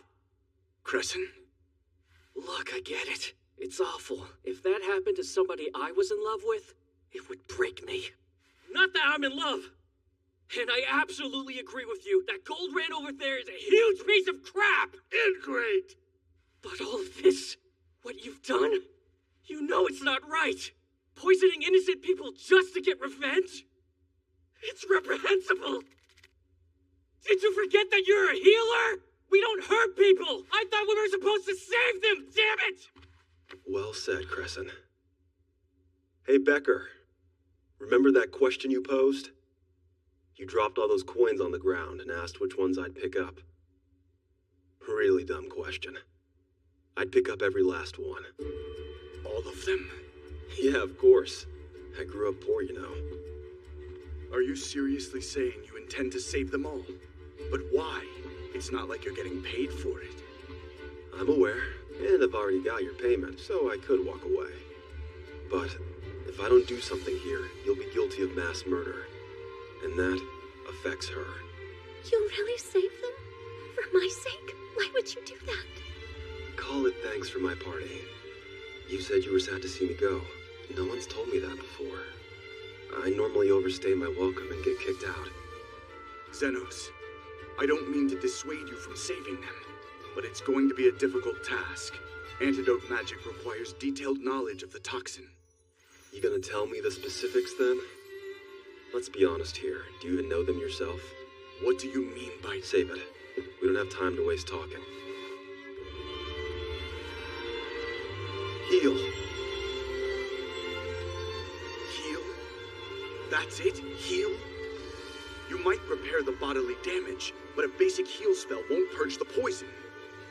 Crescent? Look, I get it. It's awful. If that happened to somebody I was in love with, it would break me. Not that I'm in love. And I absolutely agree with you that Gold Rand over there is a huge piece of crap! Ingrate! But all of this, what you've done, you know it's not right. Poisoning innocent people just to get revenge? It's reprehensible! Did you forget that you're a healer? We don't hurt people! I thought we were supposed to save them, damn it! Well said, Crescent. Hey, Becker. Remember that question you posed? You dropped all those coins on the ground and asked which ones I'd pick up. Really dumb question. I'd pick up every last one. All of them? Yeah, of course. I grew up poor, you know. Are you seriously saying you intend to save them all? But why? It's not like you're getting paid for it. I'm aware, and I've already got your payment, so I could walk away. But if I don't do something here, you'll be guilty of mass murder. And that affects her. You really saved them? For my sake? Why would you do that? Call it thanks for my party. You said you were sad to see me go. No one's told me that before. I normally overstay my welcome and get kicked out. Xenos, I don't mean to dissuade you from saving them, but it's going to be a difficult task. Antidote magic requires detailed knowledge of the toxin. You gonna tell me the specifics then? Let's be honest here. Do you even know them yourself? What do you mean by... Save it. We don't have time to waste talking. Heal. Heal? That's it? Heal? You might repair the bodily damage, but a basic heal spell won't purge the poison.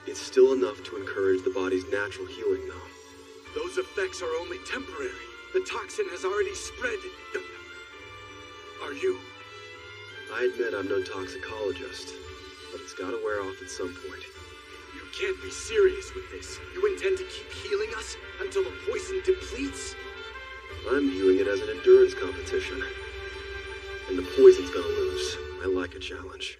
It's still enough to encourage the body's natural healing, though. Those effects are only temporary. The toxin has already spread. Are you? I admit I'm no toxicologist, but it's gotta wear off at some point. You can't be serious with this. You intend to keep healing us until the poison depletes? I'm viewing it as an endurance competition. And the poison's gonna lose. I like a challenge.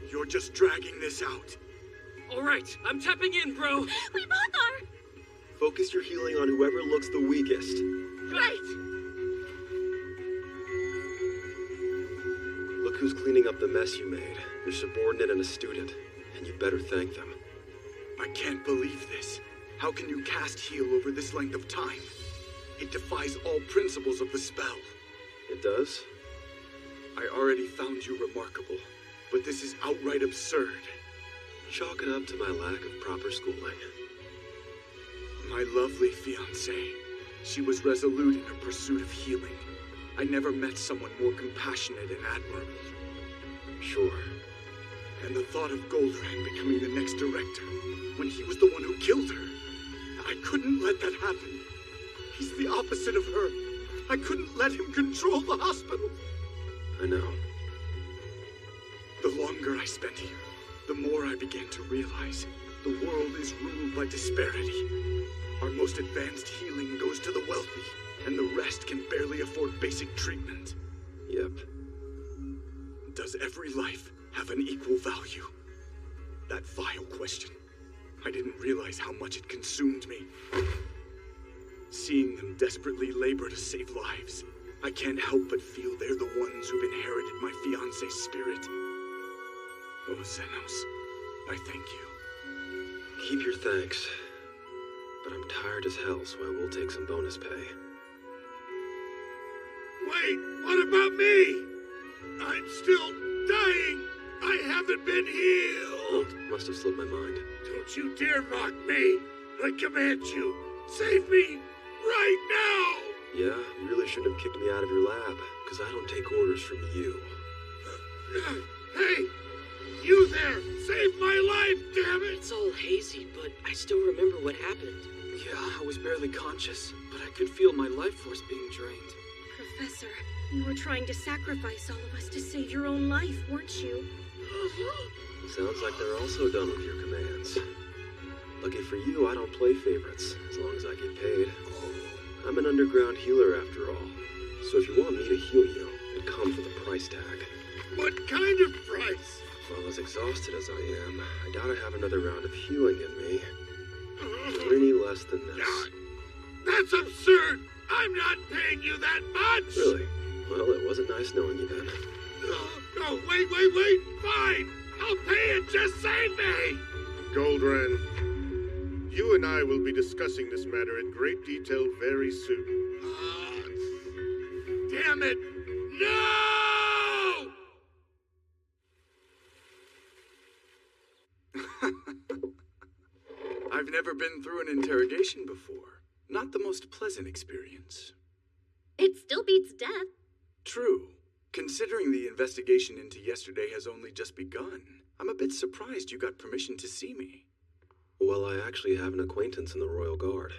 You're just dragging this out. All right, I'm tapping in, bro. We both are. Focus your healing on whoever looks the weakest. Right. Look who's cleaning up the mess you made. Your subordinate and a student. And you better thank them. I can't believe this. How can you cast heal over this length of time? It defies all principles of the spell. It does? I already found you remarkable, but this is outright absurd. Chalk it up to my lack of proper schooling. My lovely fiancée. She was resolute in her pursuit of healing. I never met someone more compassionate and admirable. Sure. And the thought of Goldrand becoming the next director, when he was the one who killed her. I couldn't let that happen. He's the opposite of her. I couldn't let him control the hospital. I know. The longer I spent here, the more I began to realize the world is ruled by disparity. Our most advanced healing goes to the wealthy, and the rest can barely afford basic treatment. Yep. Does every life have an equal value? That vile question. I didn't realize how much it consumed me. Seeing them desperately labor to save lives, I can't help but feel they're the ones who've inherited my fiancé's spirit. Oh, Xenos, I thank you. Keep your thanks. But I'm tired as hell, so I will take some bonus pay. Wait, what about me? I'm still dying. I haven't been healed. Oh, must have slipped my mind. Don't you dare mock me. I command you. Save me right now. Yeah, you really shouldn't have kicked me out of your lab, because I don't take orders from you. Hey, you there. Save my life, damn it. It's all hazy, but I still remember what happened. Yeah, I was barely conscious, but I could feel my life force being drained. Professor, you were trying to sacrifice all of us to save your own life, weren't you? Sounds like they're also done with your commands. Lucky for you, I don't play favorites, as long as I get paid. I'm an underground healer after all, so if you want me to heal you, it comes with a price tag. What kind of price? Well, as exhausted as I am, I doubt I have another round of healing in me. Not any less than this. That's absurd! I'm not paying you that much! Really? Well, it wasn't nice knowing you then. No, wait! Fine! I'll pay it! Just save me! Goldran, you and I will be discussing this matter in great detail very soon. Damn it! No! I've never been through an interrogation before. Not the most pleasant experience. It still beats death. True. Considering the investigation into yesterday has only just begun, I'm a bit surprised you got permission to see me. Well, I actually have an acquaintance in the Royal Guard.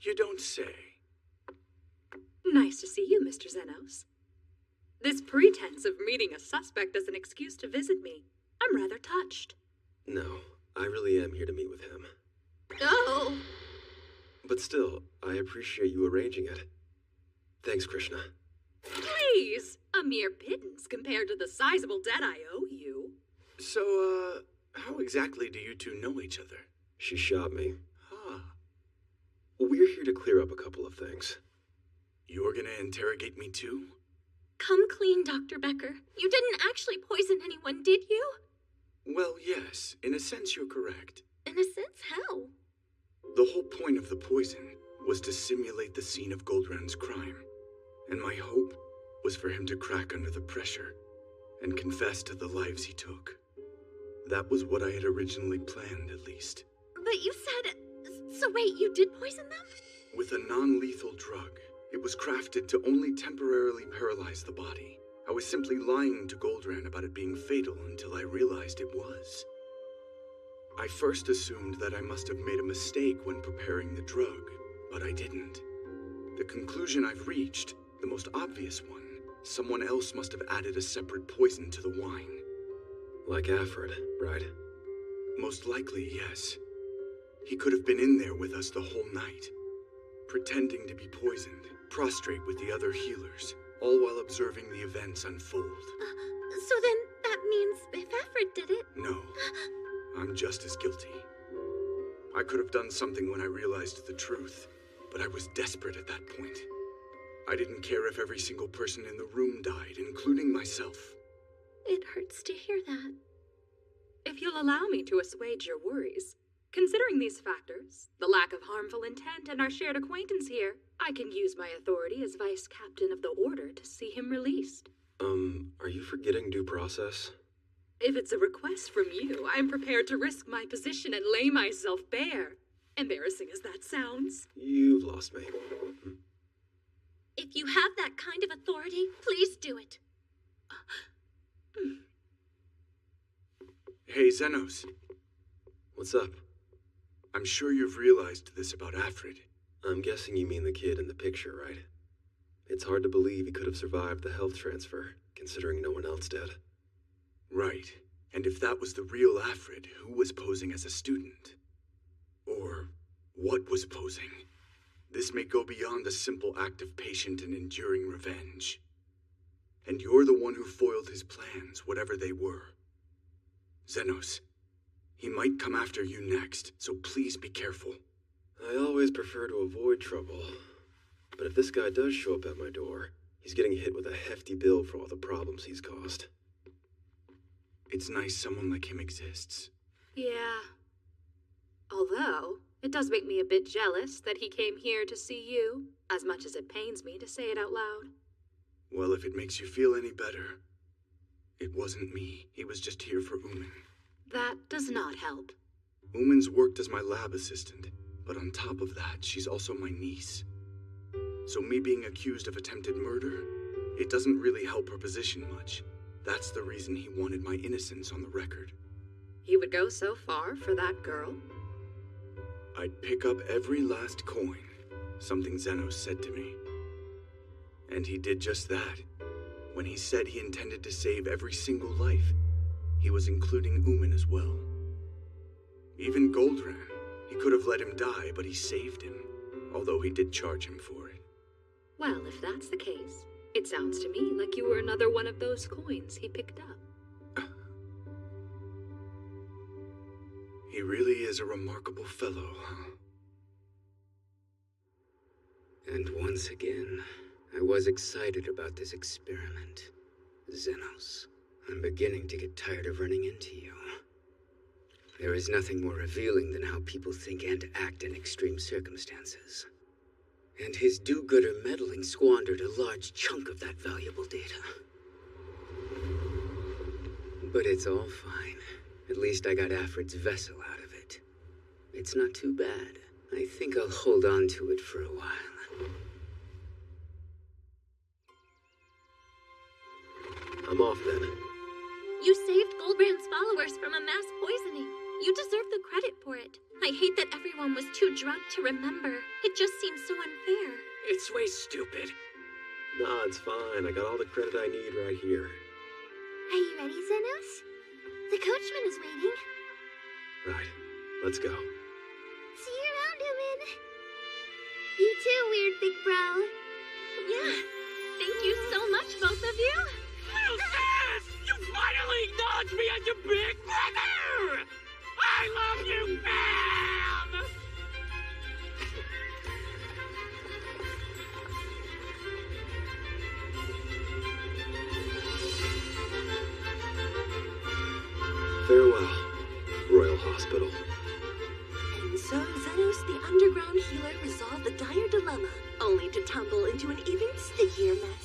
You don't say. Nice to see you, Mr. Zenos. This pretense of meeting a suspect as an excuse to visit me, I'm rather touched. No, I really am here to meet with him. Oh! But still, I appreciate you arranging it. Thanks, Krishna. Please! A mere pittance compared to the sizable debt I owe you. So, how exactly do you two know each other? She shot me. Ah. We're here to clear up a couple of things. You're gonna interrogate me too? Come clean, Dr. Becker. You didn't actually poison anyone, did you? Well, yes. In a sense, you're correct. In a sense, how? The whole point of the poison was to simulate the scene of Goldran's crime. And my hope was for him to crack under the pressure and confess to the lives he took. That was what I had originally planned, at least. But you said... So wait, you did poison them? With a non-lethal drug. It was crafted to only temporarily paralyze the body. I was simply lying to Goldran about it being fatal until I realized it was. I first assumed that I must have made a mistake when preparing the drug, but I didn't. The conclusion I've reached, the most obvious one, someone else must have added a separate poison to the wine. Like Alfred, right? Most likely, yes. He could have been in there with us the whole night, pretending to be poisoned, prostrate with the other healers, all while observing the events unfold. So then that means if Alfred did it... No, I'm just as guilty. I could have done something when I realized the truth, but I was desperate at that point. I didn't care if every single person in the room died, including myself. It hurts to hear that. If you'll allow me to assuage your worries, considering these factors, the lack of harmful intent and our shared acquaintance here, I can use my authority as vice captain of the order to see him released. Are you forgetting due process? If it's a request from you, I'm prepared to risk my position and lay myself bare. Embarrassing as that sounds. You've lost me. If you have that kind of authority, please do it. Hey, Zenos. What's up? I'm sure you've realized this about Alfred. I'm guessing you mean the kid in the picture, right? It's hard to believe he could have survived the health transfer, considering no one else did. Right. And if that was the real Alfred, who was posing as a student? Or what was posing? This may go beyond a simple act of patient and enduring revenge. And you're the one who foiled his plans, whatever they were. Zenos, he might come after you next, so please be careful. I always prefer to avoid trouble. But if this guy does show up at my door, he's getting hit with a hefty bill for all the problems he's caused. It's nice someone like him exists. Yeah. Although, it does make me a bit jealous that he came here to see you, as much as it pains me to say it out loud. Well, if it makes you feel any better, it wasn't me. He was just here for Uman. That does not help. Uman's worked as my lab assistant, but on top of that, she's also my niece. So me being accused of attempted murder, it doesn't really help her position much. That's the reason he wanted my innocence on the record. He would go so far for that girl? I'd pick up every last coin, something Zenos said to me. And he did just that. When he said he intended to save every single life, he was including Uman as well. Even Goldran. He could have let him die, but he saved him, although he did charge him for it. Well, if that's the case, it sounds to me like you were another one of those coins he picked up. He really is a remarkable fellow, huh? And once again, I was excited about this experiment. Xenos, I'm beginning to get tired of running into you. There is nothing more revealing than how people think and act in extreme circumstances. And his do-gooder meddling squandered a large chunk of that valuable data. But it's all fine. At least I got Afrid's vessel out of it. It's not too bad. I think I'll hold on to it for a while. I'm off then. You saved Goldbrand's followers from a mass poisoning. You deserve the credit for it. I hate that everyone was too drugged to remember. It just seems so unfair. It's way stupid. Nah, it's fine. I got all the credit I need right here. Are you ready, Xenos? The coachman is waiting. Right. Let's go. See you around, Uman. You too, weird big bro. Yeah. Thank you so much, both of you. Little Sis! You finally acknowledged me as your big brother! I love you, man! Farewell, Royal Hospital. And so Xenos the Underground Healer resolved the dire dilemma, only to tumble into an even stickier mess.